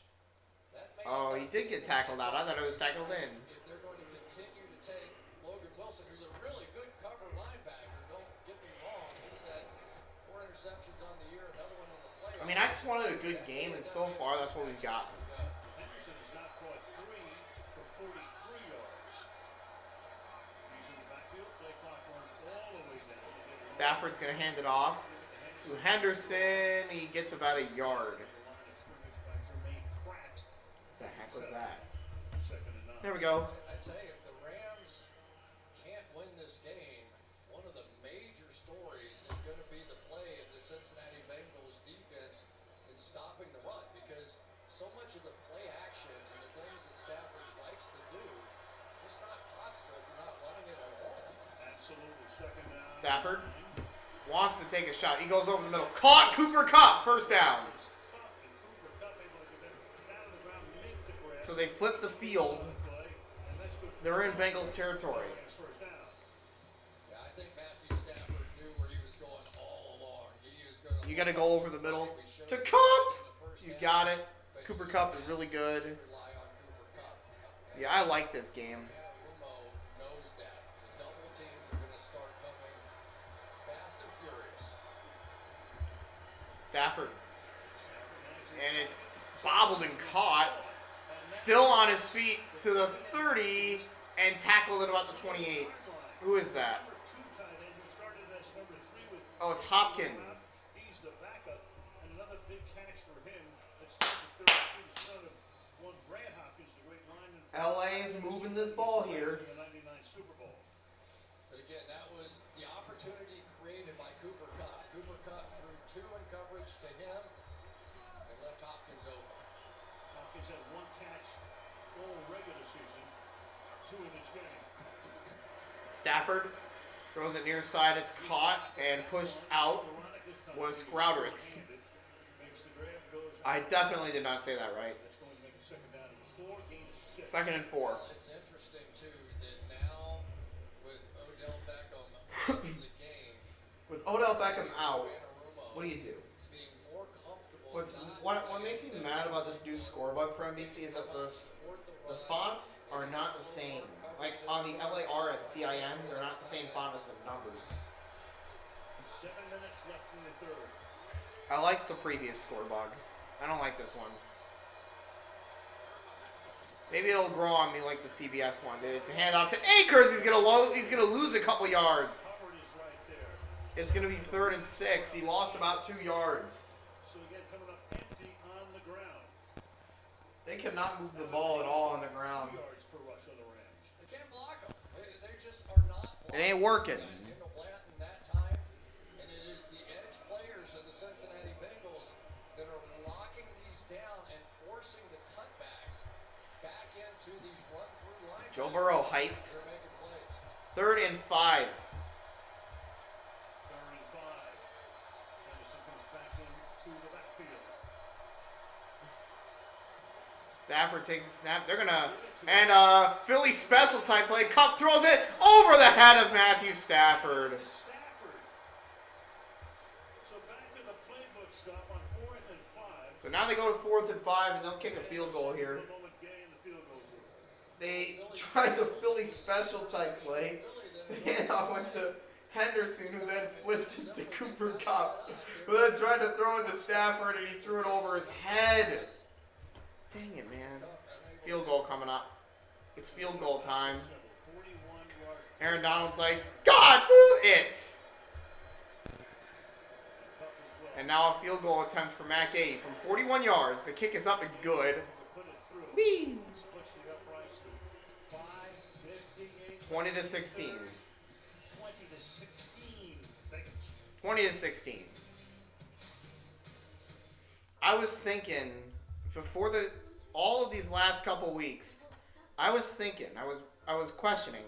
That may Oh, he not did be get the tackled out. I matchup thought it was tackled in. If they're going to continue to take Logan Wilson, who's a really good cover linebacker, don't get me wrong. He's had 4 interceptions on the year, another one in the playoffs. I mean, I just wanted a good game, and so far, that's what we've got. Henderson has now caught 3 for 43 yards. He's in the backfield. Play clock runs all the way down. Stafford's going to hand it off to Henderson. He gets about a yard. What the heck was that? There we go. I tell you, if the Rams can't win this game, one of the major stories is going to be the play of the Cincinnati Bengals defense in stopping the run, because so much of the play action and the things that Stafford likes to do, just not possible if you're not running it at all. Absolutely. Second down. Stafford wants to take a shot. He goes over the middle. Caught Cooper Kupp. First down. So they flip the field. They're in Bengals territory. Yeah, I think Matthew Stafford knew where he was going all along. He is going to You got to go over the middle to Kupp. You got it. Cooper Kupp is really good. rely on Cooper Kupp. Yeah, I like this game. Rumo knows that. The double teams are going to start coming fast and furious. Stafford. And it's bobbled and caught. Still on his feet to the 30 and tackled at about the 28. Who is that? Oh, it's Hopkins. He's the backup, and another big catch for him. That's the 33, the son of one Brad Hopkins, the great lineman. LA is moving this ball here. The 99 Super Bowl. But again, that was the opportunity created by Cooper Kupp. Cooper Kupp drew 2 in coverage to him and left Hopkins open. Hopkins had 1 catch all regular season, 2 in this game. Stafford throws it near side. It's caught and pushed out. Was Scrouderix. I definitely did not say that right. That's going to make the second down and 4, gain of 6. Second and 4. Well, it's interesting, too, that now with Odell Beckham out of the game, With Odell Beckham out, Rumo what do you do? being more comfortable What makes me mad about this new score bug for NBC is that the fonts are not the same. Like on the LAR at CIN, they're not the same font as the numbers. 7 minutes left in the third. I liked the previous score bug. I don't like this one. Maybe it'll grow on me like the CBS one did. It's a handout to Akers. He's gonna lose a couple yards. Hubbard is right there. It's gonna be 3rd and 6. He lost about 2 yards. So again, coming up empty on the ground. They cannot move the ball at all on the ground. 2 yards per rush on the Rams. They can't block them. They just are not It ain't working. Kendall Blanton that time, and it is the edge players of the Cincinnati Bengals that are locking these down and forcing the cutbacks back into these run-through lines. Joe Burrow hyped. They're making plays. 3rd and 5. 3rd and 5. Henderson comes back into the backfield. Stafford takes a snap. They're gonna Philly special type play. Kupp throws it over the head of Matthew Stafford. Stafford. So back to the playbook stop on 4th and 5. So now they go to 4th and 5, and they'll kick a field goal here. The moment Gay in the field goal. They tried the Philly special type play. The handoff went to Henderson, who then flipped it to Cooper Kupp, who then tried to throw it to Stafford, and he threw it over his head. Dang it, man. Field goal coming up. It's field goal time. 41-yard Aaron Donald's like, God, move it! Kupp as well. And now a field goal attempt for Matt Gay from 41 yards. The kick is up and good. To put it through. Whee! Splits the uprights to 5:58. 20 to 16. 20 to 16. Thank you. 20 to 16. I was thinking before all of these last couple weeks, I was questioning,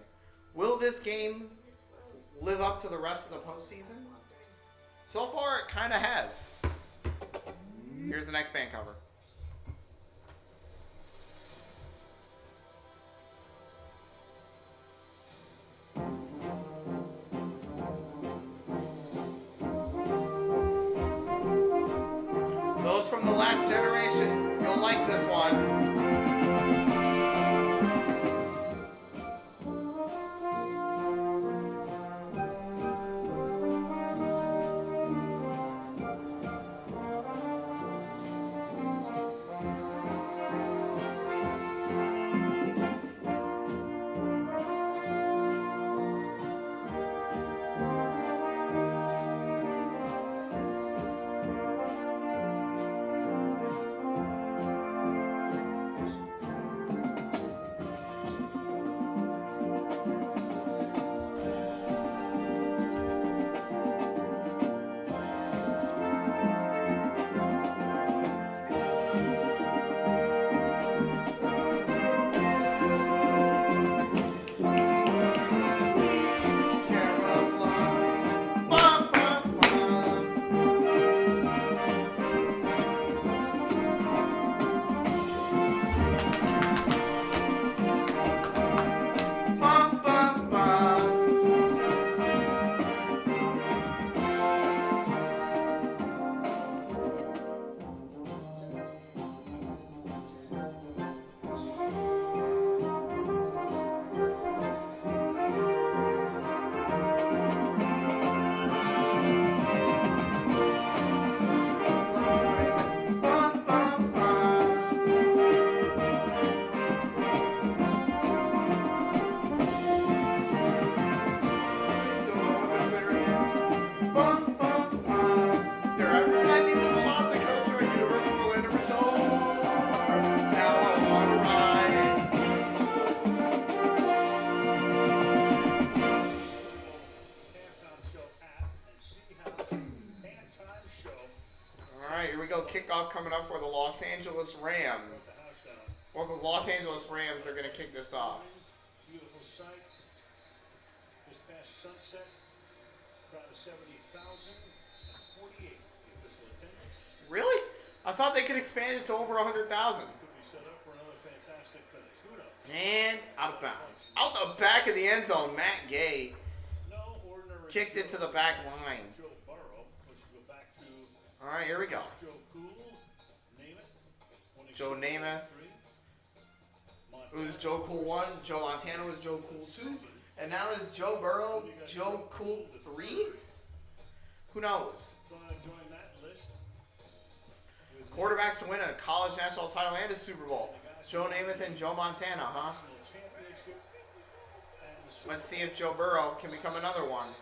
will this game live up to the rest of the postseason? So far, it kind of has. Here's the next band cover. Those from the last generation, you'll like this one. Kickoff coming up for the Los Angeles Rams. Well, the Los Angeles Rams are going to kick this off. Beautiful sight. Just past sunset. Crowd of 70,048 official attendance. Really? I thought they could expand it to over 100,000. Could be set up for another fantastic finish. Who knows? And out of bounds. Out the back of the end zone, Matt Gay kicked it to the back line. Joe Burrow, let's go back to. All right, here we go. Joe Namath. It was Joe Cool 1. Joe Montana was Joe Cool 2. And now is Joe Burrow Joe Cool 3? Who knows? Quarterbacks to win a college national title and a Super Bowl. Joe Namath and Joe Montana, huh? Let's see if Joe Burrow can become another one.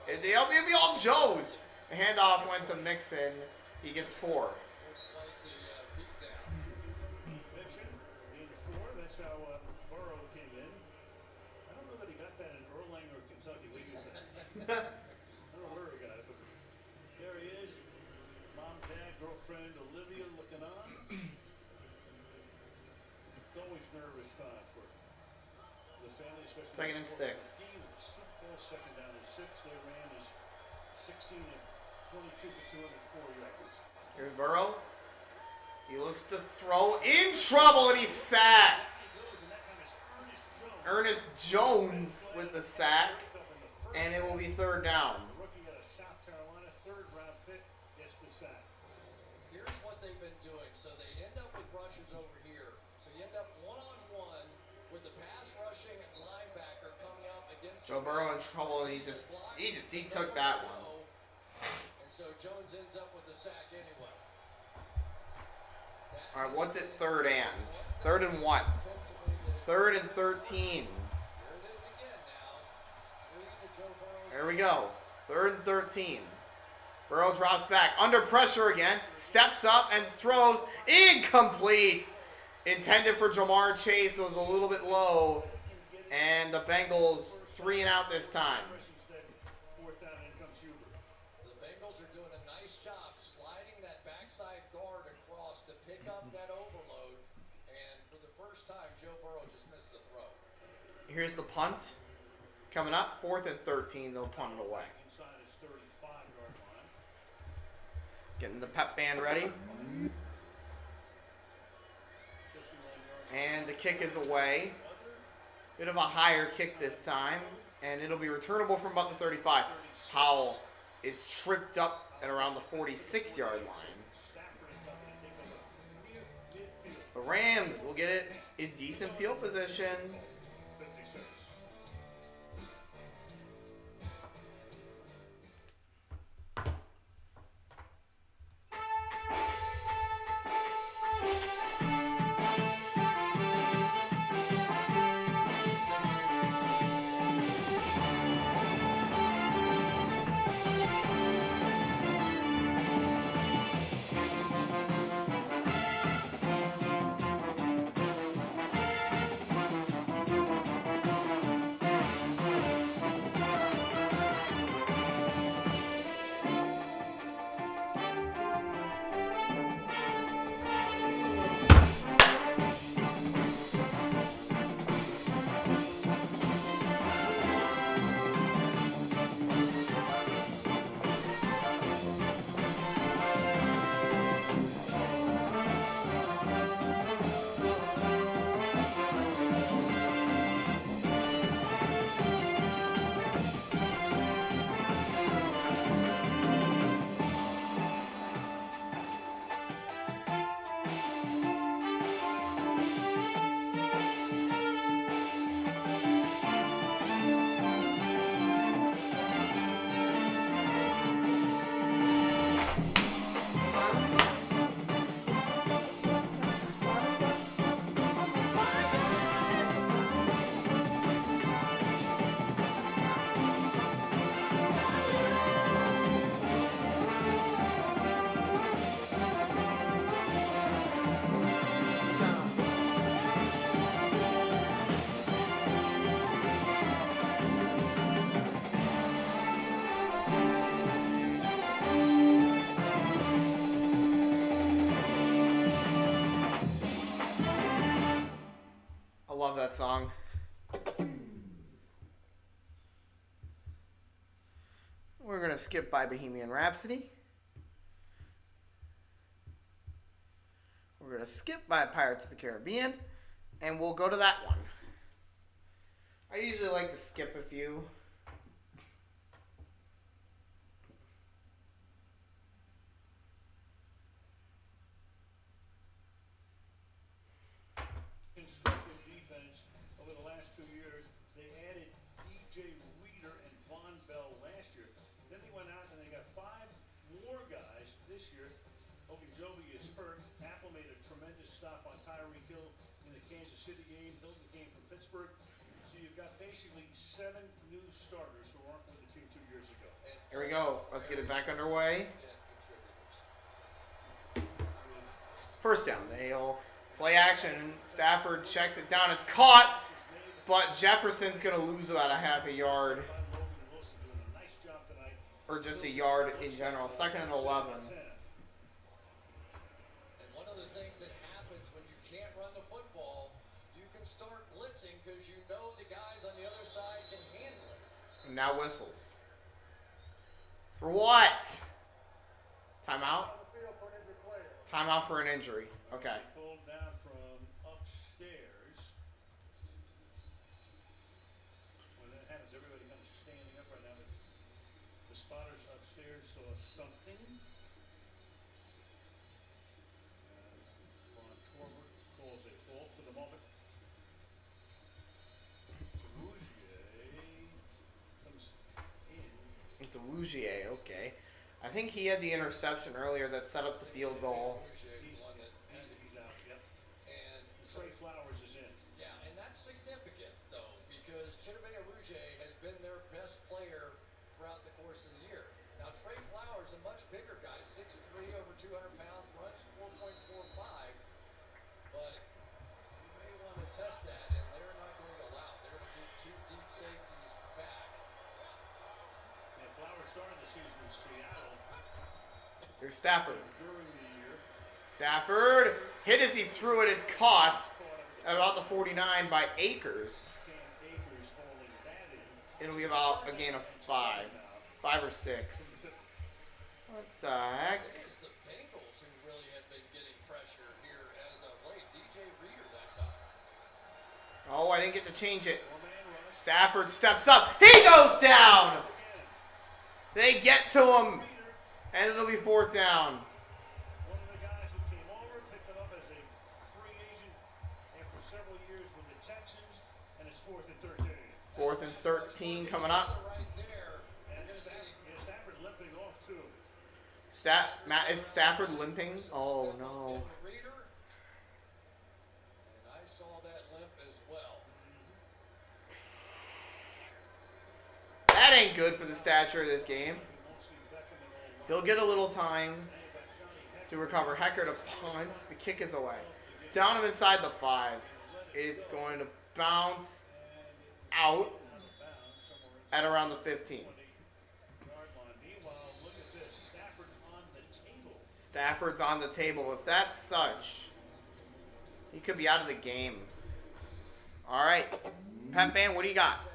It'll be all Joes. The handoff went to Mixon. He gets 4. That's how Burrow came in. I don't know that he got that in Erlanger, Kentucky. We use that. I don't know where he got it, but there he is. Mom, dad, girlfriend, Olivia looking on. It's always nervous time for the family, especially. Second and 6. Super Bowl, second down and 6. They ran is 16 and 22 for 204 yards. Here's Burrow. He looks to throw in trouble, and he's sacked. Ernest Jones with the sack, and it will be 3rd down. Rookie out of South Carolina, 3rd-round pick, gets the sack. Here's what they've been doing. So they end up with rushes over here. So you end up one-on-one with the pass rushing linebacker coming up against. Joe Burrow in trouble, and he took that one. And so Jones ends up with the sack anyway. All right, what's it? 3rd and 3rd and what? 3rd and 13. There we go. 3rd and 13. Burrow drops back under pressure again, steps up and throws incomplete. Intended for Jamar Chase, was a little bit low, and the Bengals 3 and out this time. The Bengals are doing a nice job sliding that backside guard across to pick up that overload, and for the first time, Joe Burrow just missed a throw. Here's the punt coming up. 4th and 13, they'll punt it away. Inside his 35-yard line. Getting the pep band ready. And the kick is away. Bit of a higher kick this time. And it'll be returnable from about the 35. Powell is tripped up at around the 46-yard line. The Rams will get it in decent field position. Love that song. We're going to skip by Bohemian Rhapsody. We're going to skip by Pirates of the Caribbean. And we'll go to that one. I usually like to skip a few. Constructive defense over the last 2 years. They added E.J. Reader and Von Bell last year. Then they went out and they got 5 more guys this year. Ogunjobi is hurt. Apple made a tremendous stop on Tyreek Hill in the Kansas City game. Hilton came from Pittsburgh. So you've got basically 7 new starters who aren't with the team 2 years ago. Here we go. Let's get it back underway. First down. They'll play action. Stafford checks it down. It's caught, but Jefferson's going to lose about a half a yard. Or just a yard in general. 2nd and 11. And one of the things that happens when you can't run the football, you can start blitzing because you know the guys on the other side can handle it. And now whistles. For what? Timeout? Timeout for an injury. Okay. Pulled down from upstairs. When that happens, everybody kind of standing up right now. But the spotters upstairs saw something. Ron Corbett calls a halt for the moment. Rougier comes in. It's a Rougier, okay. I think he had the interception earlier that set up the field goal. He's out, yep. And Trey Flowers is in. Yeah, and that's significant, though, because Chidobe Rougier has been their best player throughout the course of the year. Now, Trey Flowers, a much bigger guy, 6'3", over 200 pounds, runs 4.45, but you may want to test that, and they're not going to allow it. They're going to keep 2 deep safeties back. And Flowers started the season in Seattle. Here's Stafford. During the year. Stafford hit as he threw it. It's caught at about the 49 by Akers. Akers hauling that in. It'll be about a gain of 5. 5 or 6. What the heck? It is the Oh, I didn't get to change it. Stafford steps up. He goes down. They get to him. And it'll be 4th down. One of the guys who came over, picked it up as a free agent after several years with the Texans, and it's 4th and 13. 4th and 13 coming up. And Stafford limping off too. Matt, is Stafford limping? Oh no. And I saw that limp as well. That ain't good for the stature of this game. He'll get a little time to recover. Hecker to punt. The kick is away. Down him inside the 5. It's going to bounce out at around the 15. Stafford's on the table. If that's such, he could be out of the game. All right. Pep Band, what do you got?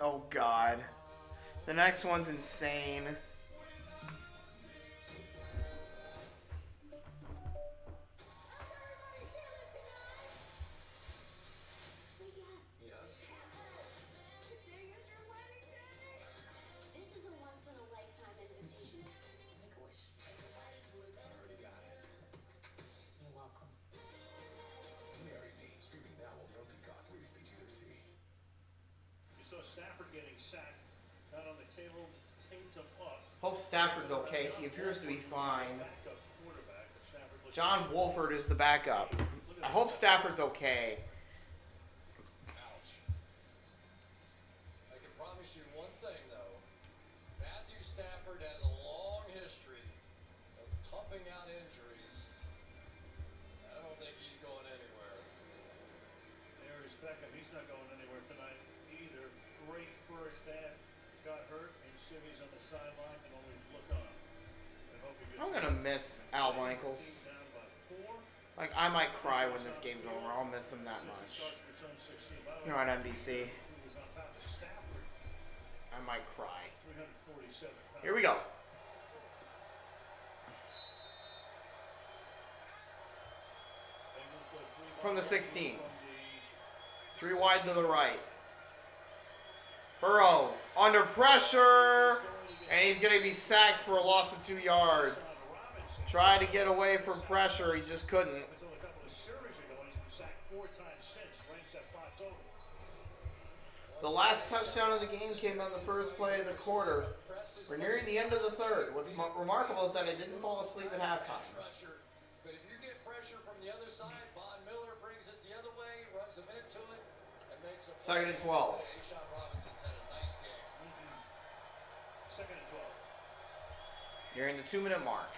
Oh, God. The next one's insane. This is a once-in-a-lifetime invitation. Make a wish. Already got it. You're welcome. Marry Me, streaming now on Peacock, rated PG-13. You saw Stafford getting sacked, got on the table, taped him up. Hope Stafford's okay. He appears to be fine. Backup quarterback, but Stafford looks John Wolford is the backup. I hope Stafford's okay. I can promise you one thing, though. Matthew Stafford has a long history of toughing out injuries. I don't think he's going anywhere. There's Beckham. He's not going anywhere tonight either. Great first half. Got hurt, and Civi's on the sideline and only look on. I hope he gets I'm going to miss Al Michaels. down by 4. Like, I might cry when this game's over. I'll miss him that much. Here on NBC. Who was on top of Stafford, I might cry. 347 pounds. Here we go. Bengals go 3 From the 16. From 3 wide to the right. Burrow under pressure. And he's going to be sacked for a loss of 2 yards. Tried to get away from pressure. He just couldn't. a couple of series ago, and he's been sacked 4 times since. Ranks at 5 total. The last touchdown of the game came on the first play of the quarter. We're nearing the end of the third. What's remarkable is that I didn't fall asleep at halftime. Pressure, but if you get pressure from the other side, Von Miller brings it the other way, runs him into it, and makes a play. 2nd and 12. Sean Robinson's had a nice game. 2nd and 12. Nearing the 2-minute mark.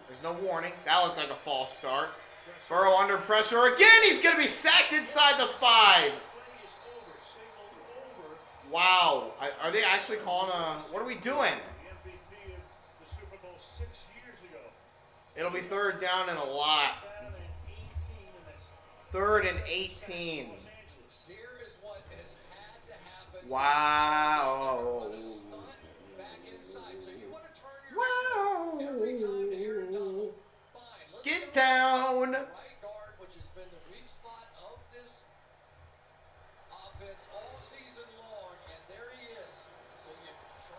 There's no warning. That looked like a false start. Burrow under pressure again. He's going to be sacked inside the 5. Wow. Are they actually calling a... What are we doing? It'll be 3rd down and a lot. 3rd and 18. Wow. Wow. Get down.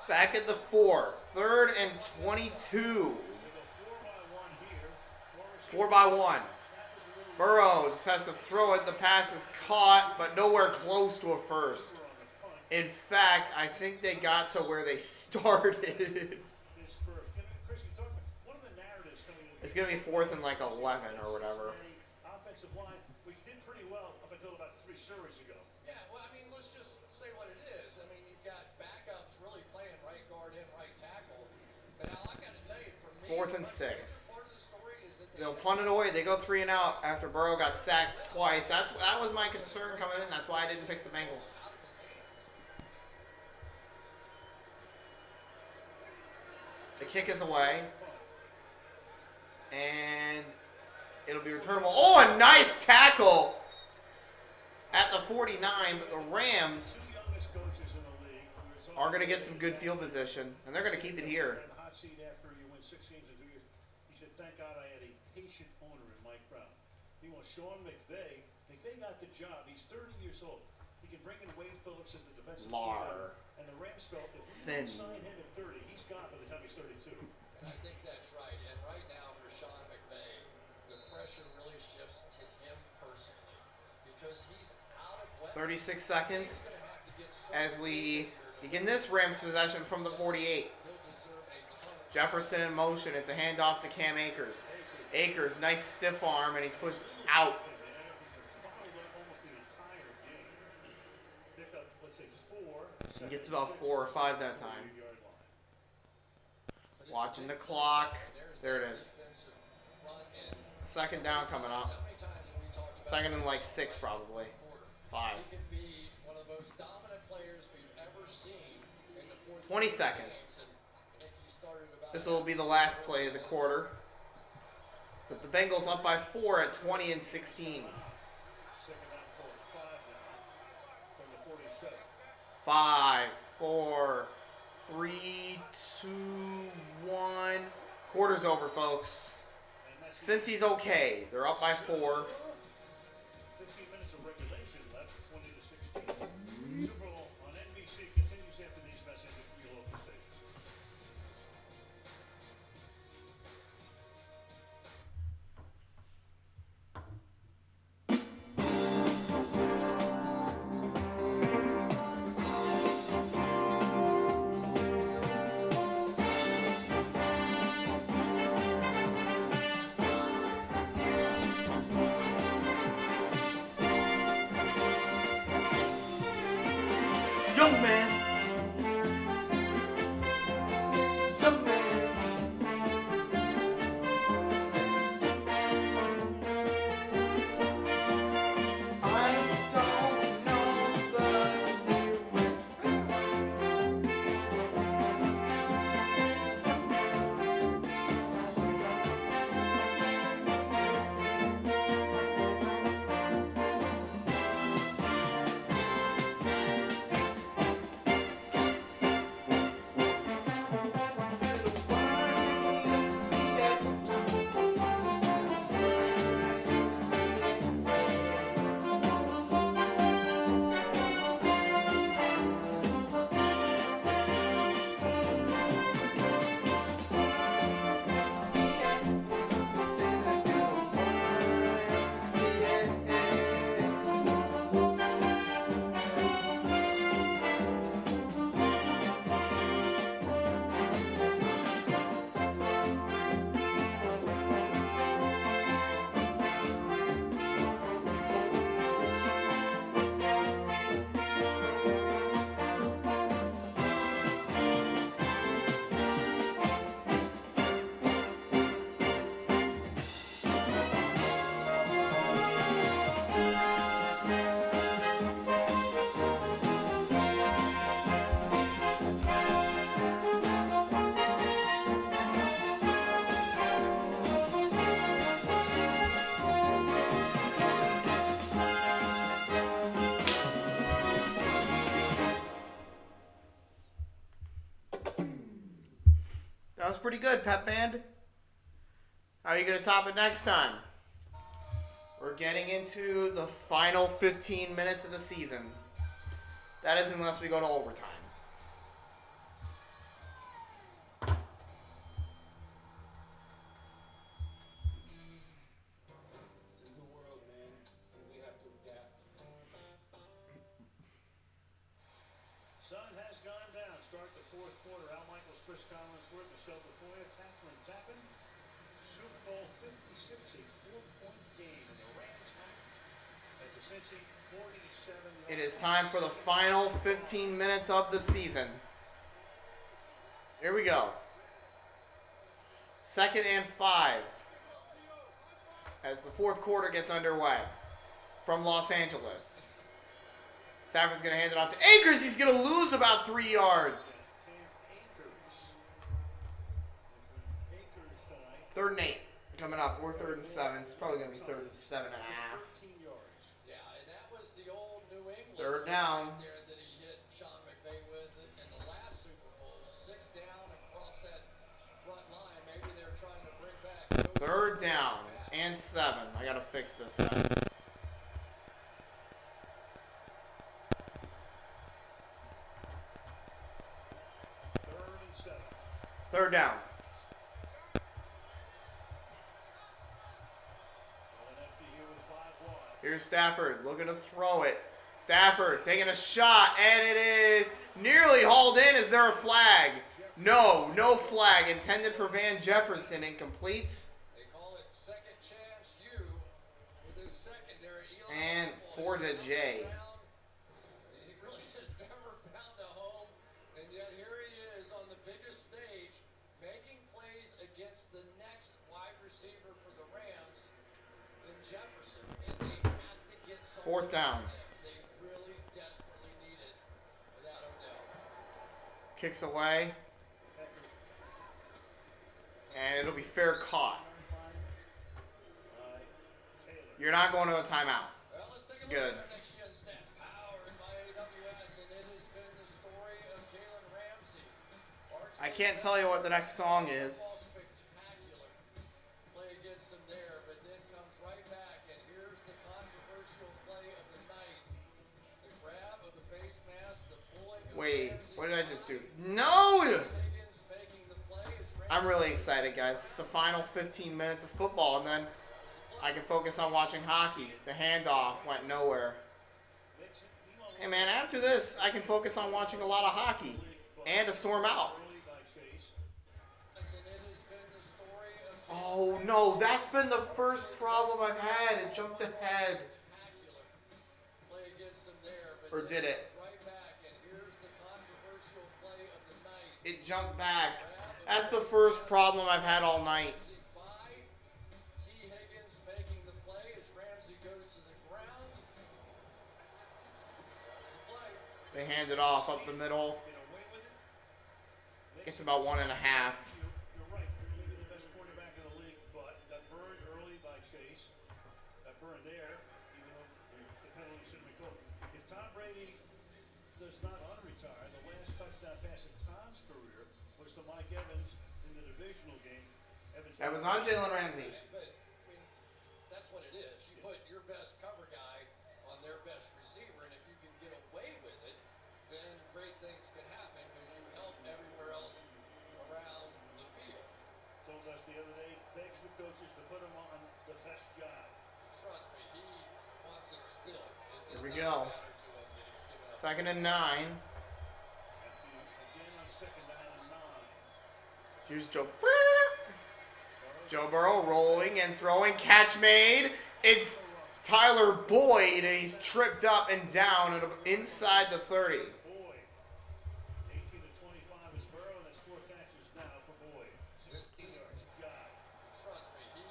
Back at the 4. 3rd and 22. 4 by 1. Burrow just has to throw it. The pass is caught, but nowhere close to a first. In fact, I think they got to where they started. It's going to be 4th and like 11 or whatever. Offensive line, which did pretty well up until about 3 series ago. Yeah, well, I mean, let's just say what it is. I mean, you've got backups really playing right guard and right tackle. But now I got to tell you, for me, 4th and 6. They'll punt it away. They go 3 and out after Burrow got sacked twice. That was my concern coming in. That's why I didn't pick the Bengals. The kick is away. And it'll be returnable. Oh, a nice tackle at the 49. But the Rams are going to get some good field position. And they're going to keep it here. After you win 6 games in 2 years, he said, "Thank God I had a patient owner in Mike Brown." Meanwhile, Sean McVay got the job. He's 30 years old. He can bring in Wade Phillips as the defensive coordinator. And the Rams felt if we don't sign him at 30, he's gone by the time he's 32. And I think that's right. And right now for Sean McVay, the pressure really shifts to him personally because he's out of weapons. 36 seconds as we begin this Rams possession from the 48. Jefferson in motion. It's a handoff to Cam Akers. Akers, nice stiff arm, and he's pushed out. He gets about 4 or 5 that time. Watching the clock. There it is. 2nd down coming up. 2nd and like 6 probably. 5. 20 seconds. This will be the last play of the quarter. With the Bengals up by 4 at 20 and 16. 5, 4, 3, 2, 1. Quarter's over, folks. Cincy's okay. They're up by 4. 15 minutes of regulation left, 20 to 16. Super Bowl on NBC continues after these messages from your local station. Young man. Young man. I don't know the pretty good, Pep Band. How are you going to top it next time? We're getting into the final 15 minutes of the season. That is unless we go to overtime. It's a new world, man, and we have to adapt. Sun has gone down. Start the fourth quarter. Al Michaels, Chris Collinsworth, Michelle Tafoya, Catherine Tappan. Super Bowl 56, a 4-point game. And the Rams at the Cincy 47. It is time for the final 15 minutes of the season. Here we go. 2nd and 5. As the fourth quarter gets underway from Los Angeles. Stafford's going to hand it off to Akers. He's going to lose about 3 yards. 3rd and 8 coming up. Or 3rd and 7. It's probably going to be 3rd and 7.5. Yeah, and that was the old New England 3rd down. there that he hit Sean McVay with in the last Super Bowl. 6 down across that front line. Maybe they're trying to bring back. 3rd down and 7. I got to fix this then. 3rd down. Here's Stafford looking to throw it. Stafford taking a shot, and it is nearly hauled in. Is there a flag? No, no flag. Intended for Van Jefferson. Incomplete. They call it second chance U with his secondary. And 4 to J. He really has never found a home, and yet here he is on the biggest stage making plays against the next wide receiver for the Rams in Jefferson. And they have to get some 4th down. they really desperately need it without Odell. Kicks away. And it'll be fair caught. You're not going to a timeout. Well, let's take a Good. look at our next gen stats powered by AWS, and it has been the story of Jalen Ramsey. I can't tell you what the next song is. Spectacular play against him there, but then comes right back, and here's the controversial play of the night. The grab of the face mask, the pulling of Wait, Ramsey. what did I just do? No! Higgins making the play as Ramsey I'm really excited, guys. It's the final 15 minutes of football, and then I can focus on watching hockey. The handoff went nowhere. Hey, man, after this, I can focus on watching a lot of hockey and a sore mouth. Oh, no, that's been the first problem I've had. It jumped ahead. play against him there, but Or did it? right back, and here's the controversial play of the night. It jumped back. That's the first problem I've had all night. By T. Higgins making the play as Ramsey goes to the ground. There's a play. They hand it off up the middle. It's about 1.5. You're right. You're maybe the best quarterback in the league, but got burned early by Chase. Got burned there, even though the penalty shouldn't be called. If Tom Brady does not unretire, the last touchdown pass in Tom's career was to Mike Evans in the divisional game. That was on Jalen Ramsey. But, I mean, that's what it is. You put your best cover guy on their best receiver, and if you can get away with it, then great things can happen because you help everywhere else around the field. Told us the other day, begs the coaches to put him on the best guy. Trust me, he wants it still. It Here does we not go. matter to him that he's given up. 2nd and 9. Again on 2nd down and 9. Here's Joe. Joe Burrow rolling and throwing. Catch made. It's Tyler Boyd, and he's tripped up and down and inside the 30. Boyd, 18 to 25 is Burrow, and that's 4 catches now for Boyd. 16 yards guy. Trust me, he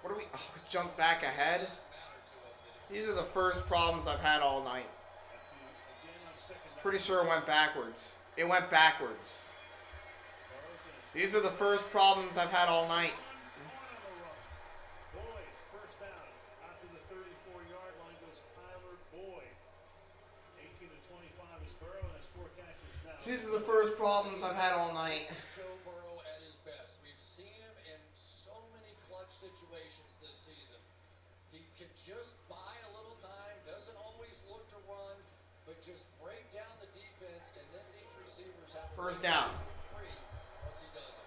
What do we? Oh, jump back ahead. matter to him that he's These are the first problems I've had all night. Again on 2nd down. Pretty sure it went backwards. It went backwards. Burrow's gonna These are the first problems I've had all night. Boyd, first down, out to the 34-yard line goes Tyler Boyd. 18 to 25 is Burrow, and that's 4 catches now. These are the first problems I've had all night. Joe Burrow at his best. We First down. Once he does it.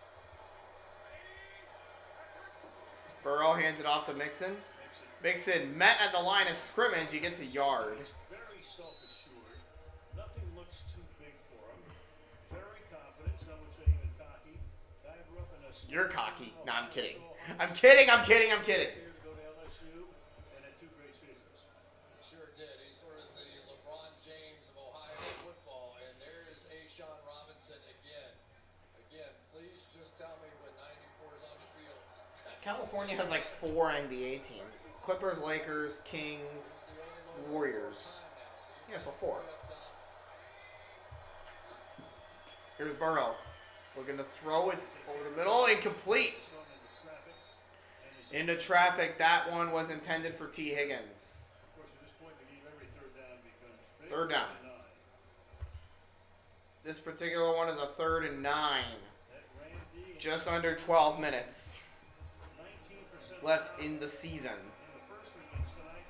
Burrow hands it off to Mixon. Mixon met at the line of scrimmage. He gets a yard. Very self-assured. Nothing looks too big for him. Very confident. Some would say even cocky. Guy grew up in a You're cocky. No, I'm kidding. I'm kidding. I'm kidding. I'm kidding. Here to go to LSU and had 2 great seasons. He sure did. He's sort of the LeBron James of Ohio football. And there's Ashawn Robinson again. Again, please just tell me when 94 is on the field. California has like 4 NBA teams. Clippers, Lakers, Kings, Warriors. Yeah, so 4. Here's Burrow. Looking to throw it over the middle. Incomplete. Into traffic. That one was intended for T. Higgins. Of course, at this point, the game, every third down becomes big. Third down. This particular one is a 3rd and 9. Just under 12 minutes left in the season. In the first 3 games tonight,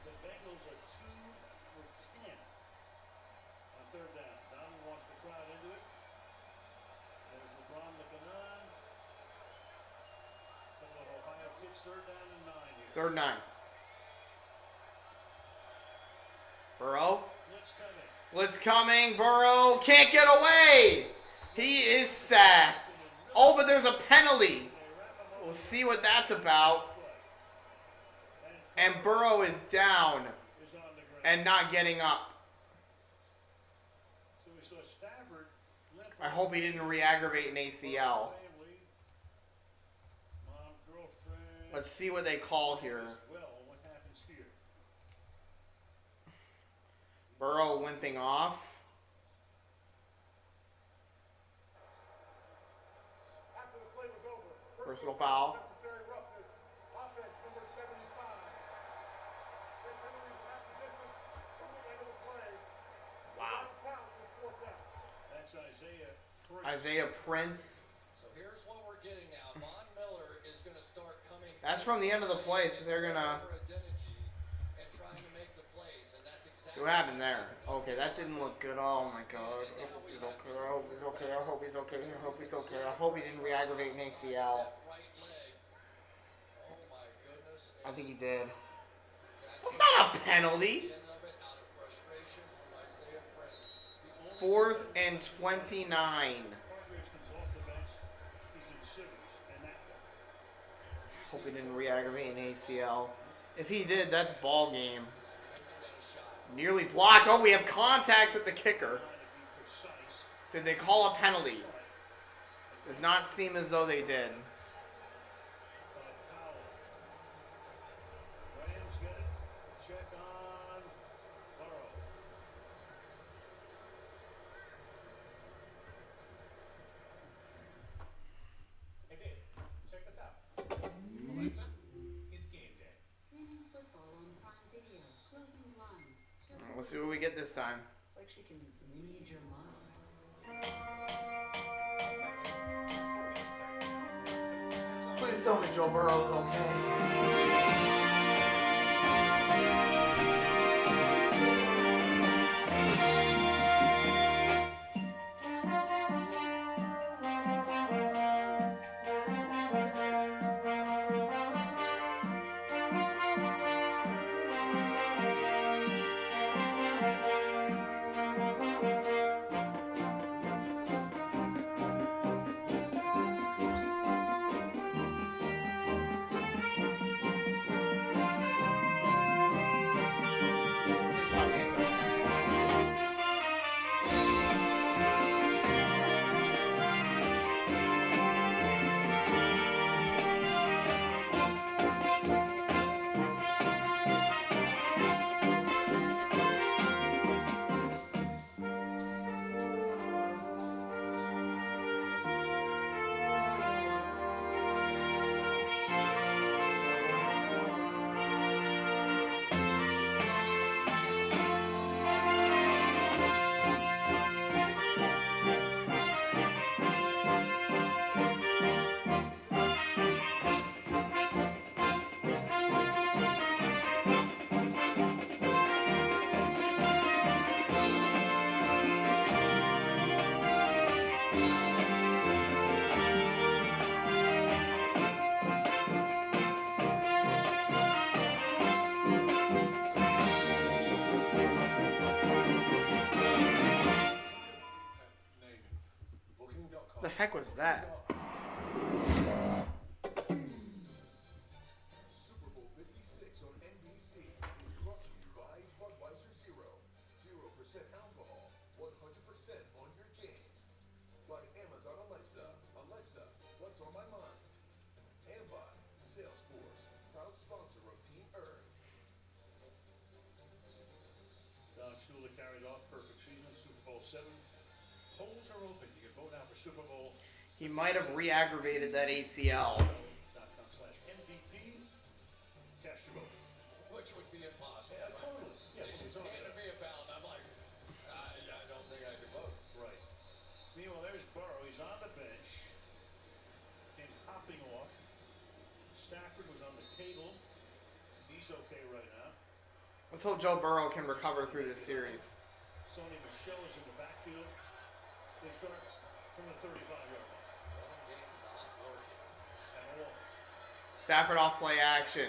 the Bengals are 2 for 10 on 3rd down. Donald wants the crowd into it. There's LeBron looking on. Couple of Ohio kids, 3rd down and 9 here. 3rd and 9. Burrow. Blitz coming. Burrow can't get away. He is sacked. Oh, but there's a penalty. We'll see what that's about. And Burrow is down and not getting up. So we saw Stafford. I hope he didn't re-aggravate an ACL. Let's see what they call here. Burrow limping off. Personal foul. Wow. That's Isaiah Prince. So here's what we're getting now. Von Miller is going to start coming. That's from the end of the play, so they're going to... And trying to make the plays, and that's exactly See what happened there. Okay, that didn't look good. Oh my god. I hope he's okay. I hope he's okay. I hope he's okay. I hope he's okay. I hope he didn't re-aggravate an ACL. I think he did. That's not a penalty. 4th and 29. Hope he didn't re-aggravate an ACL. If he did, that's ball game. Nearly blocked. Oh, we have contact with the kicker. Did they call a penalty? Does not seem as though they did. Rams get it. Check on Burrow. Hey, babe, check this out. Alexa, it's game day. Streaming football on Prime Video. Closing blinds. We'll see what we get this time. It's like she can read your mind. Please tell me Joe Burrow's okay. heck was that? Super Bowl 56 on NBC is brought to you by Budweiser Zero. 0% alcohol, 100% on your game. By Amazon Alexa. Alexa, what's on my mind? And by Salesforce, proud sponsor of Team Earth. Don Shula carried off perfect season, Super Bowl 7. Polls are open. You can vote now for Super Bowl. He might have re-aggravated that ACL. .com/MVP. Cast your vote. Which would be impossible. Yeah, totally. Yeah, They just handed me a ballot. I'm like, I don't think I could vote. Right. Meanwhile, there's Burrow. He's on the bench. Came hopping off. Stafford was on the table. He's okay right now. Let's hope Joe Burrow can recover through this series. Sony Michel is in the backfield. They start from the 35-yard line. Running game not working. At all. Stafford off play action.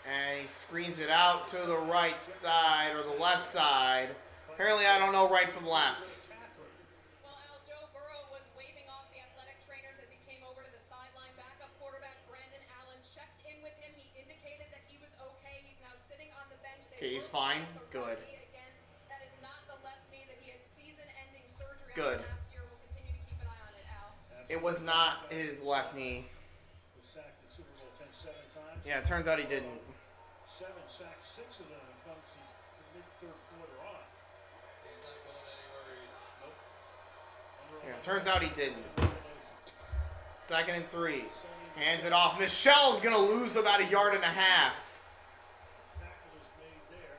And he screens it out to the right side or the left side. Apparently I don't know right from left. Well, Al, Joe Burrow was waving off the athletic trainers as he came over to the sideline. Backup quarterback Brandon Allen checked in with him. He indicated that he was okay. He's now sitting on the bench. Okay, he's fine. Good. Again, that is not the left knee that he had season-ending surgery Good. on last year. We'll continue to keep an eye on it, Al. It was not his left knee. Was sacked in Super Bowl 10 7 times. Yeah, it turns out he didn't. 7 sacks, 6 of them have come since the mid-third quarter on. He's not going anywhere either. Nope. Yeah, it turns out he didn't. 2nd and 3. Hands it off. Michel's going to lose about 1.5 yards. Tackle is made there.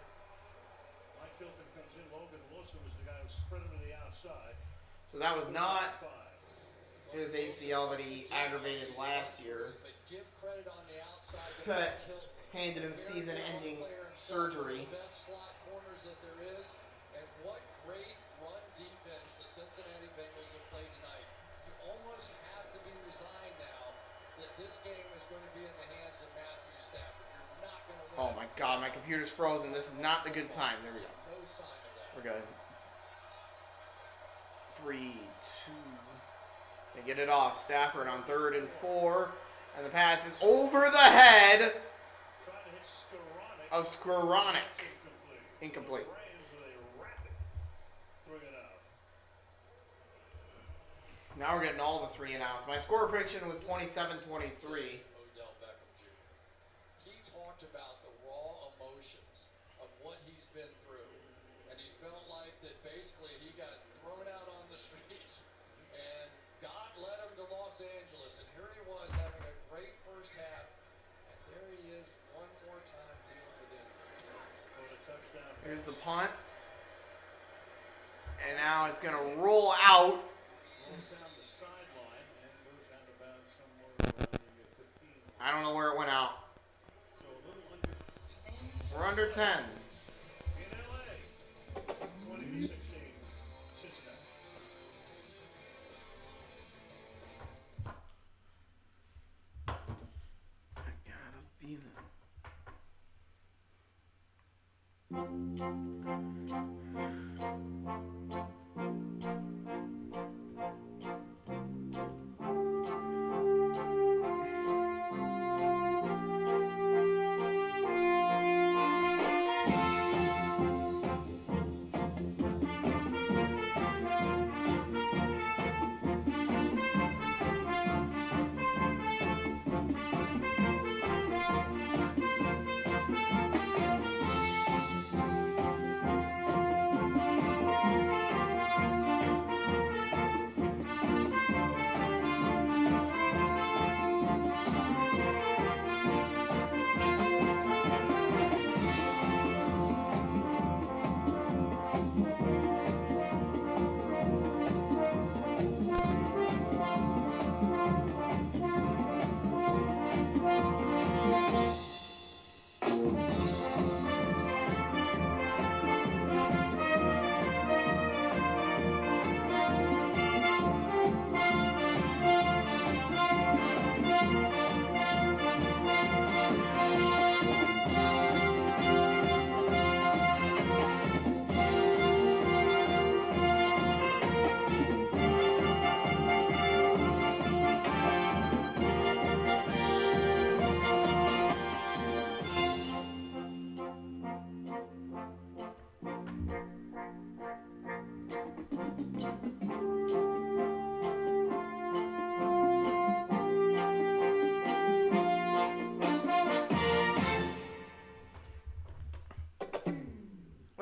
Mike Hilton comes in. Logan Wilson was the guy who spread him to the outside. So that was not 5. his ACL that he aggravated last year. But give credit on the outside to That Mike Hilton. handed him season-ending surgery. One of the best slot corners that there is, and what great run defense the Cincinnati Bengals have played tonight. You almost have to be resigned now that this game is going to be in the hands of Matthew Stafford. You're not going to win. Oh my god, my computer's frozen. This is not the good time. There we go. No sign of that. We're good. 3, 2. They get it off. Stafford on 3rd and 4. And the pass is over the head Trying to hit Skoranek. of Skoranek. Incomplete. Rams with a rapid 3 and out. Now we're getting all the 3 and outs. My score prediction was 27-23. Odell Beckham Jr. He talked about the raw emotions of what he's been through, and he felt like that basically he got thrown out on the streets, and God led him to Los Angeles, and here he was having a great first half, and there he is one more time dealing with injury. What a touchdown. Here's the punt. And now it's going to roll out. Rolls down the sideline and goes out of bounds somewhere around the 15. I don't know where it went out. So a little under 10. We're under 10. In LA. 20-16. Cincinnati. I got a feeling.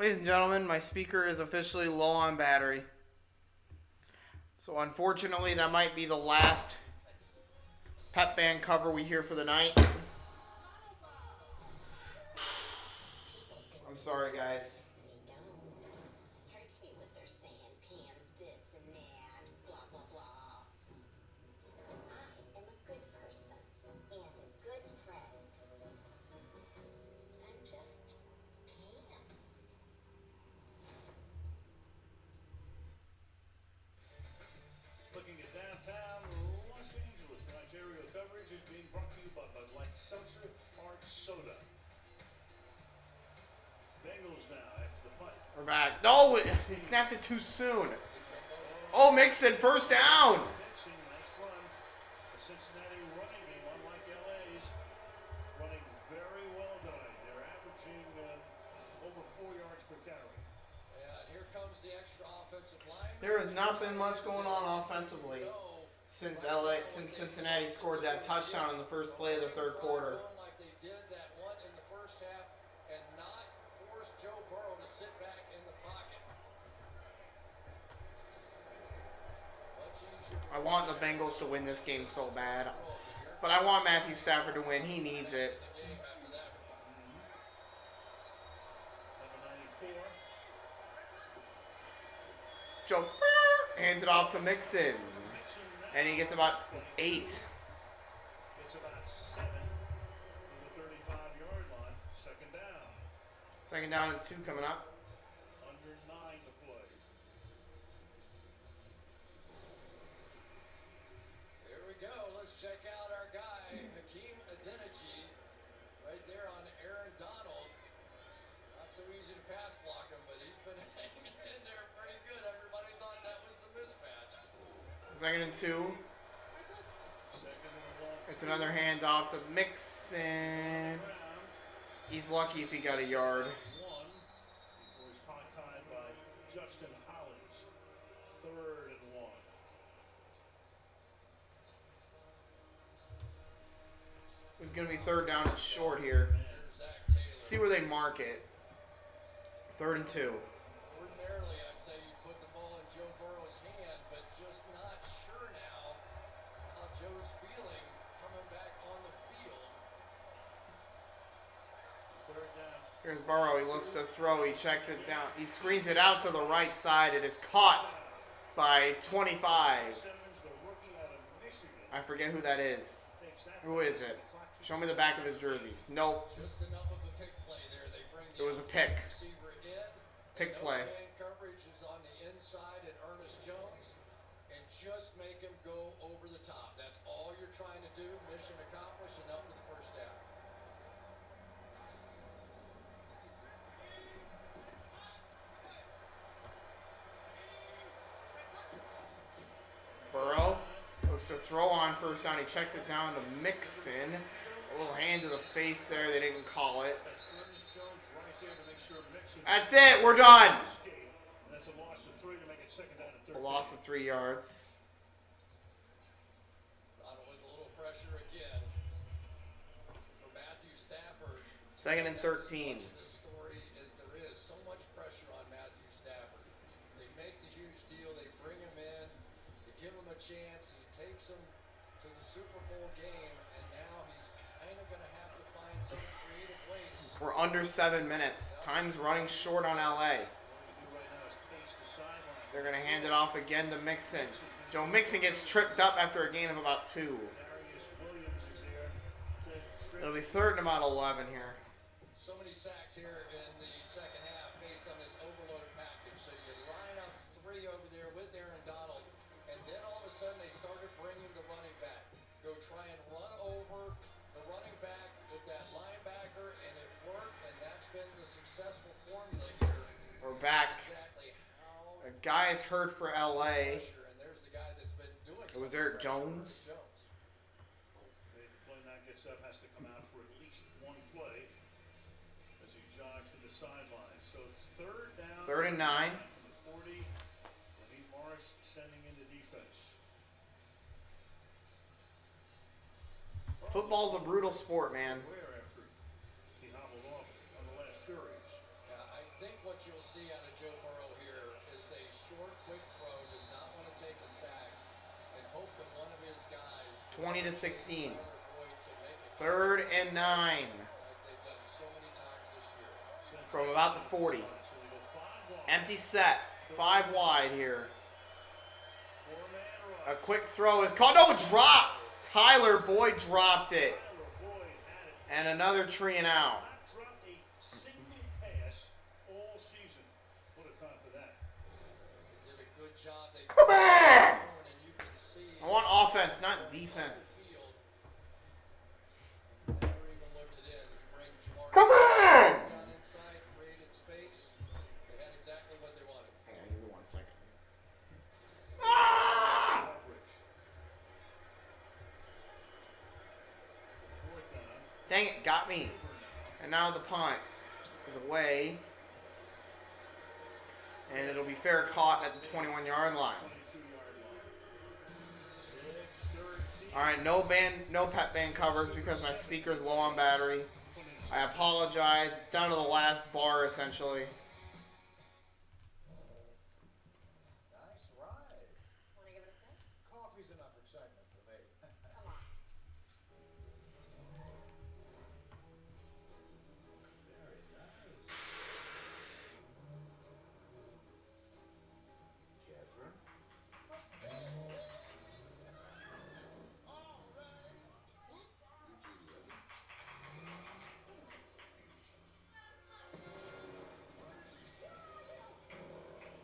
Ladies and gentlemen, my speaker is officially low on battery. So unfortunately, that might be the last pep band cover we hear for the night. I'm sorry, guys. Hurts me what they're saying. Pam's this and that. Blah, blah, blah. I am a good person and a good friend. I'm just Pam. Looking at downtown Los Angeles, tonight's aerial coverage is being brought to you by Bud Light Seltzer Hard Soda. Bengals now after the punt. We're back. No, he snapped it too soon. Oh, Mixon, first down. Mixon, nice run. The Cincinnati running game, unlike LA's, running very well tonight. They're averaging over 4 yards per carry. And here comes the extra offensive line. There has not been much going on offensively since Cincinnati scored that touchdown in the first play of the third quarter. Like they did that one in the first half and not force Joe Burrow to sit back in the pocket. I want the Bengals to win this game so bad. But I want Matthew Stafford to win. He needs it. Number 94. Joe hands it off to Mixon. And he gets about 8. It's about 7 to the 35-yard line. Second down. Second down and 2 coming up. Under 9 to play. Here we go. Let's check out our guy, Hakeem Adeniji, right there on Aaron Donald. Not so easy to pass block him, but he's been hanging in there pretty good. Everybody thought that was the mismatch. Second and 2. Second and 1. It's another handoff to Mixon. He's lucky if he got a yard. 1 before he's tied by Justin Hollins. Third and 1. It's going to be third down and short here. See where they mark it. Third and 2. Ordinarily, I'd say you put the ball in Joe Burrow's hand, but just not sure now how Joe's feeling coming back on the field. Third down. Here's Burrow. He looks to throw. He checks it down. He screens it out to the right side. It is caught by 25. Simmons, the rookie out of Michigan, I forget who that is. takes that. Who is it? Show me the back of his jersey. Nope. Just enough of a pick play there. They bring It was a pick. receiver in. Pick play. Man coverage is on the inside and Ernest Jones, and just make him go over the top. That's all you're trying to do. Mission accomplished, and up to the first down. Burrow looks to throw on first down. He checks it down to Mixon. A little hand to the face there. They didn't call it. That's Ernest Jones right there to make sure Mixon That's it. We're done. escape. And that's a loss of 3 to make it second down and A 13. loss of 3 yards. Donald with a little pressure again for Matthew Stafford. Second and That's as 13. much of this story as there is. So much pressure on Matthew Stafford. They make the huge deal. They bring him in. They give him a chance. He takes him to the Super Bowl game, and now he's kind of going to have to find some creative way to score. We're under 7 minutes. Time's running short on LA. What they do right now is pace the sideline. They're going to hand it off again to Mixon. Joe Mixon gets tripped up after a gain of about 2. Darius Williams is there. It'll be third and about 11 here. So many sacks here in the second half based on this overload package. So you line up 3 over there with Aaron Donald, and then all of a sudden they started bringing the running back. Go try and run over the running back with that linebacker, and it worked, and that's been the successful formula here. We're back. Exactly how A guy is hurt for LA. pressure, and there's the guy that's been doing It was some Eric pressure, Jones. The play now gets up, has to come out for at least one play as he jogs to the sideline. So it's third down. Third and 9. From the 40. Raheem Morris sending into defense. Football's a brutal sport, man. Where after he hobbled off on the last series. I think what you'll see out of Joe Burrow here is a short, quick throw, does not want to take a sack, and hope that one of his guys, 20 to 16. Tyler Boyd, can make it. 3rd and 9 Like they've done so many times this year. from about the 40. So they go 5 wide. Empty set. 5 wide here. 4-man A rush. quick throw is called. No, it dropped. Tyler Boyd dropped it. Tyler Boyd had it. And another 3 and out. Not dropped a single pass all season. What a time for that. Did a good job. They Come on! and you can see I want offense, not defense. field. Never even looked it in. Bring Jamar Come on! down inside, created space. They had exactly what they wanted. Hang on, give me 1 second. Ah! Coverage. So 4th down. Dang it, got me. And now the punt is away. And it'll be fair caught at the 21-yard line. 22-yard line. 6-13. All right, no pet band covers because my speaker's low on battery. I apologize. It's down to the last bar essentially. Nice ride. Want to give it a sniff? Coffee's enough excitement for me. Come on. Very nice. Catherine.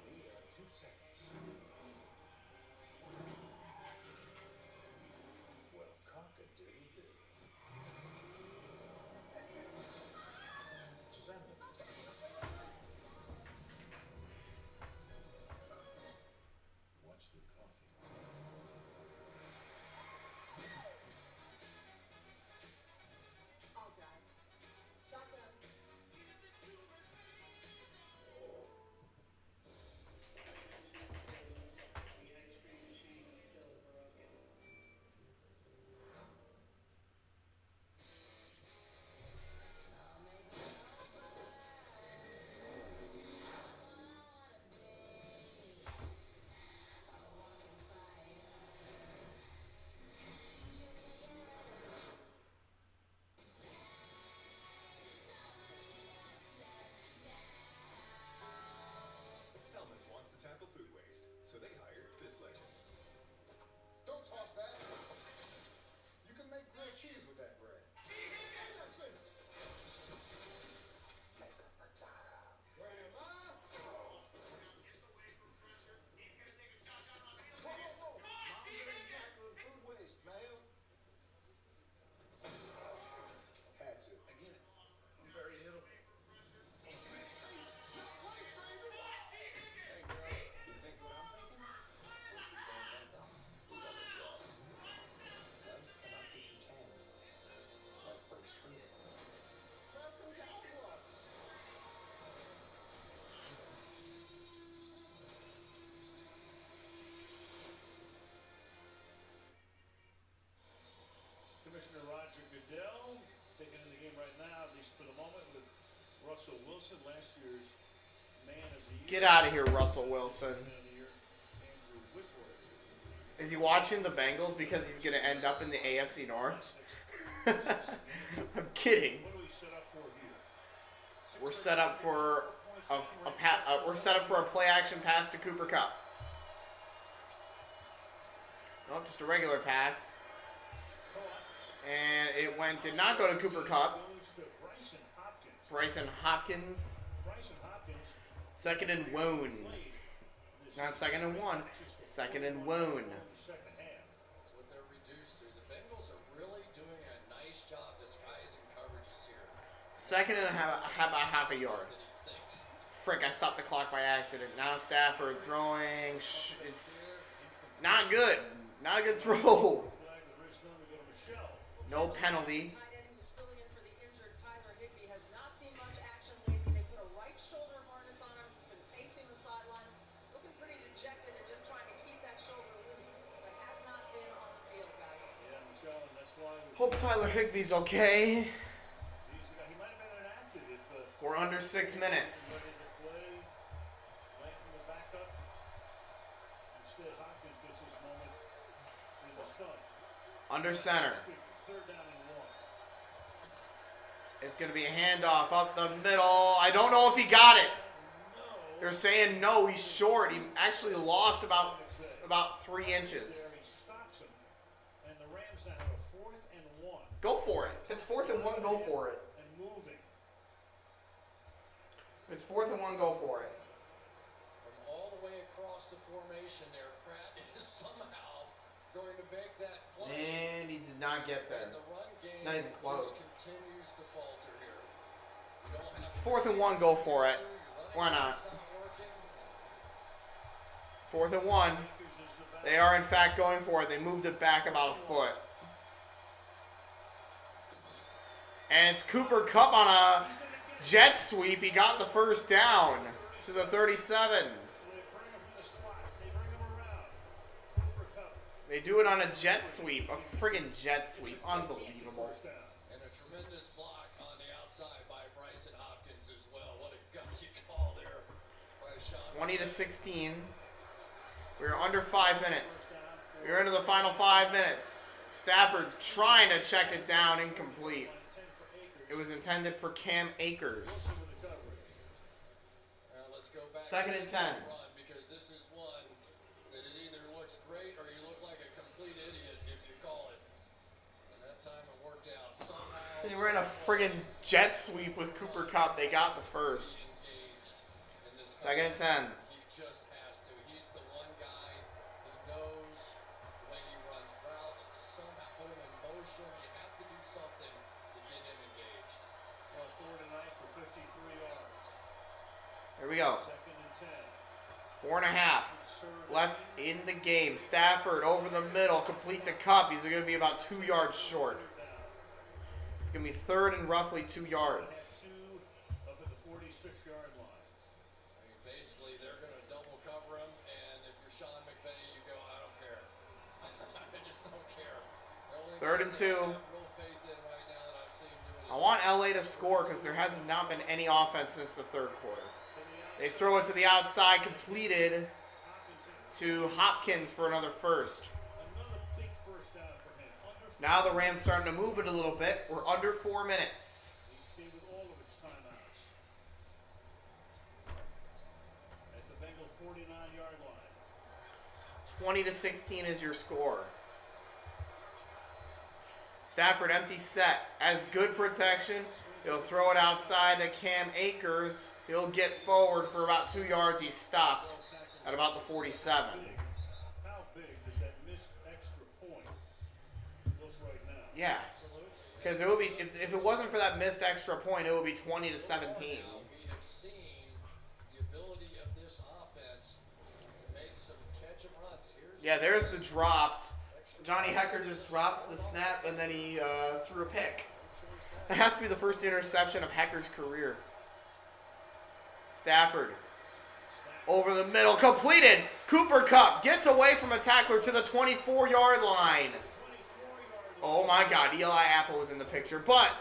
Leah, 2 seconds. Well, cock-a-doodle-doo. Send it. Watch the coffee. I'll drive. Shotgun. Hellman's wants to tackle food waste, so they hired this legend. Don't toss that. You can make grilled cheese with that bread. Make a frittata. Grandma? Whoa. Mom didn't tackle food waste, ma'am. Had to. I get it. I'm very little. Hey, girl, you think what I'm thinking? Who got the job? Life cannot be contained. Life breaks freely. Welcome to Hogwarts. Commissioner Roger Goodell taking in the game right now, at least for the moment, with Russell Wilson, last year's Man of the Year. Get out of here, Russell Wilson. Man of the Year, Andrew Whitworth. Is he watching the Bengals because he's going to end up in the AFC North? I'm kidding. What do we set up for here? We're set up for we're set up for a play action pass to Cooper Kupp. Nope, just a regular pass. And it did not go to Cooper Kupp. Goes to Bryson Hopkins. Bryson Hopkins. Bryson Hopkins Second and wound. played this Not second and 1. Second and wound. second half. That's what they're reduced to. The Bengals are really doing a nice job disguising coverages here. Second and about half a yard. That he thinks. Frick, I stopped the clock by accident. Now Stafford throwing. It's not good. Not a good throw. Flag is raised down. We go to Michelle. No penalty. Tight end who's filling in for the injured Tyler Higbee has not seen much action lately. They put a right shoulder harness on him. He's been pacing the sidelines, looking pretty dejected and just trying to keep that shoulder loose, but has not been on the field, guys. Yeah, Michelle, and that's why Hope Tyler Higbee's okay. he might have been inactive if We're under 6 minutes. ready to play. Under center. Third down and 1. It's going to be a handoff up the middle. I don't know if he got it. They're saying no, he's short. He actually lost about 3 inches. Stops him. And the Rams now have a 4th and 1. Go for it. If it's 4th and 1, go for it. And moving. If it's 4th and 1, go for it. From all the way across the formation there, Pratt is somehow going to make that play. And he did not get there. And the run game Not even close. just continues to falter here. You don't have If it's 4th and 1, go for it. Why not? 4th and 1. They are in fact going for it. They moved it back about a foot. And it's Cooper Kupp on a jet sweep. He got the first down to the 37. They do it on a jet sweep. A friggin' jet sweep. Unbelievable. And a tremendous block on the outside by Bryson Hopkins as well. What a gutsy call there by Sean. 20-16. We're under 5 minutes. We're into the final 5 minutes. Stafford trying to check it down, incomplete. It was intended for Cam Akers. Let's go back 2nd and 10. run because this is one that it either looks great or you look like a complete idiot if you call it. And that time it worked out somehow. They ran a friggin' jet sweep with Cooper Kupp. They got the first. 2nd and 10. He just has to. He's the one guy. He knows the way he runs routes. Somehow put him in motion. You have to do something to get him engaged. Well, 4th and 9 for 53 yards. Here we go. 2nd and 10. 4.5 left in the game. Stafford over the middle, complete to Kupp. He's going to be about 2 yards short. It's going to be 3rd and roughly 2 yards. 2 up at the 46-yard line. I mean, basically, they're going to double cover him, and if you're Sean McVay, you go, I don't care. I just don't care. 3rd and 2. Real faith in right now that I've seen do it. I want LA to score because there has not been any offense since the 3rd quarter. They throw it to the outside, completed to Hopkins for another first. Another big first down for him. Now the Rams starting to move it a little bit. We're under 4 minutes. He stayed with all of its timeouts. At the Bengal 49-yard line. 20-16 is your score. Stafford empty set. Has good protection. He'll throw it outside to Cam Akers. He'll get forward for about 2 yards. He's stopped at about the 47. How big does that missed extra point look right now? Yeah. Because it would be if it wasn't for that missed extra point, it would be 20-17. We have seen the ability of this offense to make some catch and runs. Yeah, there's the dropped. Johnny Hecker just dropped the snap and then he threw a pick. That has to be the first interception of Hecker's career. Stafford. Over the middle. Completed. Cooper Kupp gets away from a tackler to the 24-yard line. Oh my God. Eli Apple was in the picture. But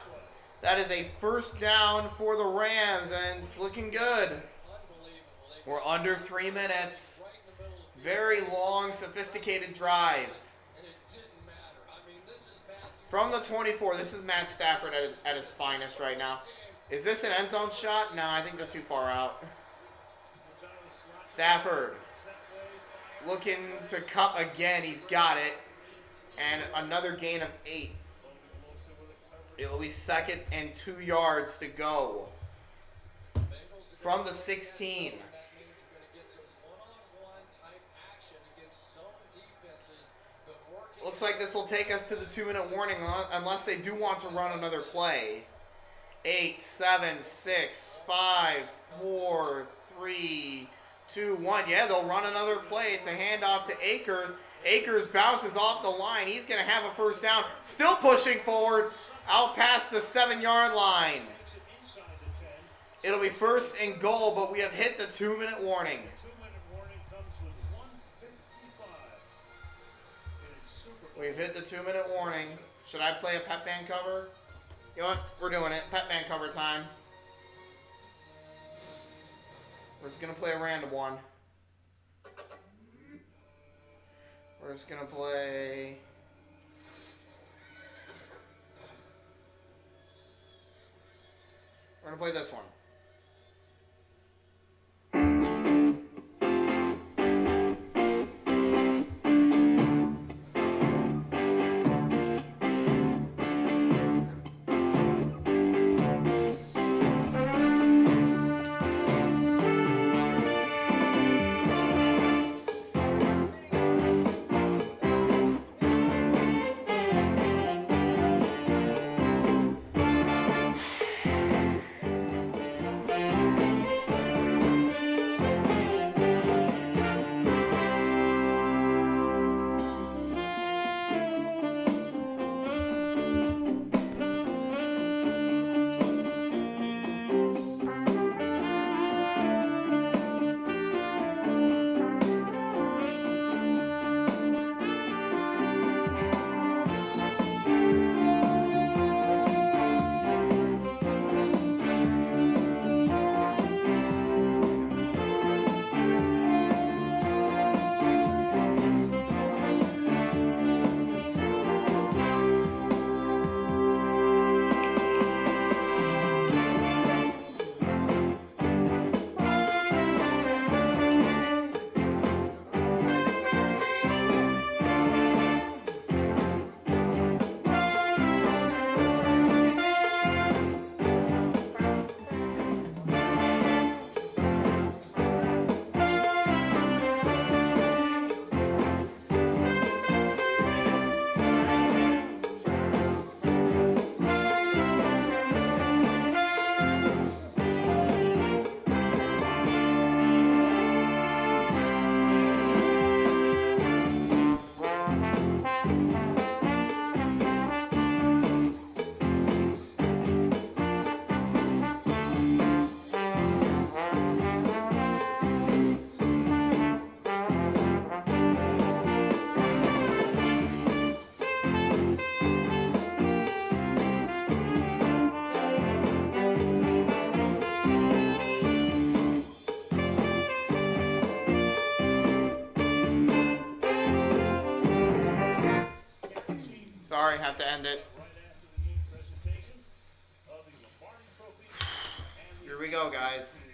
that is a first down for the Rams and it's looking good. We're under 3 minutes. Very long, sophisticated drive. From the 24, this is Matt Stafford at his finest right now. Is this an end zone shot? No, I think they're too far out. Stafford looking to Kupp again. He's got it. And another gain of 8. It will be 2nd and 2 yards to go. From the 16. Looks like this will take us to the 2-minute warning unless they do want to run another play. 8, 7, 6, 5, 4, 3, 2, 1. Yeah, they'll run another play. It's a handoff to Akers. Akers bounces off the line. He's going to have a first down. Still pushing forward out past the 7-yard line. It'll be 1st and goal, but we have hit the 2-minute warning. We've hit the 2-minute warning. Should I play a pep band cover? You know what? We're doing it. Pep band cover time. We're just going to play a random one. We're just going to play We're going to play this one. Sorry, have to end it. Here we go, guys.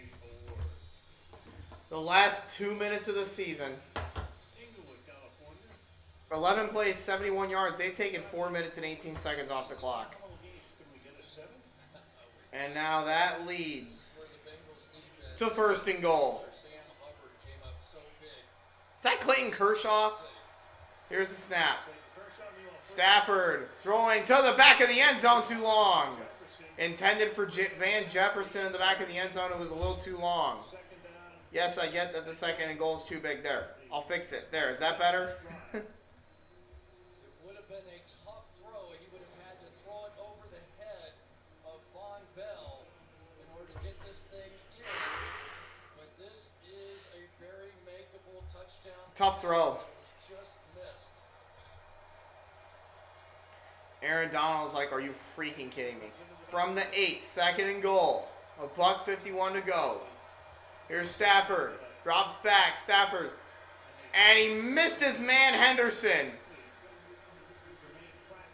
The last 2 minutes of the season. 11 plays, 71 yards. They've taken 4 minutes and 18 seconds off the clock. And now that leads to 1st and goal. Is that Clayton Kershaw? Here's the snap. Stafford throwing to the back of the end zone too long. Intended for Van Jefferson in the back of the end zone. It was a little too long. Yes, I get that the 2nd and goal is too big there. I'll fix it. There, is that better? It would have been a tough throw. He would have had to throw it over the head of Von Bell in order to get this thing in. But this is a very makeable touchdown. Tough throw. Just missed. Aaron Donald's like, are you freaking kidding me? From the 8, 2nd and goal. $1:51 to go. Here's Stafford. Drops back. Stafford. And he missed his man, Henderson.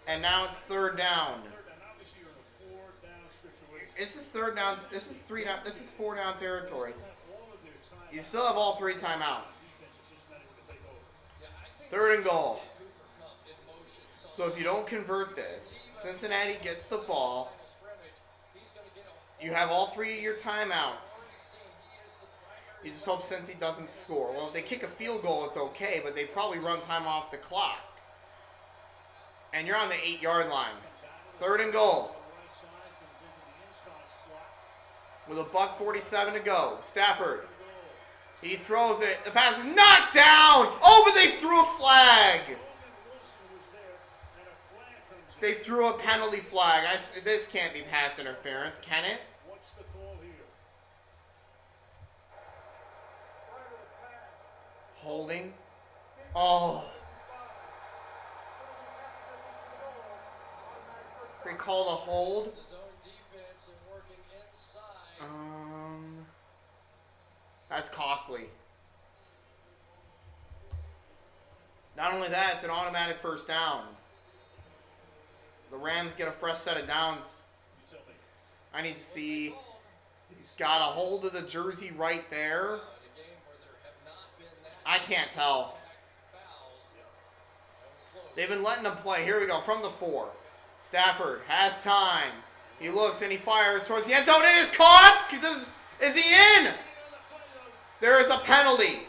And now it's 3rd down. This is 3rd down. This is 3 down. This is 4 down territory. You still have all 3 timeouts. 3rd and goal. So if you don't convert this, Cincinnati gets the ball. You have all 3 of your timeouts. You just hope Cincy doesn't score. Well, if they kick a field goal, it's okay, but they probably run time off the clock. And you're on the 8-yard line. 3rd and goal. With $1:47 to go. Stafford. He throws it. The pass is knocked down. Oh, but they threw a flag. They threw a penalty flag. This can't be pass interference, can it? What's the call here? Holding. Oh. They called a hold. That's costly. Not only that, it's an automatic 1st down. The Rams get a fresh set of downs. I need to see He's got a hold of the jersey right there. I can't tell. They've been letting him play. Here we go, from the 4. Stafford has time. He looks and he fires towards the end zone. It is caught! Is he in? There is a penalty.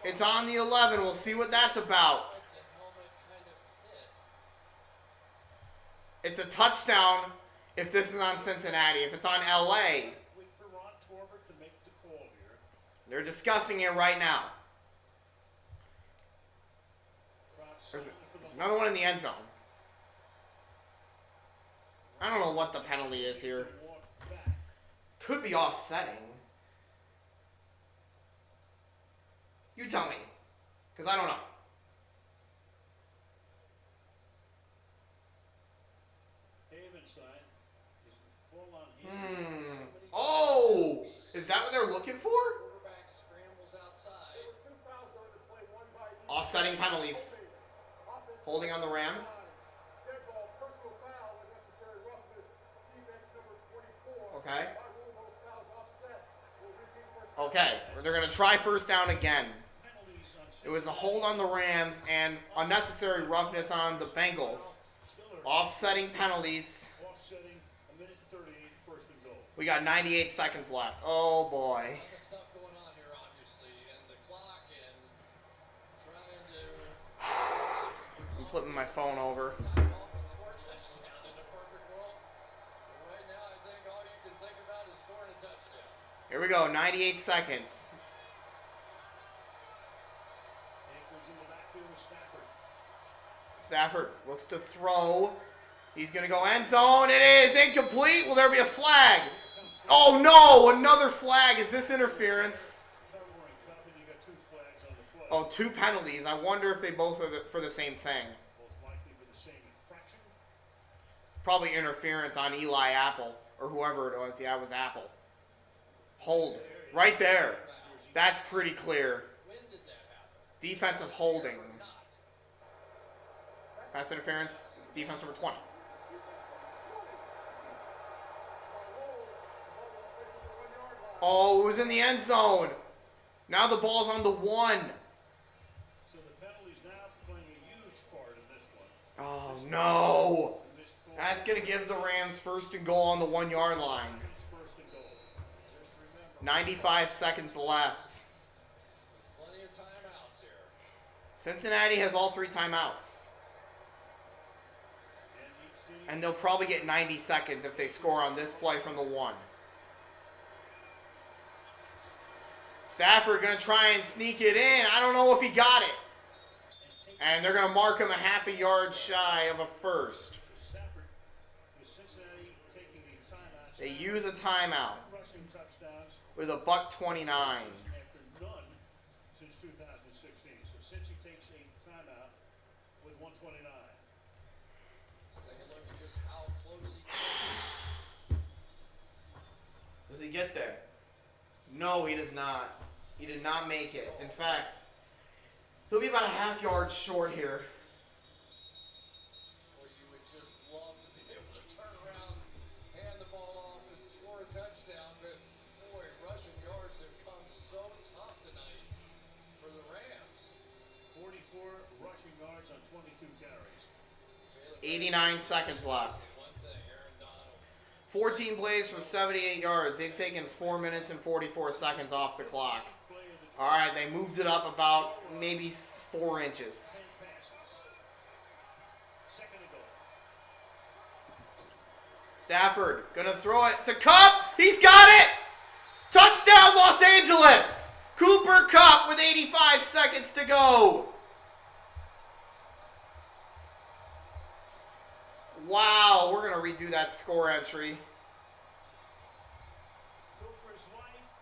It's on the 11. We'll see what that's about. It's a touchdown if this is on Cincinnati. If it's on LA, they're discussing it right now. There's another one in the end zone. I don't know what the penalty is here. Could be offsetting. You tell me, because I don't know. Oh! Is that what they're looking for? Offsetting penalties. Holding on the Rams. Okay. Okay. They're going to try first down again. It was a hold on the Rams and unnecessary roughness on the Bengals. Offsetting penalties. We got 98 seconds left. Oh boy. I'm flipping my phone over. Here we go, 98 seconds. Stafford looks to throw. He's going to go end zone. It is incomplete. Will there be a flag? Oh no, another flag. Is this interference? Oh, 2 penalties. I wonder if they both are for the same thing. Probably interference on Eli Apple or whoever it was. Yeah, it was Apple. Hold. Right there. That's pretty clear. Defensive holding. Pass interference. Defense number 20. Oh, it was in the end zone. Now the ball's on the 1. So the penalty's now playing a huge part in this one. Oh, no. That's going to give the Rams first and goal on the 1-yard line. 95 seconds left. Plenty of timeouts here. Cincinnati has all 3 timeouts. And they'll probably get 90 seconds if they score on this play from the 1. Stafford going to try and sneak it in. I don't know if he got it. And they're going to mark him a half a yard shy of a first. They use a timeout with a $1:29. After none since 2016. So since he takes a timeout with 129. Take a look at just how close he came. Does he get there? No, he does not. He did not make it. In fact, he'll be about a half yard short here. Or you would just love to be able to turn around, hand the ball off, and score a touchdown. But boy, rushing yards have come so tough tonight for the Rams. 44 rushing yards on 22 carries. 89 seconds left. 14 plays for 78 yards. They've taken 4 minutes and 44 seconds off the clock. All right, they moved it up about maybe 4 inches. Stafford gonna throw it to Kupp. He's got it. Touchdown, Los Angeles. Cooper Kupp with 85 seconds to go. Wow, we're going to redo that score entry.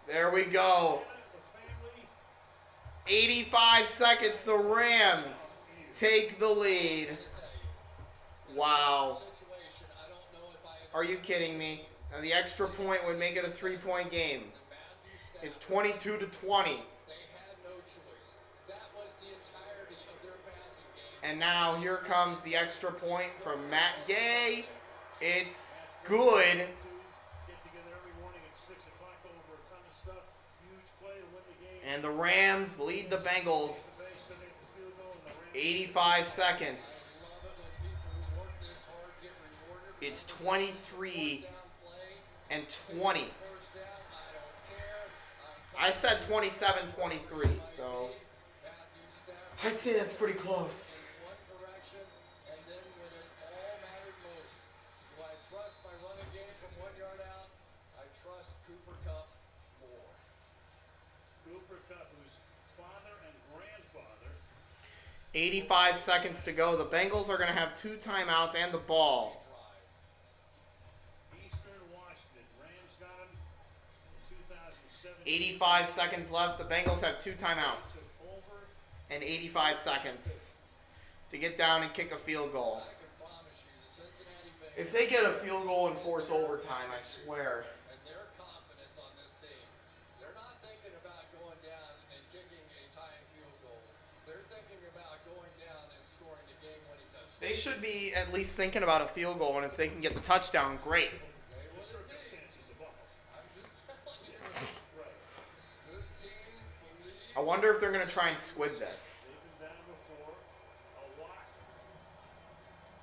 There we go. 85 seconds, the Rams take the lead. Wow. Are you kidding me? Now the extra point would make it a 3-point game. It's 22-20. And now here comes the extra point from Matt Gay. It's good. And the Rams lead the Bengals 85 seconds. It's 23-20. I said 27-23, so I'd say that's pretty close. Cooper Kupp, whose father and grandfather. 85 seconds to go. The Bengals are going to have 2 timeouts and the ball. Eastern Washington. Rams got him in 2007. 85 seconds left. The Bengals have 2 timeouts and 85 seconds to get down and kick a field goal. If they get a field goal and force overtime, I swear. And their confidence on this team, they're not thinking about going down and kicking a tying field goal. They're thinking about going down and scoring the game-winning touchdown. They should be at least thinking about a field goal, and if they can get the touchdown, great. The circumstances of all. I'm just telling you, this team believes. I wonder if they're going to try and squib this. They've been down before. A lot.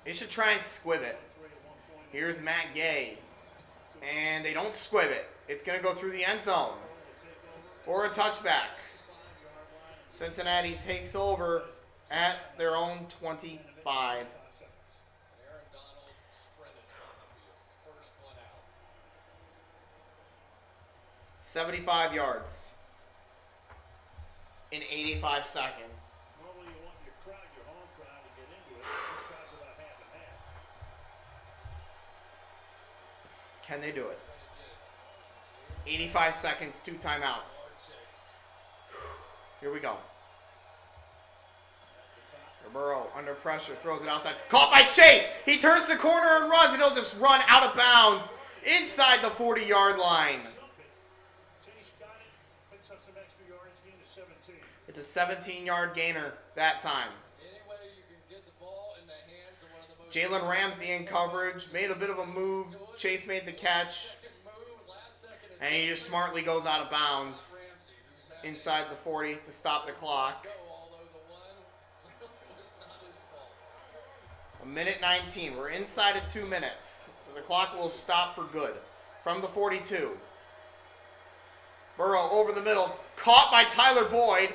They should try and squib it. Here's Matt Gay. And they don't squib it. It's going to go through the end zone for a touchback. Cincinnati takes over at their own 25. And Aaron Donald sprinted on the field. First one out. 75 yards in 85 seconds. Normally you want your crowd, your home crowd, to get into it. This crowd's about half and half. Can they do it? 85 seconds, 2 timeouts. Here we go. Burrow under pressure, throws it outside. Caught by Chase. He turns the corner and runs, and he'll just run out of bounds inside the 40-yard line. Chase got it, picks up some extra yards, gain to 17. It's a 17-yard gainer that time. Anyway, you can get the ball in the hands of one of the most. Jalen Ramsey in coverage, made a bit of a move. Chase made the catch, and he just smartly goes out of bounds inside the 40 to stop the clock. A minute 19. We're inside of 2 minutes, so the clock will stop for good from the 42. Burrow over the middle, caught by Tyler Boyd.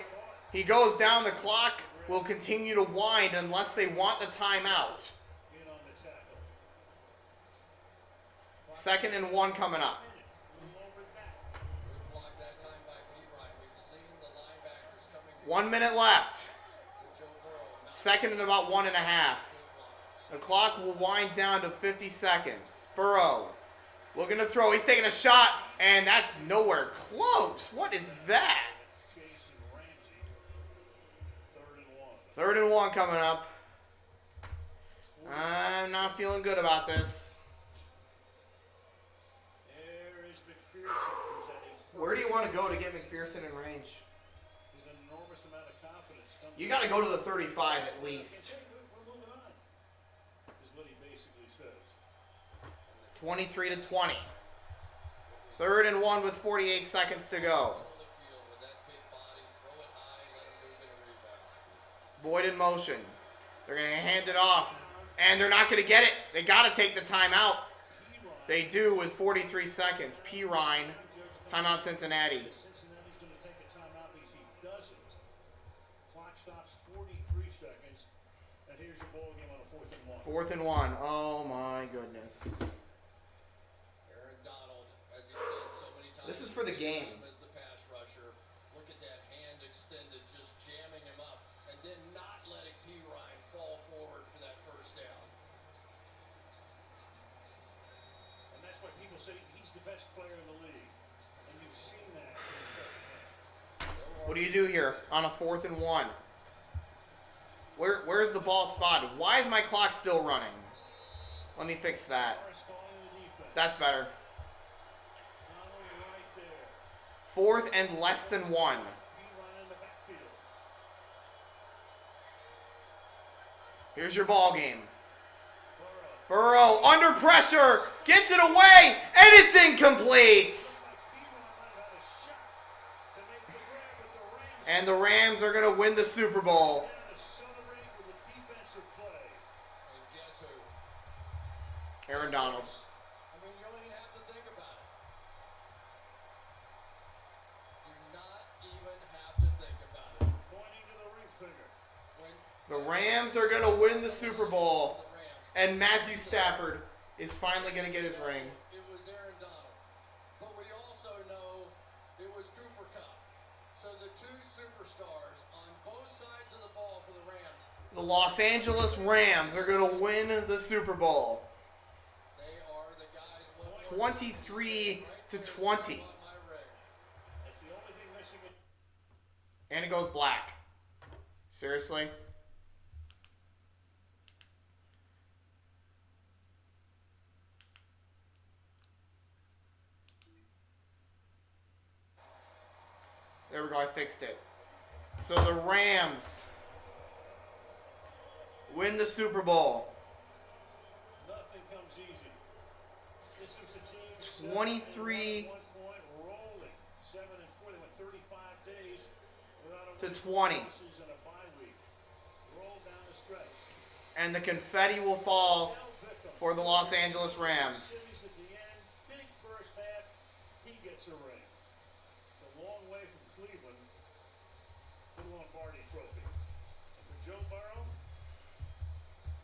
He goes down. The clock will continue to wind unless they want the timeout. In on the tackle. 2nd and 1 coming up. Good block that time by P-Ryan. We've seen the linebackers coming 1 minute left. to Joe Burrow. 2nd and about 1.5. The clock will wind down to 50 seconds. Burrow looking to throw. He's taking a shot, and that's nowhere close. What is that? Chase and Ramsey. 3rd and 1. 3rd and 1 coming up. I'm not feeling good about this. There is McPherson presenting. Where do you want to go to get McPherson in range? There's an enormous amount of confidence. You got to go to the 35 at least. We're moving on, is what he basically says. 23-20. 3rd and 1 with 48 seconds to go. Boyd in motion. They're going to hand it off. And they're not going to get it. They got to take the timeout. They do with 43 seconds. P-Ryan, timeout Cincinnati. Cincinnati's going to take a timeout because he doesn't. Clock stops 43 seconds. And here's your ball game on a 4th and 1. 4th and 1. Oh my goodness. Aaron Donald, as he's done so many times. This is for the game. As the pass rusher, look at that hand extended, just jamming him up, and then not letting P-Ryan fall forward for that first down. And that's why people say he's the best player in the league. And you've seen that in the second half. What do you do here on a 4th and 1? Where's the ball spotted? Why is my clock still running? Let me fix that. Morris calling the defense. That's better. Donald right there. 4th and less than 1. P-Ryan in the backfield. Here's your ball game. Burrow under pressure, gets it away, and it's incomplete. P-Ryan might have had a shot to make And the Rams are going to win the Super Bowl. Celebrate with a defensive play. And guess who? Aaron Donald. I mean, you don't even have to think about it. Do not even have to think about it. Pointing to the ring finger. The Rams are going to win the Super Bowl. And Matthew Stafford is finally going to get his ring. It was Aaron Donald. But we also know it was Cooper Kupp. So the two superstars on both sides of the ball for the Rams. The Los Angeles Rams are going to win the Super Bowl. They are the guys. 23-20. That's the only thing missing. And it goes black. Seriously? There we go, I fixed it. So the Rams win the Super Bowl. Nothing comes easy. This was the team 23 rolling 7-4. They went 35 days without a to 20. and a bye week. Rolled down the stretch. And the confetti will fall for the Los Angeles Rams. At the end, big first half, he gets a ring. It's a long way from Cleveland to the Lombardi Trophy. And for Joe Burrow,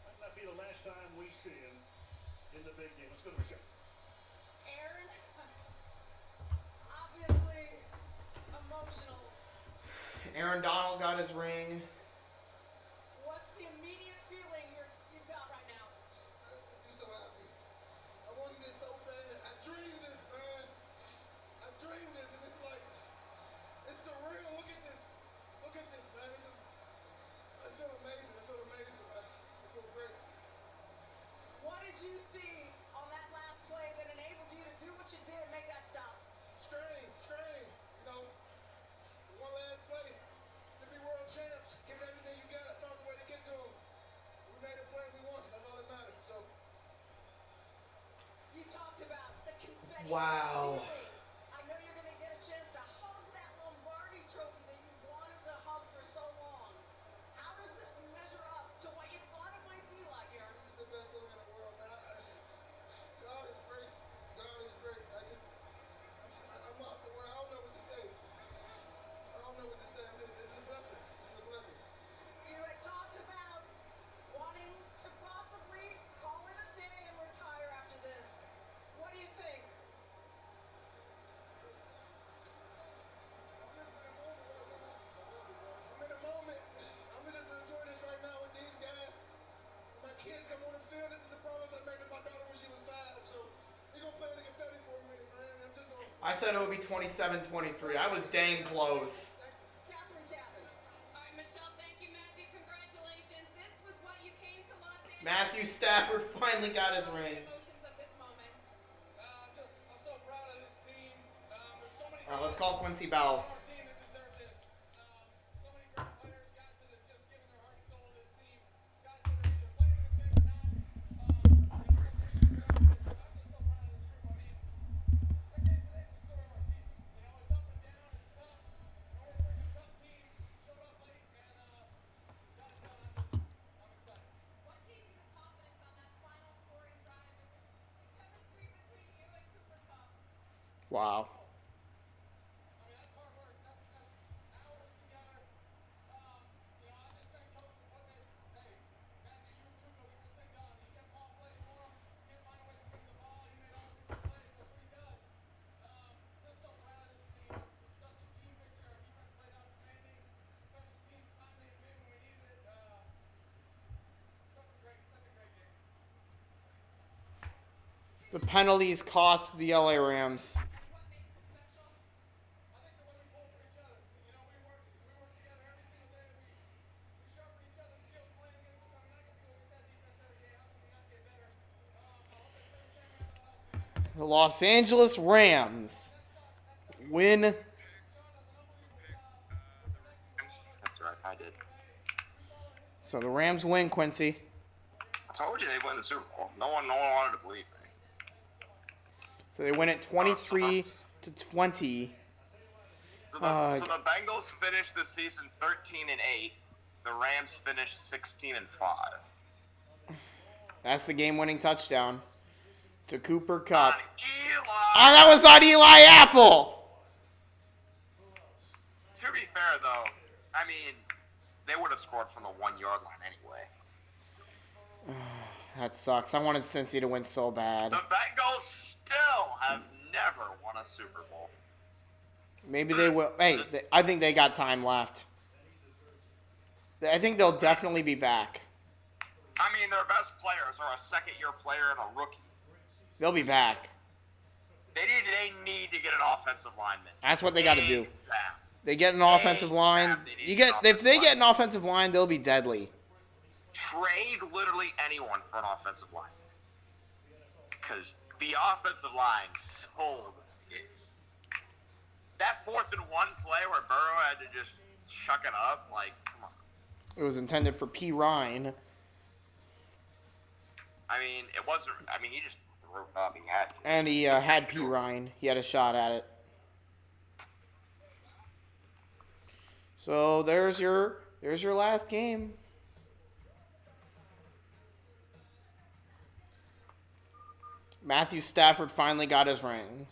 might not be the last time we see him in the big game. Let's go to the show. Aaron, obviously emotional. Aaron Donald got his ring. What's the immediate feeling you've got right now? I'm just so happy. I wanted this so bad. I dreamed this, man. I dreamed this, and it's like, it's surreal. Look at this. Look at this, man. I feel amazing. I feel amazing, man. I feel great. What did you see on that last play that enabled you to do what you did and make that stop? Strange. You know, one last play to be world champs. Give it everything you got. I found the way to get to them. We made a play. We won. That's all that matters. So. You talked about the confetti. Wow. feeling. I know you're going to get a chance to hug that Lombardi trophy that you've wanted to hug for so long. How does this measure up to what you thought it might be like, Aaron? It's the best feeling in the world, man. God is great. God is great. I'm lost for words. I don't know what to say. It's a blessing. It's a blessing. You had talked about wanting to possibly call it a day and retire after this. What do you think? I'm in a moment. I'm just enjoying this right now with these guys. When my kids come on the field, this is the promise I made to my daughter when she was 5. So we're going to play the confetti for a minute, man. I'm just going to... I said it would be 27-23. I was dang close. Catherine Tappan. All right, Michelle, thank you, Matthew. Congratulations. This was what you came to Los Angeles. Matthew Stafford finally got his ring. Emotions of this moment. I'm so proud of this team. There's so many All right, let's call Quincy Bell. on our team that deserve this. So many great players, guys that have just given their heart and soul to this team. Guys that are either playing in this game or not. I'm just so proud of this group. I mean, again, today's the story of our season. You know, it's up and down, it's tough. We're a tough team. Showed up late and got it done. I'm excited. What gave you the confidence on that final scoring drive and the chemistry between you and Cooper Kupp? Wow. I mean, that's hard work. That's hours together. You know, I just thank Coach for putting it. Hey, Matthew, you and Kuko get this thing done. He kept calling plays for him. He kept finding ways to get him the ball. He made all the different plays. That's what he does. Just so proud of this team. It's such a team victory. Our defense played outstanding. Special teams timely and big when we needed it. Such a great game. The penalties cost the LA Rams. What makes it special? I think the way we pull for each other. You know, we work together every single day. We sharpen each other's skills playing against us. I mean, I can go against that defense every game. How can we not get better? I hope they play the same way on the last week. The Los Angeles Rams win. That's right, I did. So the Rams win, Quincy. I told you they win the Super Bowl. No one wanted to believe me. So they win it 23-20. So the Bengals finished the season 13-8. The Rams finished 16-5. That's the game-winning touchdown to Cooper Kupp. On Eli. Oh, that was on Eli Apple. To be fair, though, I mean, they would have scored from the 1-yard line anyway. That sucks. I wanted Cincy to win so bad. The Bengals still have never won a Super Bowl. Maybe they will. Hey, I think they got time left. I think they'll definitely be back. I mean, their best players are a second-year player and a rookie. They'll be back. They need to get an offensive lineman. That's what they got to do. ASAP. They get an offensive line. If they get an offensive line, they'll be deadly. Trade literally anyone for an offensive line. Because the offensive line sold it. That 4th and 1 play where Burrow had to just chuck it up, like, come on. It was intended for P. Ryan. I mean, it wasn't. I mean, he just threw it up. He had to. And he had P. Ryan. He had a shot at it. So there's your last game. Matthew Stafford finally got his ring.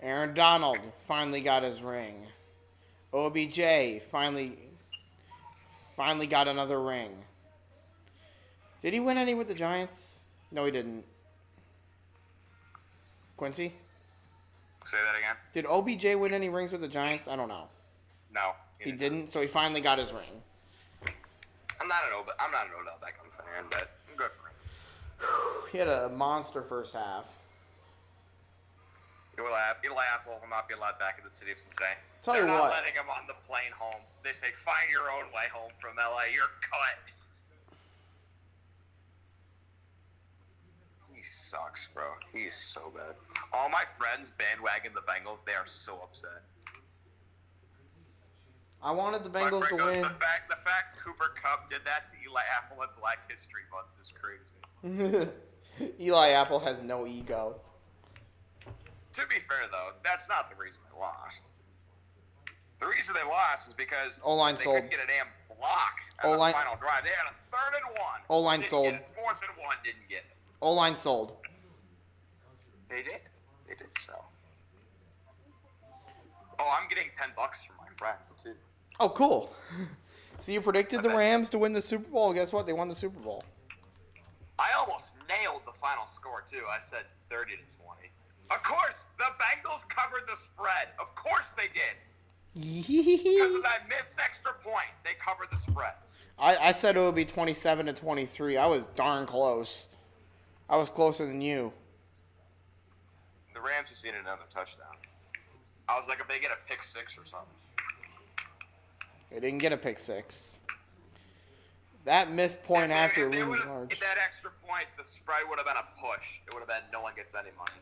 Aaron Donald finally got his ring. OBJ finally got another ring. Did he win any with the Giants? No, he didn't. Quincy? Say that again? Did OBJ win any rings with the Giants? I don't know. No. He didn't, so he finally got his ring. I'm not an Odell Beckham fan, but good for him. He had a monster first half. Eli Apple will not be allowed back in the city of Cincinnati. Tell you They're not what. letting him on the plane home. They say, find your own way home from LA. You're cut. He sucks, bro. He's so bad. All my friends bandwagon the Bengals. They are so upset. I wanted the Bengals to win. The fact Cooper Kupp did that to Eli Apple at Black History Month is crazy. Eli Apple has no ego. To be fair, though, that's not the reason they lost. The reason they lost is because O-line they sold. couldn't get a damn block on the final drive. They had a 3rd and 1. O-line Didn't sold. get it. 4th and 1 didn't get it. O-line sold. They did. They did sell. Oh, I'm getting $10 from my friend, too. Oh, cool. So you predicted the Rams to win the Super Bowl. Guess what? They won the Super Bowl. I almost nailed the final score, too. I said 30-20. Of course, the Bengals covered the spread. Of course they did. Because of that missed extra point, they covered the spread. I said it would be 27-23. I was darn close. I was closer than you. The Rams just needed another touchdown. I was like, if they get a pick 6 or something. They didn't get a pick 6. That missed point after if they looming would've large. hit that extra point, the spread would have been a push. It would have been no one gets any money.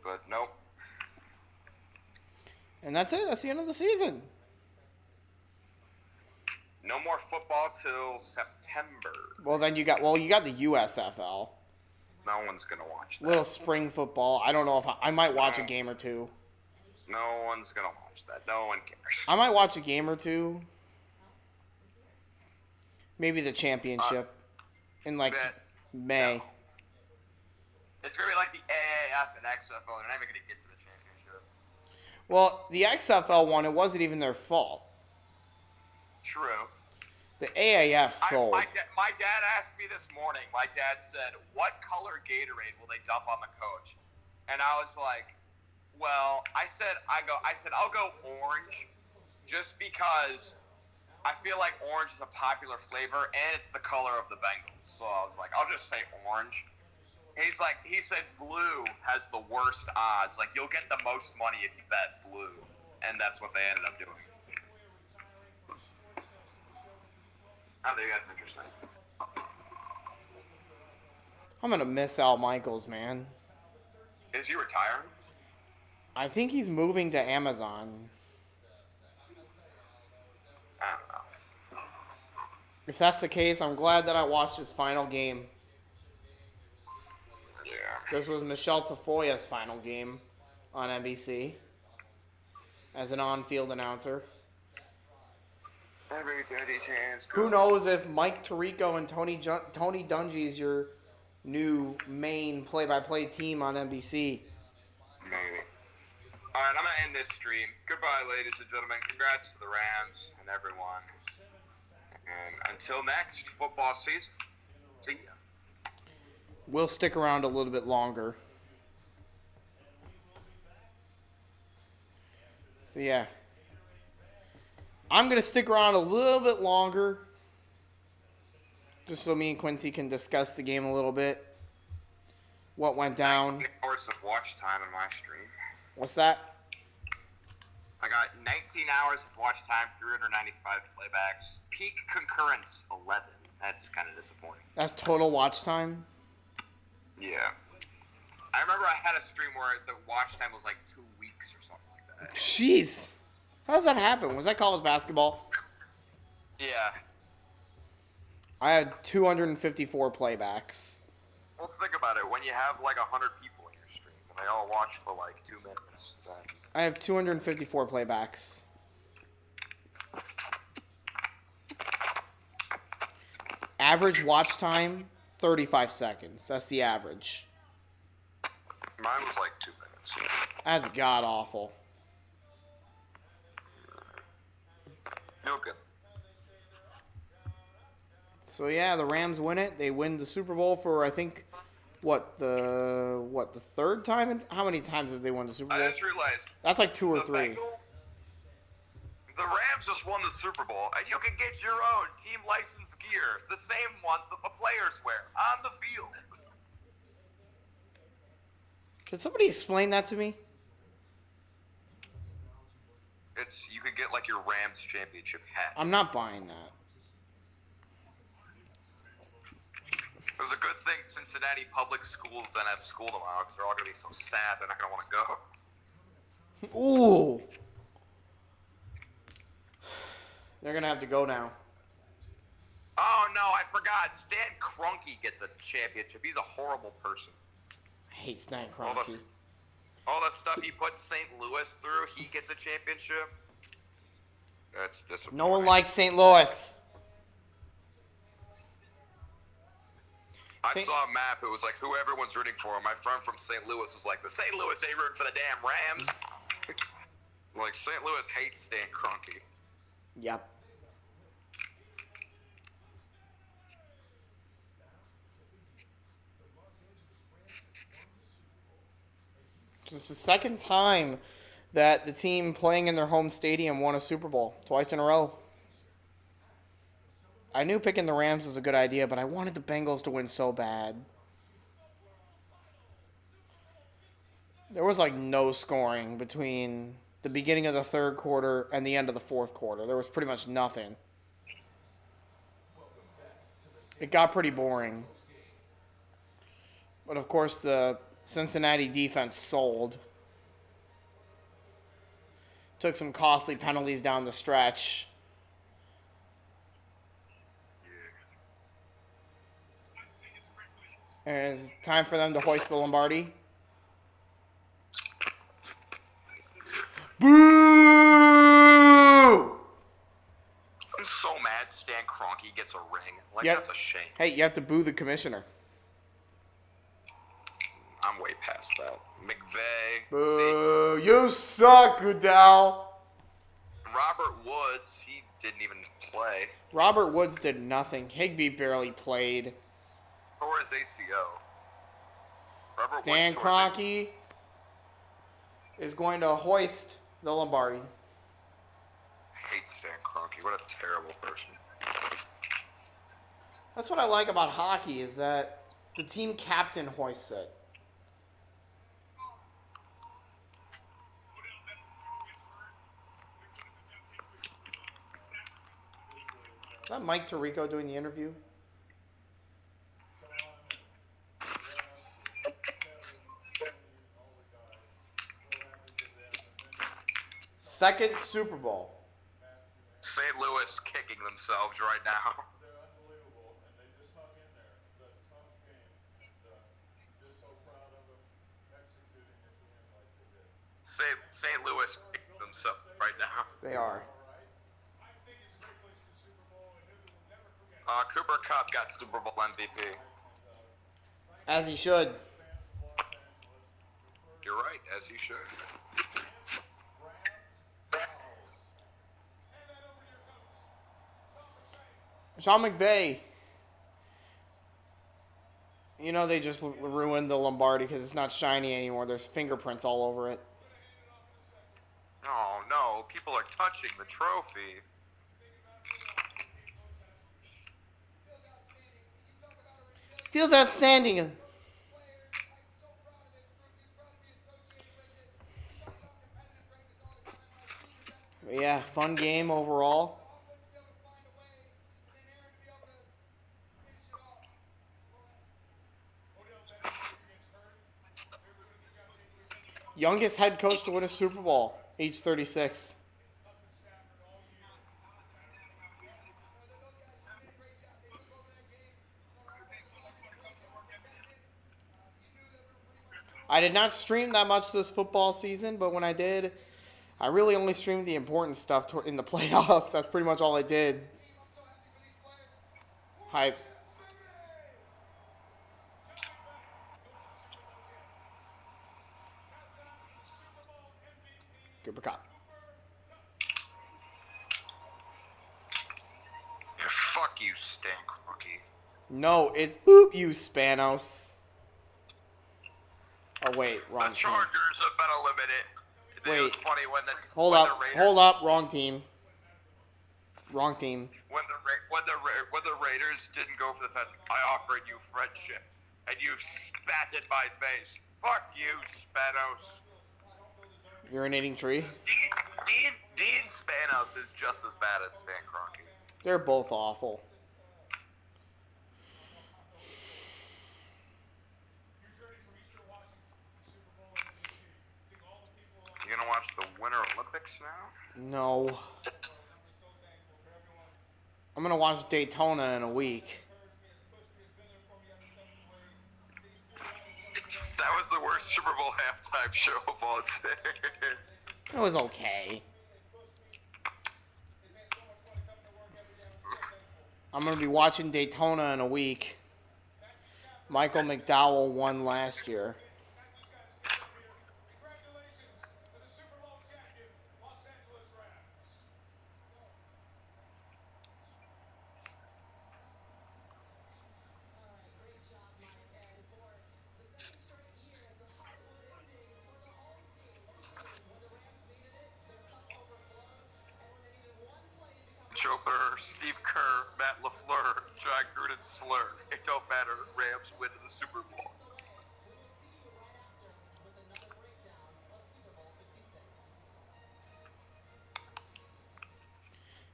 But nope. And that's it. That's the end of the season. No more football till September. Well, then you got the USFL. No one's gonna watch that. Little spring football. I don't know if I might watch a game or two. No one's gonna watch that. No one cares. I might watch a game or two. Maybe the championship in like May. No. It's gonna be like the AAF and XFL. They're never gonna get to the championship. Well, the XFL one, it wasn't even their fault. True. The AAF sold. My dad asked me this morning. My dad said, "What color Gatorade will they dump on the coach?" And I was like, "Well," I said, "I'll go orange, just because I feel like orange is a popular flavor and it's the color of the Bengals." So I was like, "I'll just say orange." He said blue has the worst odds. Like, you'll get the most money if you bet blue. And that's what they ended up doing. I think that's interesting. I'm going to miss Al Michaels, man. Is he retiring? I think he's moving to Amazon. I don't know. If that's the case, I'm glad that I watched his final game. Yeah. This was Michelle Tafoya's final game on NBC as an on-field announcer. Every dirty's hands. Who knows if Mike Tirico and Tony Dungy is your new main play-by-play team on NBC. Maybe. All right, I'm going to end this stream. Goodbye, ladies and gentlemen. Congrats to the Rams and everyone. And until next football season, see ya. We'll stick around a little bit longer. So, yeah. I'm going to stick around a little bit longer. Just so me and Quincy can discuss the game a little bit. What went down. 19 hours of watch time in my stream. What's that? I got 19 hours of watch time, 395 playbacks. Peak concurrence, 11. That's kind of disappointing. That's total watch time? Yeah. I remember I had a stream where the watch time was like 2 weeks or something like that. Jeez. How does that happen? Was that college basketball? Yeah. I had 254 playbacks. Well, think about it. When you have like 100 people in your stream and they all watch for like 2 minutes, then... I have 254 playbacks. Average watch time, 35 seconds. That's the average. Mine was like 2 minutes. That's god-awful. You're good. So yeah, the Rams win it. They win the Super Bowl for, I think, the third time? How many times have they won the Super Bowl? I just realized that's like 2 or the 3. Bengals, the Rams just won the Super Bowl, and you can get your own team licensed gear, the same ones that the players wear on the field. Can somebody explain that to me? You could get like your Rams championship hat. I'm not buying that. It was a good thing Cincinnati public schools don't have school tomorrow because they're all going to be so sad they're not going to want to go. Ooh. They're going to have to go now. Oh, no, I forgot. Stan Kroenke gets a championship. He's a horrible person. I hate Stan Kroenke. All the stuff he put St. Louis through, he gets a championship. That's disappointing. No one likes St. Louis. I saw a map. It was like who everyone's rooting for. My friend from St. Louis was like, the St. Louis ain't rooting for the damn Rams. Like, St. Louis hates Stan Kroenke. Yep. It's the second time that the team playing in their home stadium won a Super Bowl. Twice in a row. I knew picking the Rams was a good idea, but I wanted the Bengals to win so bad. There was like no scoring between the beginning of the third quarter and the end of the fourth quarter. There was pretty much nothing. It got pretty boring. But of course the Cincinnati defense sold. Took some costly penalties down the stretch. And it's time for them to hoist the Lombardi. Boo! I'm so mad Stan Kroenke gets a ring. Like, Yep. that's a shame. Hey, you have to boo the commissioner. I'm way past that. McVay. Boo! You suck, Goodell. Robert Woods, he didn't even play. Robert Woods did nothing. Higbee barely played. Tore his ACO. Robert Stan Woods tore his Kroenke is going to hoist the Lombardi. I hate Stan Kroenke. What a terrible person. That's what I like about hockey, is that the team captain hoists it. Is that Mike Tirico doing the interview? Second Super Bowl. St. Louis kicking themselves right now. They're unbelievable, and they just hung in there. The tough game, and just so proud. St. Louis themselves right now. They are. Cooper Kupp got Super Bowl MVP. As he should. You're right, as he should. Sean McVay. You know they just ruined the Lombardi because it's not shiny anymore. There's fingerprints all over it. Oh, no. People are touching the trophy. Feels outstanding. Yeah, fun game overall. Youngest head coach to win a Super Bowl, age 36. I did not stream that much this football season, but when I did, I really only streamed the important stuff in the playoffs. That's pretty much all I did. Hype. Cooper Kupp. Yeah, fuck you, stink rookie. No, it's boop you, Spanos. Oh, wait, wrong The team. Chargers have been eliminated. It Wait. was funny when the Hold when up, the Raiders, hold up, wrong team. Wrong team. When the Raiders didn't go for the test, I offered you friendship, and you spat in my face. Fuck you, Spanos. Urinating tree. Dean Spanos is just as bad as Stan Kroenke. They're both awful. You gonna watch the Winter Olympics now? No. I'm going to watch Daytona in a week. That was the worst Super Bowl halftime show of all time. It was okay. I'm going to be watching Daytona in a week. Michael McDowell won last year. Joe Burr, Steve Kerr, Matt LaFleur, John Gruden slur. It don't matter. Rams win the Super Bowl.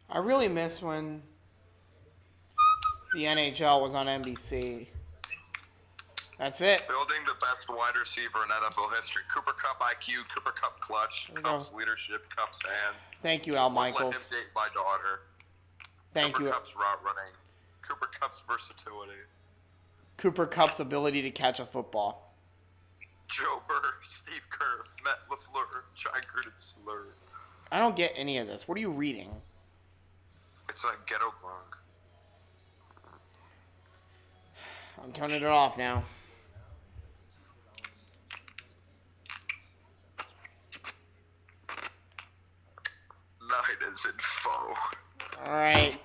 I really miss when the NHL was on NBC. That's it. Building the best wide receiver in NFL history. Cooper Kupp IQ, Cooper Kupp clutch, Kupp's leadership, Kupp's hands. Thank you, Al Won't let him Michaels. date my daughter. Thank Cooper you. Kupp's route running. Cooper Kupp's versatility. Cooper Kupp's ability to catch a football. Joe Burr, Steve Kerr, Matt LaFleur, John Gruden slur. I don't get any of this. What are you reading? It's like ghetto Gronk. I'm turning it off now. Night is info. Alright.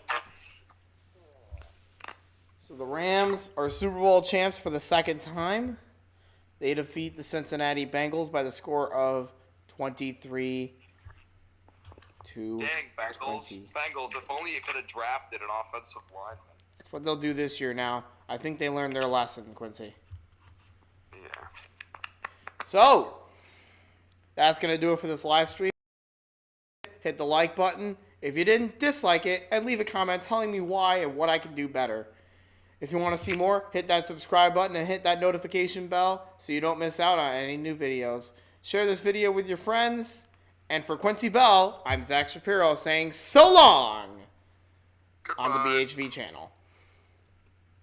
So the Rams are Super Bowl champs for the second time. They defeat the Cincinnati Bengals by the score of 23 to Dang, Bengals. 20. Bengals, if only you could have drafted an offensive lineman. That's what they'll do this year now. I think they learned their lesson, Quincy. Yeah. So, that's going to do it for this live stream. Hit the like button if you didn't dislike it, and leave a comment telling me why and what I can do better. If you want to see more, hit that subscribe button and hit that notification bell so you don't miss out on any new videos. Share this video with your friends. And for Quincy Bell, I'm Zach Shapiro saying so long on the BHV channel.